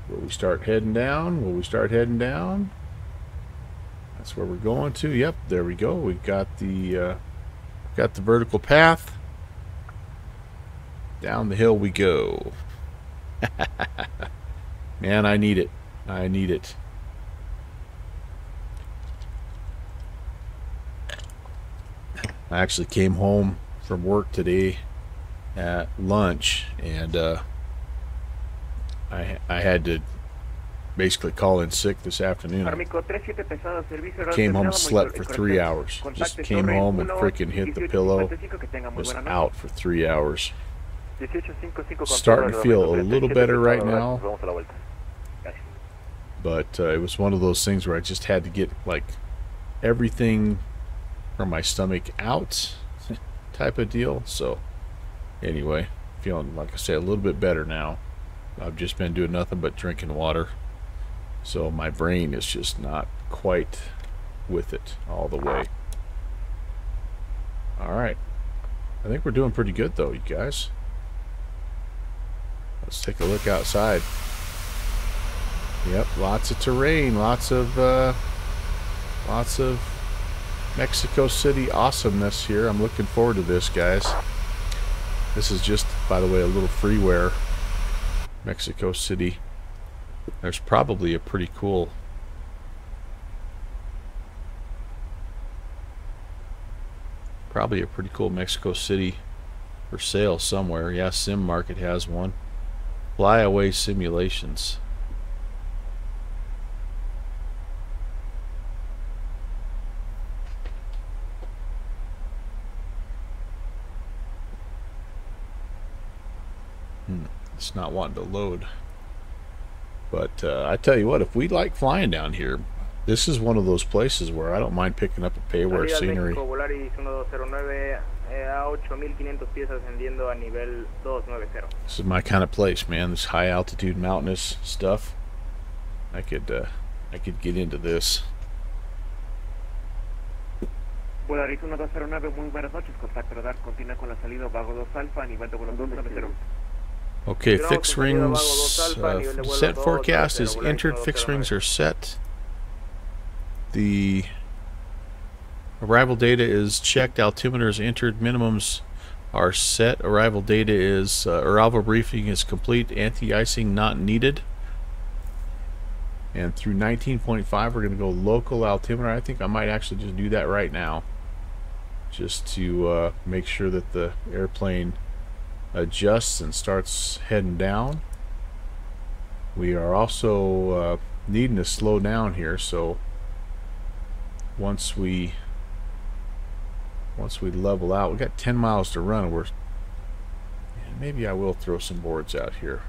Will we start heading down? That's where we're going to. Yep, there we go. We've got the vertical path. Down the hill we go. Man, I need it. I actually came home from work today at lunch, and I had to basically call in sick this afternoon. Came home, slept for 3 hours. Just came home and freaking hit the pillow. Was out for 3 hours. Starting to feel a little better right now, but it was one of those things where I just had to get like everything from my stomach out type of deal. So anyway, feeling, like I said, a little bit better now. I've just been doing nothing but drinking water, so my brain is just not quite with it all the way. Alright, I think we're doing pretty good though, you guys. Let's take a look outside. Yep, lots of terrain, lots of Mexico City awesomeness here. I'm looking forward to this, guys. This is just, by the way, a little freeware. Mexico City. There's probably a pretty cool Mexico City for sale somewhere. Yeah, Sim Market has one. Flyaway simulations. It's not wanting to load. But I tell you what, if we like flying down here, this is one of those places where I don't mind picking up a payware scenery. This is my kind of place, man. This high altitude mountainous stuff. I could get into this. Volaris 1209, muy buenas noches, contacto radar, continúa con la salida Vago 2 Alfa, nivel de vuelo 290. Okay, fixed rings, set forecast is entered, fixed rings are set. The arrival data is checked, altimeter is entered, minimums are set, arrival data is, arrival briefing is complete, anti-icing not needed. And through 19.5 we're going to go local altimeter. I think I might actually just do that right now, just to make sure that the airplane adjusts and starts heading down. We are also needing to slow down here, so once we level out, we got 10 miles to run. Maybe I will throw some boards out here.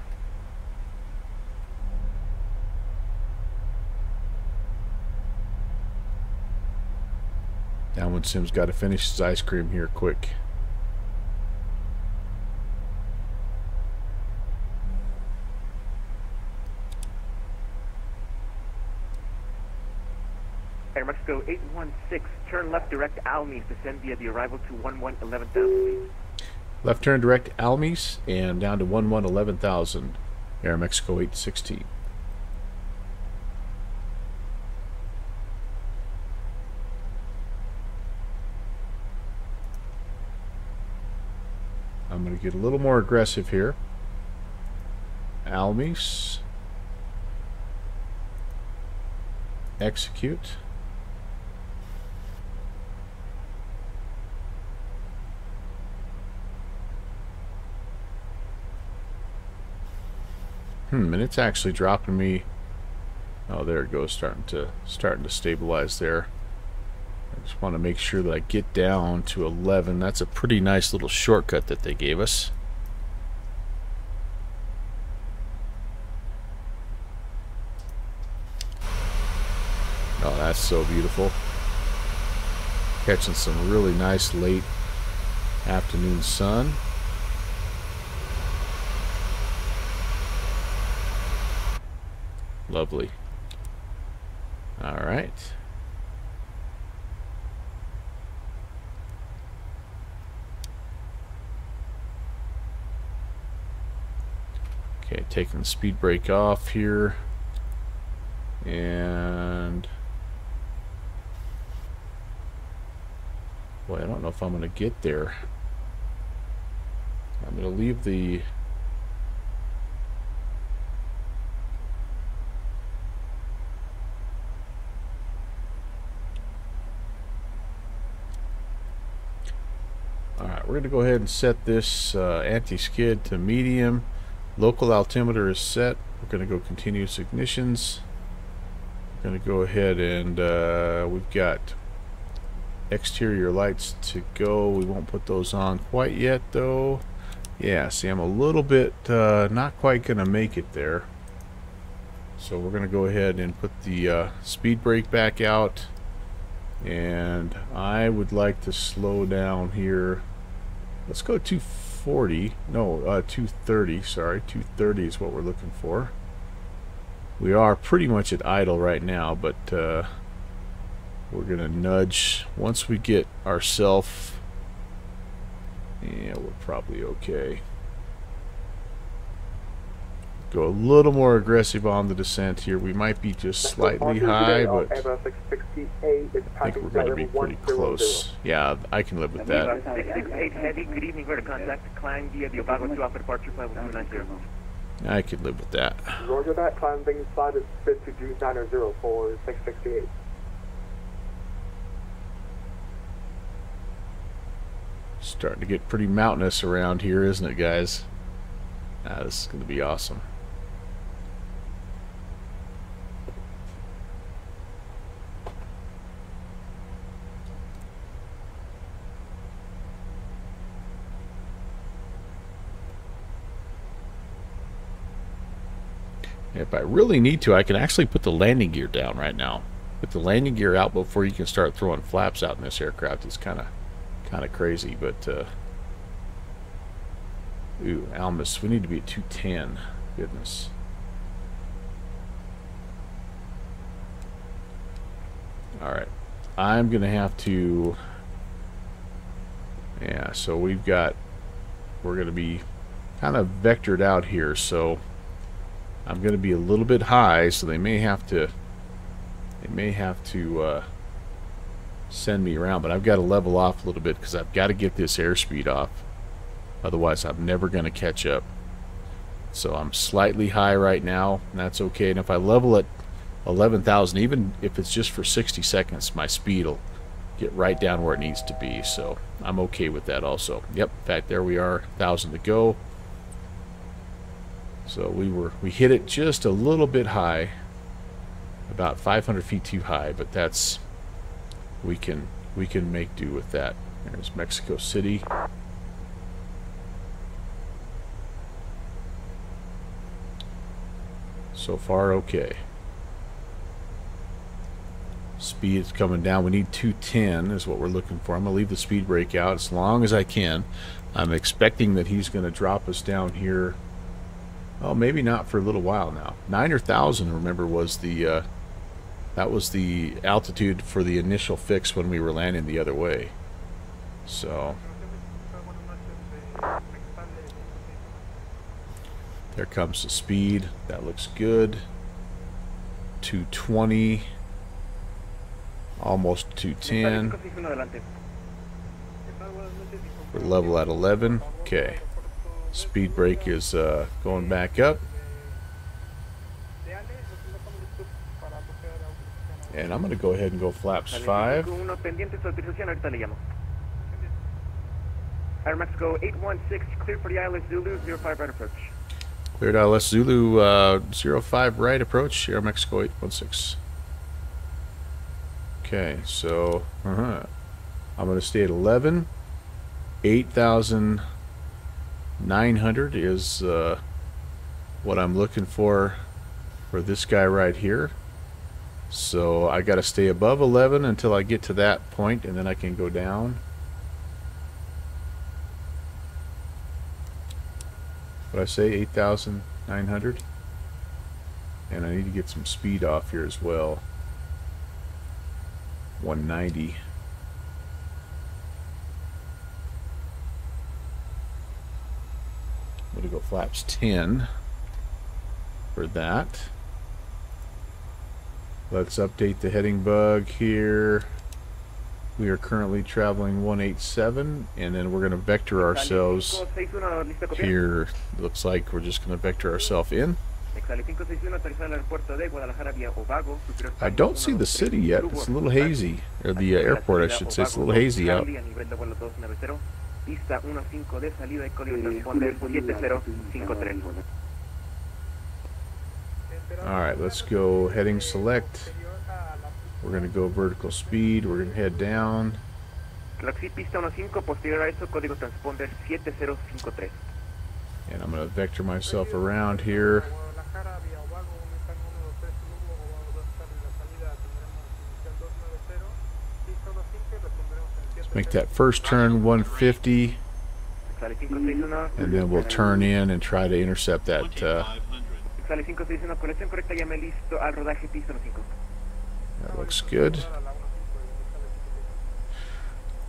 Downwind Sim's got to finish his ice cream here quick. Air Mexico 816, turn left direct Almes, descend via the arrival to 11,000. Left turn direct Almes and down to 11,000. Air Mexico 816. I'm going to get a little more aggressive here. Almis. Execute. And it's actually dropping me. Oh, there it goes, starting to stabilize there. I just want to make sure that I get down to 11. That's a pretty nice little shortcut that they gave us. Oh, that's so beautiful. Catching some really nice late afternoon sun. Lovely. All right. Okay, taking the speed brake off here. And boy, I don't know if I'm going to get there. I'm going to leave the Alright, we're going to go ahead and set this anti-skid to medium. Local altimeter is set. We're going to go continuous ignitions. We're going to go ahead and we've got exterior lights to go. We won't put those on quite yet though. Yeah, see, I'm a little bit not quite going to make it there. So we're going to go ahead and put the speed brake back out. And I would like to slow down here. Let's go 240. No, 230. Sorry, 230 is what we're looking for. We are pretty much at idle right now, but we're going to nudge. Once we get ourselves... Yeah, we're probably okay. Go a little more aggressive on the descent here. We might be just slightly high, but I think we're going to be pretty close. Yeah, I can live with that. 668 heavy, good evening, clear to contact, climb via the Obago 2 Alpha departure flight 1290. I can live with that. Roger that, climbing slide is fit to Juice 90 for 668. Starting to get pretty mountainous around here, isn't it, guys? This is going to be awesome. If I really need to, I can actually put the landing gear down right now. Put the landing gear out before you can start throwing flaps out in this aircraft. It's kind of crazy, but ooh, Almas, we need to be at 210. Goodness. All right, I'm gonna have to. Yeah, so we're gonna be kind of vectored out here, so I'm going to be a little bit high, so they may have to send me around, but I've got to level off a little bit because I've got to get this airspeed off. Otherwise, I'm never going to catch up. So I'm slightly high right now, and that's okay. And if I level at 11,000, even if it's just for 60 seconds, my speed will get right down where it needs to be. So I'm okay with that also. Yep, in fact, there we are, 1,000 to go. So we hit it just a little bit high, about 500 feet too high, but that's we can make do with that. There's Mexico City. So far okay. Speed is coming down. We need 210 is what we're looking for. I'm gonna leave the speed brake out as long as I can. I'm expecting that he's gonna drop us down here. Oh, maybe not for a little while now. 9,000, remember, was the that was the altitude for the initial fix when we were landing the other way. So there comes the speed. That looks good. 220, almost 210. We're level at 11. Okay. Speed brake is going back up. And I'm going to go ahead and go flaps 5. Air Mexico 816, clear for the ILS Zulu, 05 right approach. Cleared ILS Zulu 05 right approach, Air Mexico 816. Okay, so I'm going to stay at 11. 8,900 is what I'm looking for this guy right here. So I got to stay above 11 until I get to that point, and then I can go down. What I say, 8,900, and I need to get some speed off here as well. 190. I'm going to go flaps 10 for that. Let's update the heading bug here. We are currently traveling 187, and then we're going to vector ourselves here. Looks like we're just going to vector ourselves in. I don't see the city yet. It's a little hazy. Or the airport, I should say. It's a little hazy out. Alright, let's go heading select. We're going to go vertical speed. We're going to head down. And I'm going to vector myself around here. Let's make that first turn 150. And then we'll turn in and try to intercept that. That looks good.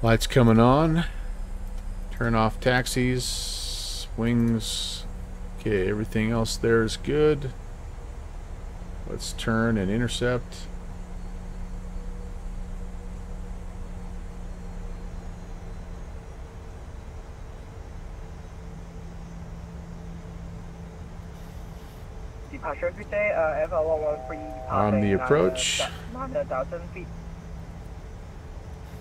Lights coming on. Turn off taxis. Wings. Okay, everything else there is good. Let's turn and intercept. On the approach.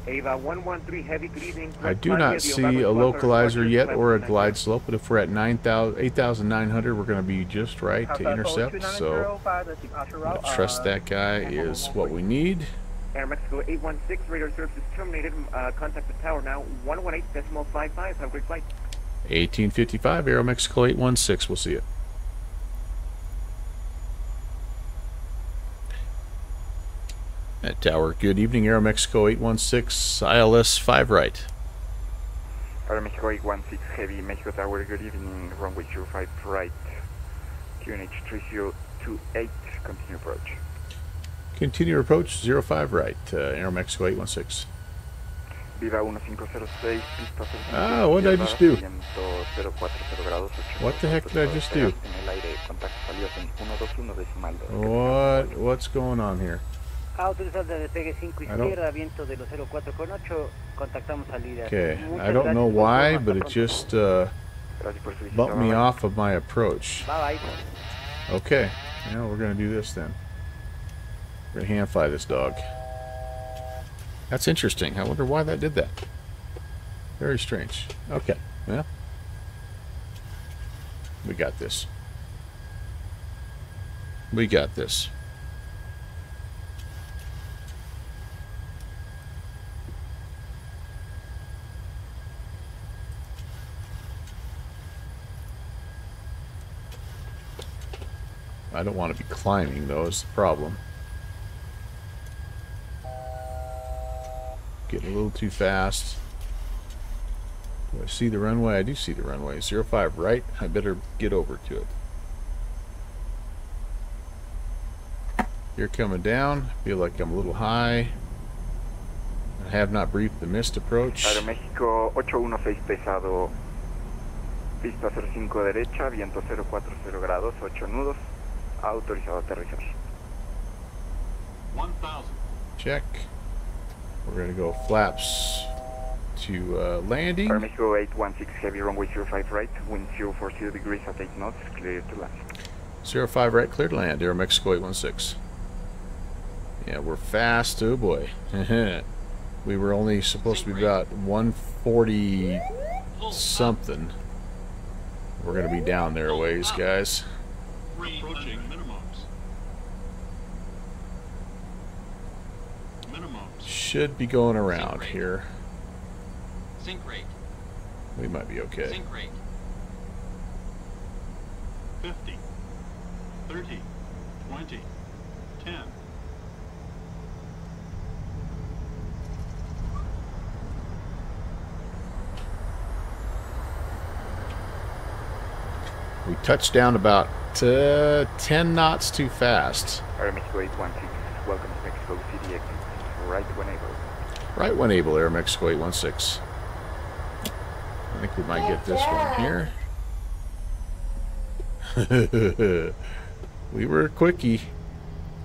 Ava 113 heavy, good evening. I do not see a localizer yet or a glide slope, but if we're at 8,900, we're going to be just right to intercept. So trust that guy is what we need. Air Mexico 816, radar service is terminated. Contact the tower now. 118.55. Have a great flight. 1855, Aero Mexico 816. We'll see you. At tower, good evening, Aero Mexico 816, ILS 5 right. Aero Mexico 816, heavy, Mexico Tower, good evening, runway 05 right, QNH 3028, continue approach. Continue approach 05 right, Aero Mexico 816. Viva 1506, pista 05. Ah, what did I just do? 040 grados, what the heck did I just do? What's going on here? Okay, I don't know why, but it just bumped me off of my approach. Okay, now we're going to do this then. We're going to hand fly this dog. That's interesting. I wonder why that did that. Very strange. Okay, well, we got this. We got this. I don't want to be climbing, though, is the problem. Getting a little too fast. Do I see the runway? I do see the runway. 05 right. I better get over to it. You're coming down. I feel like I'm a little high. I have not briefed the missed approach. Aeroméxico 816 pesado. Pista 05 derecha, viento 040 grados, 8 nudos. Autorizado aterrizar. 1,000. Check. We're going to go flaps to landing. Mexico 816 heavy runway 05 right, wind 040 degrees at 8 knots, clear to land. 05 right, clear to land, Aeromexico 816. Yeah, we're fast, oh boy. We were only supposed to be about 140 something. We're going to be down there a ways, guys. Approaching minimums. Minimums. Should be going around here. Sync rate. We might be okay. Sync rate. 50. 30. 20. 10. We touched down about 10 knots too fast. Mexico 816, welcome to Mexico City, exit right when able. Right when able, Aeromexico 816. I think we might get this one here. We were quickie.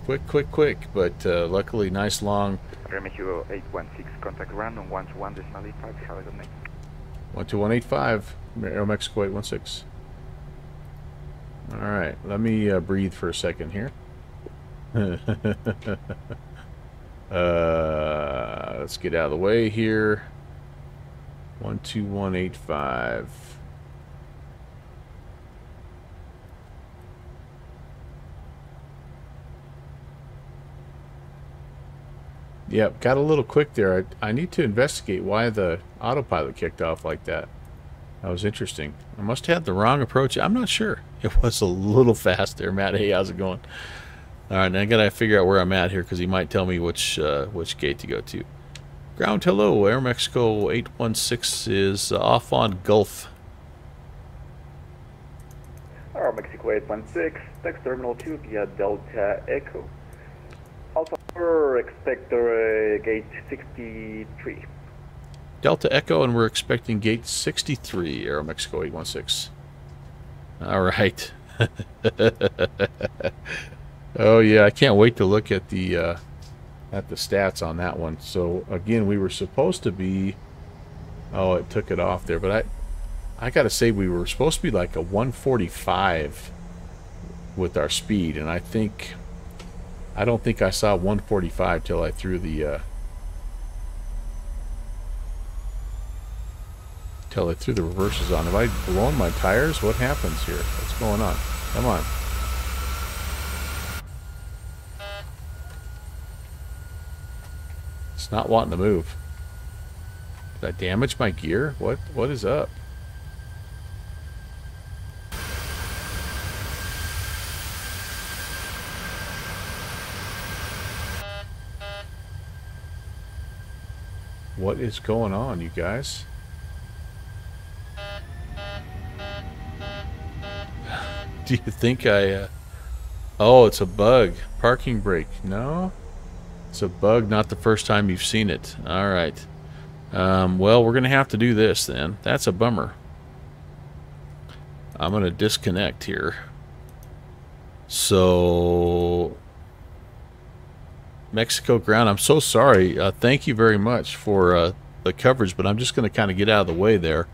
Quick, but luckily nice long. Mexico 816, contact ground on 121.85, have a good night. 12185, Aeromexico 816. Alright, let me breathe for a second here. Let's get out of the way here. 12185. Yep, got a little quick there. I need to investigate why the autopilot kicked off like that. That was interesting. I must have had the wrong approach. I'm not sure. It was a little fast there, Matt. Hey, how's it going? All right, now I gotta figure out where I'm at here because he might tell me which gate to go to. Ground hello, Aeromexico 816 is off on Gulf. Mexico 816, text terminal 2 via Delta Echo. Alpha 4, expect gate 63. Delta Echo, and we're expecting gate 63, Aeromexico 816. All right. Oh yeah, I can't wait to look at the stats on that one. So again, we were supposed to be. Oh, it took it off there, but I gotta say we were supposed to be like a 145 with our speed, and I don't think I saw 145 till I threw the. Till I threw the reverses on. Have I blown my tires? What happens here? What's going on? Come on. It's not wanting to move. Did I damage my gear? What is up? What is going on, you guys? Do you think oh, it's a bug. Parking brake. No? It's a bug, not the first time you've seen it. Alright. Well, we're going to have to do this then. That's a bummer. I'm going to disconnect here. So, Mexico ground, I'm so sorry. Thank you very much for the coverage, but I'm just going to kind of get out of the way there.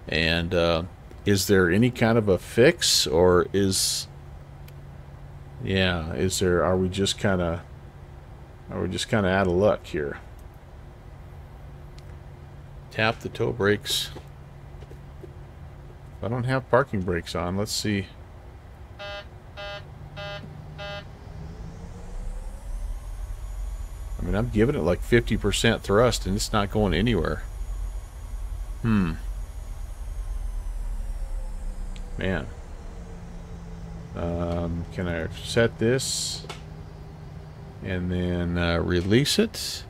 And, is there any kind of a fix, or are we just kind of out of luck here? Tap the toe brakes. If I don't have parking brakes on, let's see. I mean, I'm giving it like 50% thrust and it's not going anywhere. Man. Can I set this and then release it?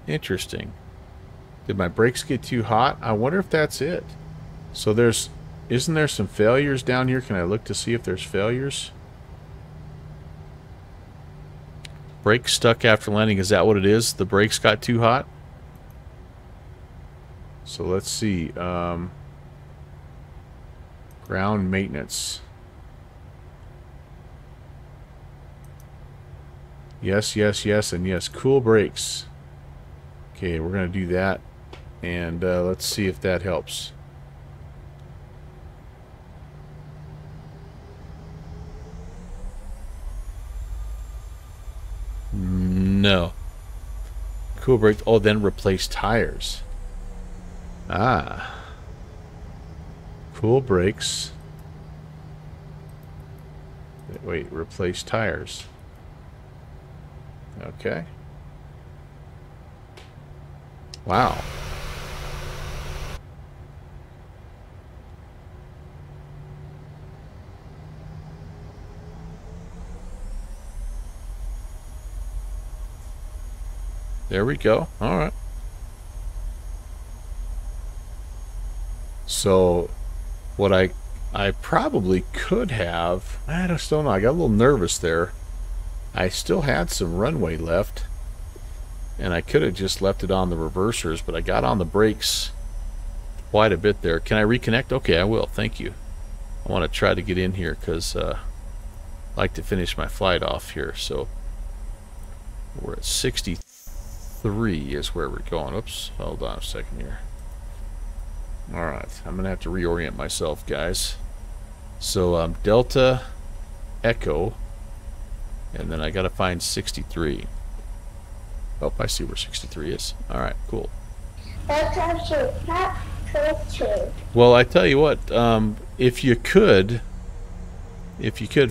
Interesting. Did my brakes get too hot? I wonder if that's it. So isn't there some failures down here? Can I look to see if there's failures? Brake stuck after landing. Is that what it is? The brakes got too hot? So let's see. Ground maintenance. Yes, and yes. Cool brakes. Okay, we're going to do that, and let's see if that helps. No. Cool brake. Oh, then replace tires. Ah. Cool brakes. Wait, replace tires. Okay. Wow. There we go. All right. So what I probably could have, I just don't know. I got a little nervous there. I still had some runway left, and I could have just left it on the reversers, but I got on the brakes quite a bit there. Can I reconnect? Okay, I will. Thank you. I want to try to get in here because I like to finish my flight off here. So we're at 63 is where we're going. Oops, hold on a second here. Alright, I'm going to have to reorient myself, guys. So Delta Echo, and then I got to find 63. Oh, I see where 63 is. Alright, cool. Well, I tell you what, if you could,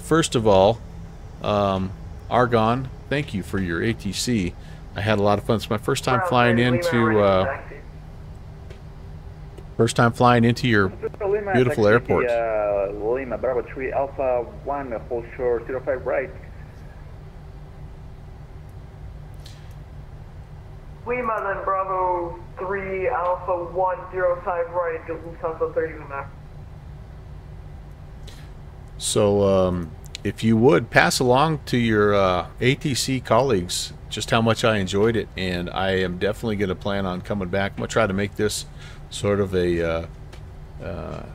first of all, Argon, thank you for your ATC. I had a lot of fun. It's my first time flying into your beautiful airport. Lima Bravo 3 Alpha 1, hold short 05 right. Lima then Bravo 3 Alpha 105 right, Lufthansa 30 Lima. So if you would pass along to your ATC colleagues just how much I enjoyed it, and I am definitely going to plan on coming back. I'm going to try to make this sort of a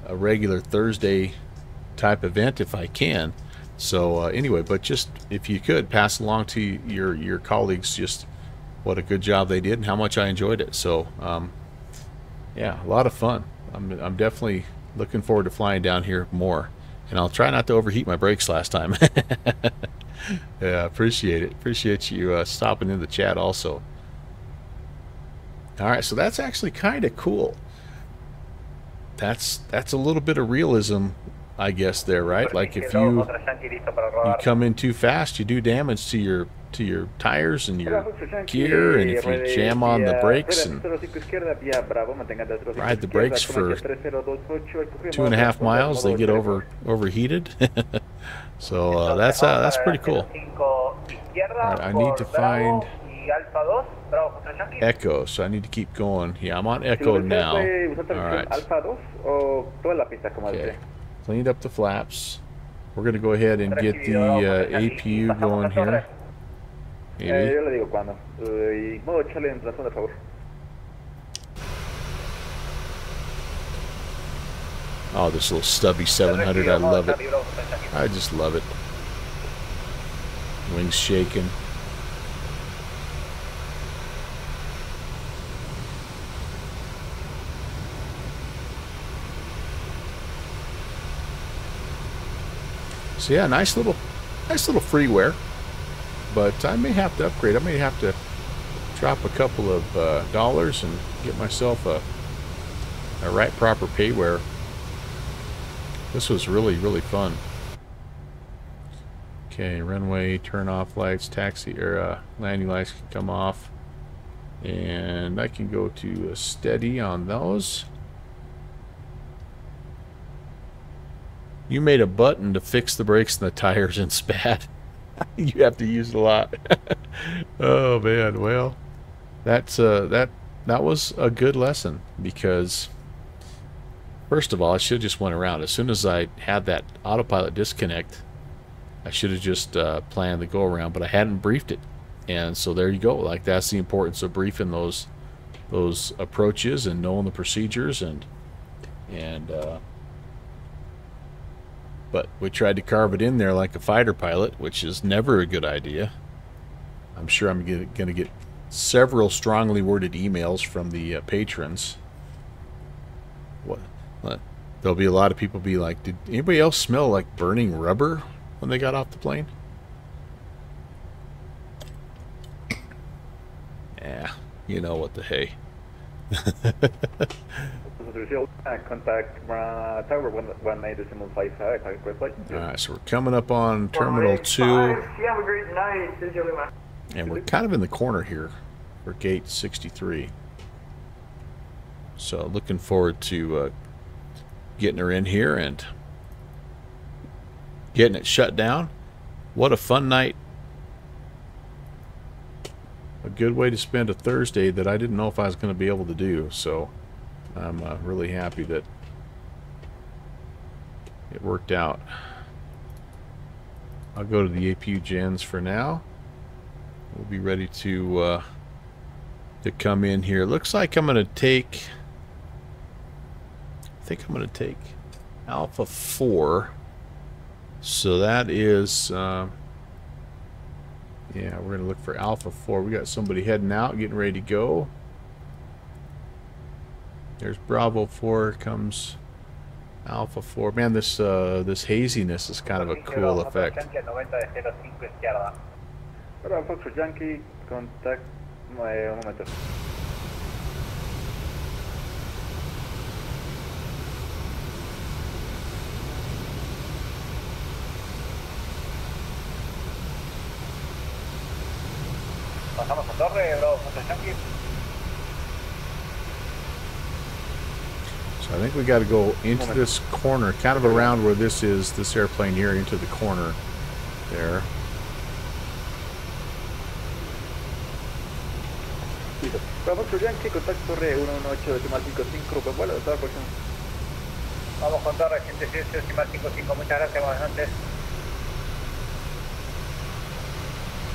regular Thursday type event if I can. So anyway, but just if you could pass along to your colleagues just what a good job they did and how much I enjoyed it. So yeah, a lot of fun. I'm definitely looking forward to flying down here more, and I'll try not to overheat my brakes last time. Yeah, appreciate it. Appreciate you stopping in the chat also. Alright, so that's actually kind of cool. That's a little bit of realism, I guess, there, right? Like if you come in too fast, you do damage to your tires and your gear, and if you jam on the brakes and ride the brakes for 2.5 miles, they get overheated. So that's pretty cool. Right, I need to find Echo, so I need to keep going. Yeah, I'm on Echo now. Alright. Okay. Cleaned up the flaps. We're going to go ahead and get the APU going here. Maybe. Oh, this little stubby 700, I love it. I just love it. Wings shaking. So yeah, nice little freeware, but I may have to upgrade. I may have to drop a couple of dollars and get myself a right proper payware. This was really fun. Okay, runway turn off lights, taxi or landing lights can come off, and I can go to a steady on those. You made a button to fix the brakes and the tires in SPAD. You have to use it a lot. Oh man, well, that was a good lesson, because first of all, I should have just went around. As soon as I had that autopilot disconnect, I should have just planned the go around, but I hadn't briefed it. And so there you go. Like, that's the importance of briefing those approaches and knowing the procedures and but we tried to carve it in there like a fighter pilot, which is never a good idea. I'm sure I'm going to get several strongly worded emails from the patrons. What? There'll be a lot of people be like, did anybody else smell like burning rubber when they got off the plane? Yeah, you know what the hey. Contact Tower 198.55. Alright, so we're coming up on Terminal 2. You have a great night. And we're kind of in the corner here for Gate 63. So looking forward to getting her in here and getting it shut down. What a fun night. A good way to spend a Thursday that I didn't know if I was going to be able to do. So I'm really happy that it worked out. I'll go to the APU gens for now. We'll be ready to come in here. Looks like I'm going to take... I think I'm going to take Alpha 4. So that is... yeah, we're going to look for Alpha 4. We got somebody heading out, getting ready to go. There's Bravo 4. Comes Alpha 4. Man, this this haziness is kind of a cool effect. Bravo for Yankee, contact un momento. Bajamos a torre, Bravo Punta Yankee. So I think we got to go into this corner, kind of around where this is, this airplane here, into the corner there. Bravo for Yankee, contact torre 118.55, grupo vuelo, toda próxima. Vamos con torre 118.55, muchas gracias, buenas noches.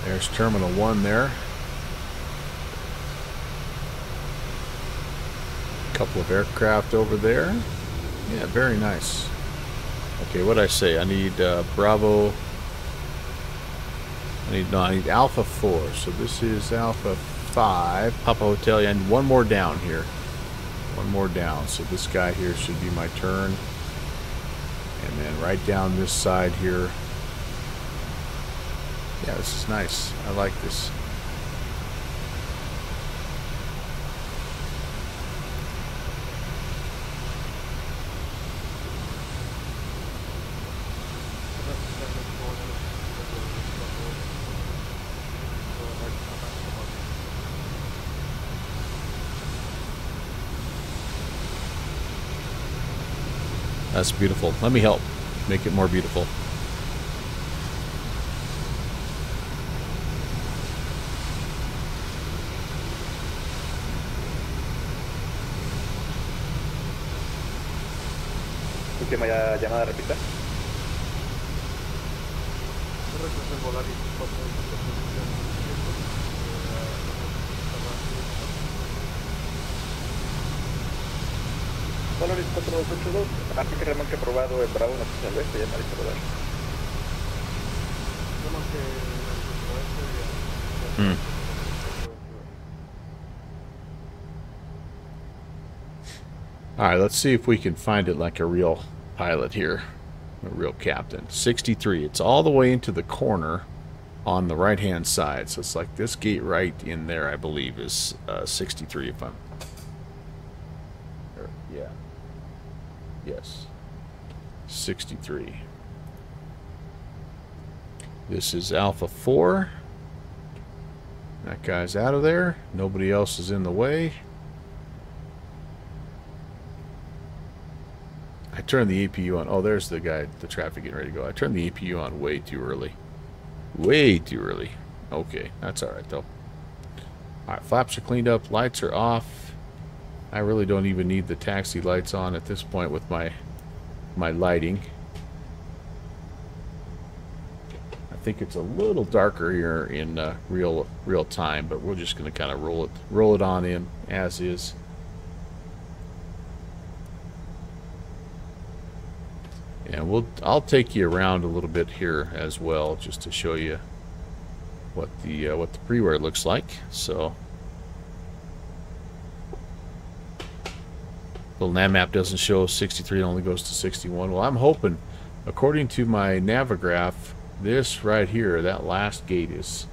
There's Terminal 1 there. Couple of aircraft over there. Yeah, very nice. Okay, what did I say? I need Bravo. I need Alpha 4. So this is Alpha 5. Papa Hotel. And one more down here. One more down. So this guy here should be my turn. And then right down this side here. Yeah, this is nice. I like this. That's beautiful. Let me help make it more beautiful. Última llamada, repita. Valores 4282, ataque remolque aprobado en Bravo, noticia al oeste, llamada y saludar. Alright, let's see if we can find it like a real pilot here. A real captain. 63. It's all the way into the corner on the right hand side. So it's like this gate right in there, I believe, is 63 if I'm... yeah. Yes. 63. This is Alpha 4. That guy's out of there. Nobody else is in the way. I turned the APU on. Oh, there's the guy, the traffic getting ready to go. I turned the APU on way too early. Way too early. Okay, that's alright though. Alright, flaps are cleaned up. Lights are off. I really don't even need the taxi lights on at this point with my lighting. I think it's a little darker here in real time, but we're just going to kind of roll it on in as is. And I'll take you around a little bit here as well, just to show you what the pre-wear looks like. So Little nav map doesn't show 63, it only goes to 61. Well, I'm hoping, according to my Navigraph, this right here, that last gate is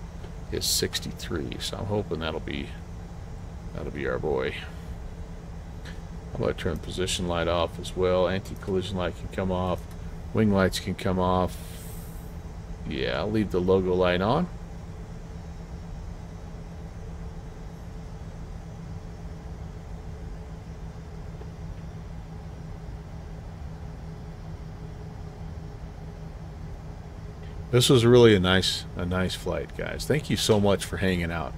63. So I'm hoping that'll be our boy. I'm going to turn the position light off as well. Anti-collision light can come off. Wing lights can come off. Yeah, I'll leave the logo light on. This was really a nice flight, guys. Thank you so much for hanging out.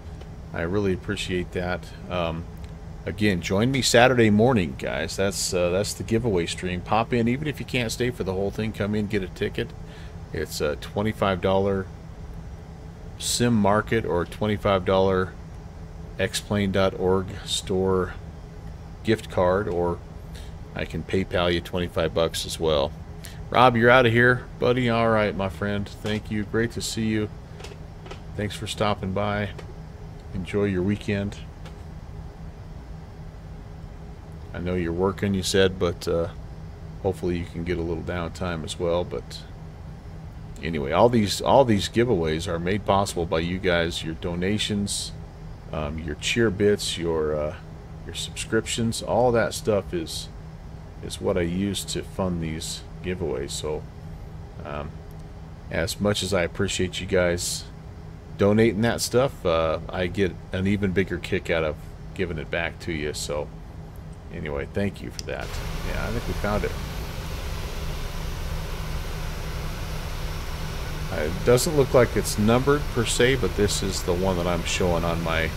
I really appreciate that. Again, join me Saturday morning, guys. That's the giveaway stream. Pop in, even if you can't stay for the whole thing. Come in, get a ticket. It's a $25 sim market or $25 xplane.org store gift card, or I can PayPal you 25 bucks as well. Rob, you're out of here, buddy. All right, my friend. Thank you. Great to see you. Thanks for stopping by. Enjoy your weekend. I know you're working, you said, but hopefully you can get a little downtime as well. But anyway, all these giveaways are made possible by you guys, your donations, your cheer bits, your subscriptions. All that stuff is what I use to fund these giveaways. So as much as I appreciate you guys donating that stuff, I get an even bigger kick out of giving it back to you. So anyway, thank you for that. Yeah, I think we found it. It doesn't look like it's numbered per se, but this is the one that I'm showing on my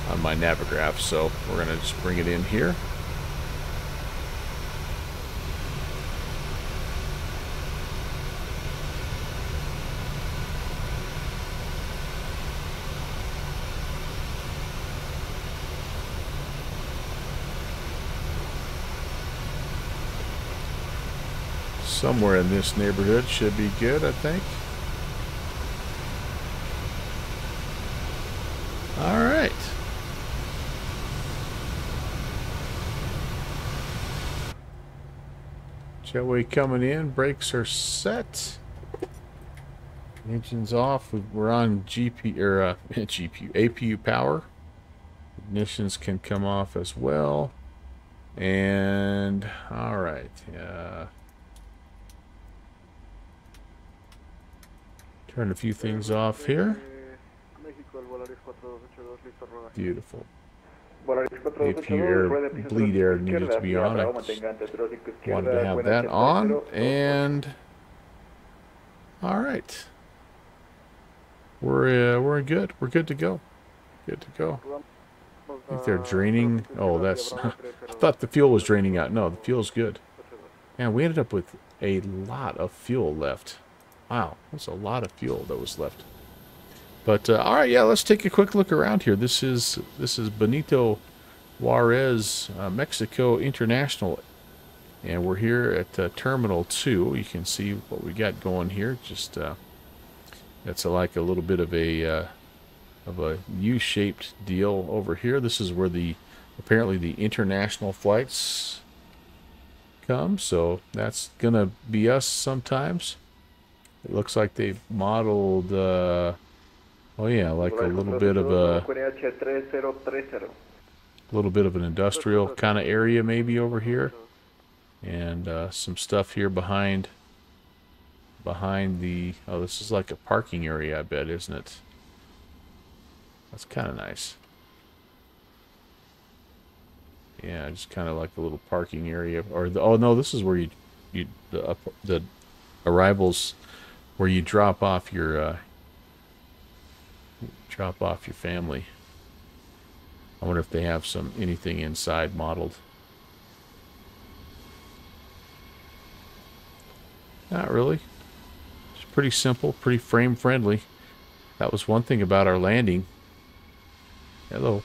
Navigraph. So we're gonna just bring it in here. Somewhere in this neighborhood should be good, I think. All right. Jetway coming in. Brakes are set. Engine's off. We're on APU power. Ignitions can come off as well. And all right. Turn a few things off here. Beautiful. APU bleed air needed to be on. I just wanted to have that on. And all right, we're good. We're good to go. Good to go. I think they're draining. Oh, that's. I thought the fuel was draining out. No, the fuel's good. And we ended up with a lot of fuel left. Wow, that's a lot of fuel that was left. But all right, yeah, let's take a quick look around here. This is Benito Juarez, Mexico International, and we're here at Terminal 2. You can see what we got going here. Just that's like a little bit of a U-shaped deal over here. This is where apparently the international flights come. So that's gonna be us sometimes. It looks like they've modeled, oh yeah, like a little bit of an industrial kind of area maybe over here, and some stuff here behind the. Oh, this is like a parking area, I bet, isn't it? That's kind of nice. Yeah, just kind of like a little parking area, or oh no, this is where the arrivals. Where you drop off your family. I wonder if they have anything inside modeled. Not really. It's pretty simple, pretty frame friendly. That was one thing about our landing. Hello.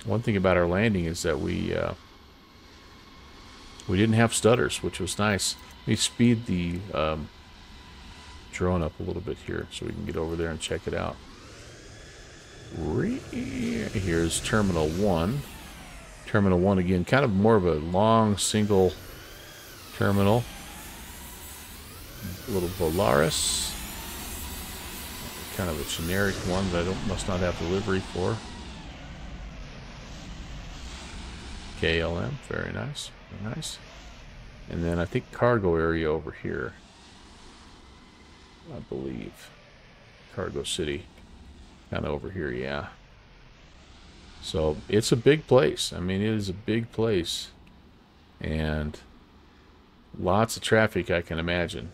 One thing about our landing is that we didn't have stutters, which was nice. Let me speed the drone up a little bit here so we can get over there and check it out. Here's Terminal 1. Terminal 1 again, kind of more of a long single terminal. A little Volaris. Kind of a generic one that I must not have delivery for. KLM, very nice, very nice. And then I think cargo area over here, I believe. Cargo City, kind of over here, yeah. So it's a big place. I mean, it is a big place. And lots of traffic, I can imagine.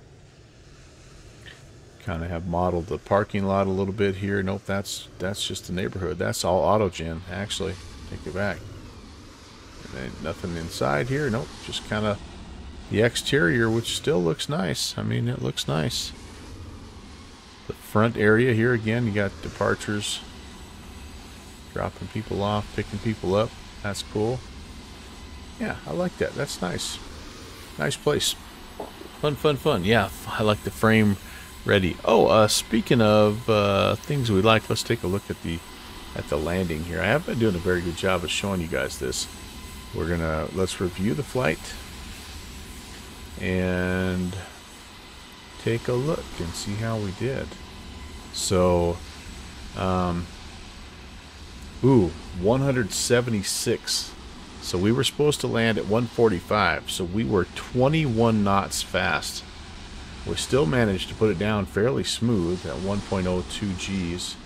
Kind of have modeled the parking lot a little bit here. Nope, that's just the neighborhood. That's all autogen, actually. Take it back. And then nothing inside here. Nope, just kind of the exterior, which still looks nice. I mean, it looks nice. The front area here, again, you got departures. Dropping people off, picking people up. That's cool. Yeah, I like that. That's nice. Nice place. Fun, fun, fun. Yeah, I like the frame ready. Oh, speaking of things we like, let's take a look at the landing here. I haven't been doing a very good job of showing you guys this. Let's review the flight and take a look and see how we did. So, 176. So we were supposed to land at 145. So we were 21 knots fast. We still managed to put it down fairly smooth at 1.02 Gs.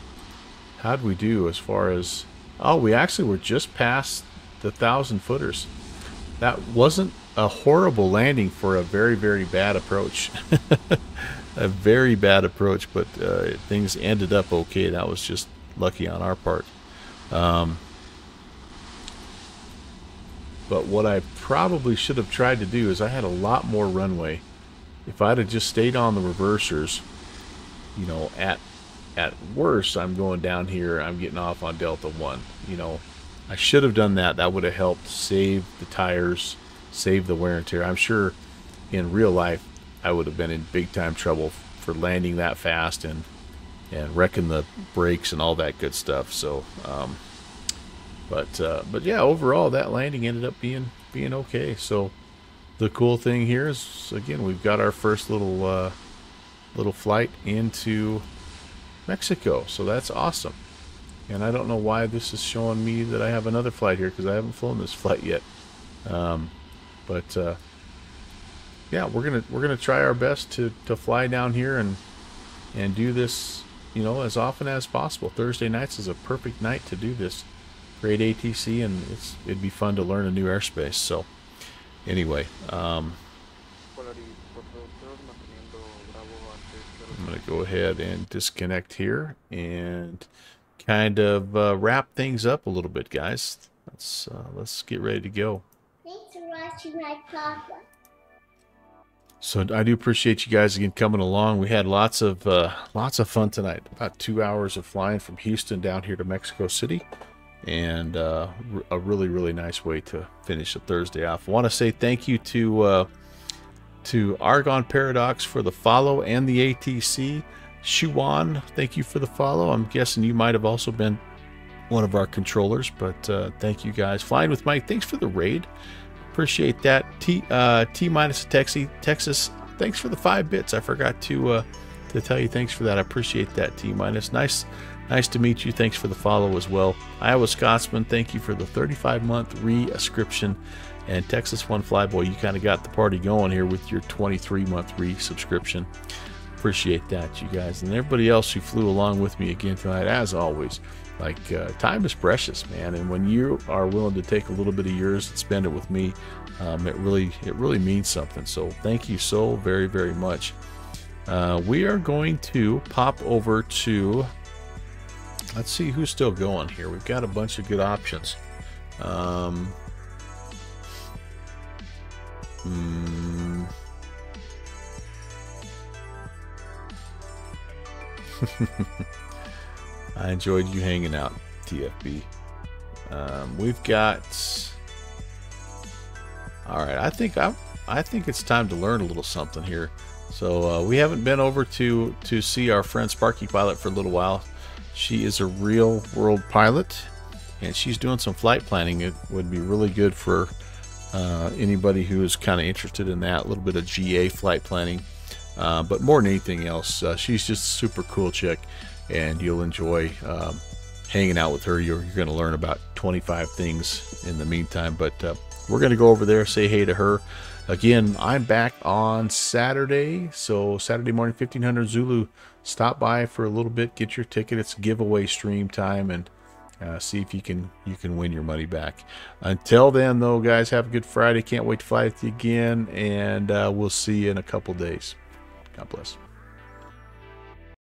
How'd we do as far as... Oh, we actually were just past the 1,000 footers. That wasn't a horrible landing for a very, very bad approach. A very bad approach, but things ended up okay. That was just lucky on our part. But what I probably should have tried to do is I had a lot more runway. If I'd have just stayed on the reversers, you know, at worst, I'm going down here, I'm getting off on Delta 1. You know, I should have done that. That would have helped save the tires, save the wear and tear. I'm sure in real life I would have been in big time trouble for landing that fast and wrecking the brakes and all that good stuff. So, but yeah, overall that landing ended up being okay. So the cool thing here is, again, we've got our first little flight into Mexico. So that's awesome. And I don't know why this is showing me that I have another flight here, because I haven't flown this flight yet. Yeah, we're gonna try our best to fly down here and do this, you know, as often as possible. Thursday nights is a perfect night to do this. Great ATC, and it'd be fun to learn a new airspace. So anyway, I'm gonna go ahead and disconnect here and kind of wrap things up a little bit, guys. Let's get ready to go. Thanks for watching my papa. So I do appreciate you guys again coming along. We had lots of fun tonight. About 2 hours of flying from Houston down here to Mexico City, and a really, really nice way to finish a Thursday off. I want to say thank you to Argon Paradox for the follow and the ATC. Shuan, thank you for the follow. I'm guessing you might have also been one of our controllers, but thank you guys. Flying with Mike, thanks for the raid. Appreciate that. T-minus Texas, thanks for the 5 bits. I forgot to tell you thanks for that. I appreciate that, T-minus. Nice to meet you. Thanks for the follow as well. Iowa Scotsman, thank you for the 35-month re-subscription. And Texas One Flyboy, you kind of got the party going here with your 23-month re-subscription. Appreciate that, you guys. And everybody else who flew along with me again tonight, as always. Like, time is precious, man, and when you are willing to take a little bit of yours and spend it with me, it really means something. So thank you so very, very much. We are going to pop over to, let's see who's still going here. We've got a bunch of good options. I enjoyed you hanging out, TFB. We've got... Alright, I think it's time to learn a little something here. So we haven't been over to see our friend Sparky Pilot for a little while. She is a real world pilot, and she's doing some flight planning. It would be really good for anybody who is kind of interested in that, a little bit of GA flight planning. But more than anything else, she's just a super cool chick, and you'll enjoy hanging out with her. You're going to learn about 25 things in the meantime, but we're going to go over there, say hey to her. Again, I'm back on Saturday, so Saturday morning, 1500 Zulu. Stop by for a little bit, get your ticket. It's giveaway stream time, and see if you can win your money back. Until then, though, guys, have a good Friday. Can't wait to fly with you again, and we'll see you in a couple days. God bless.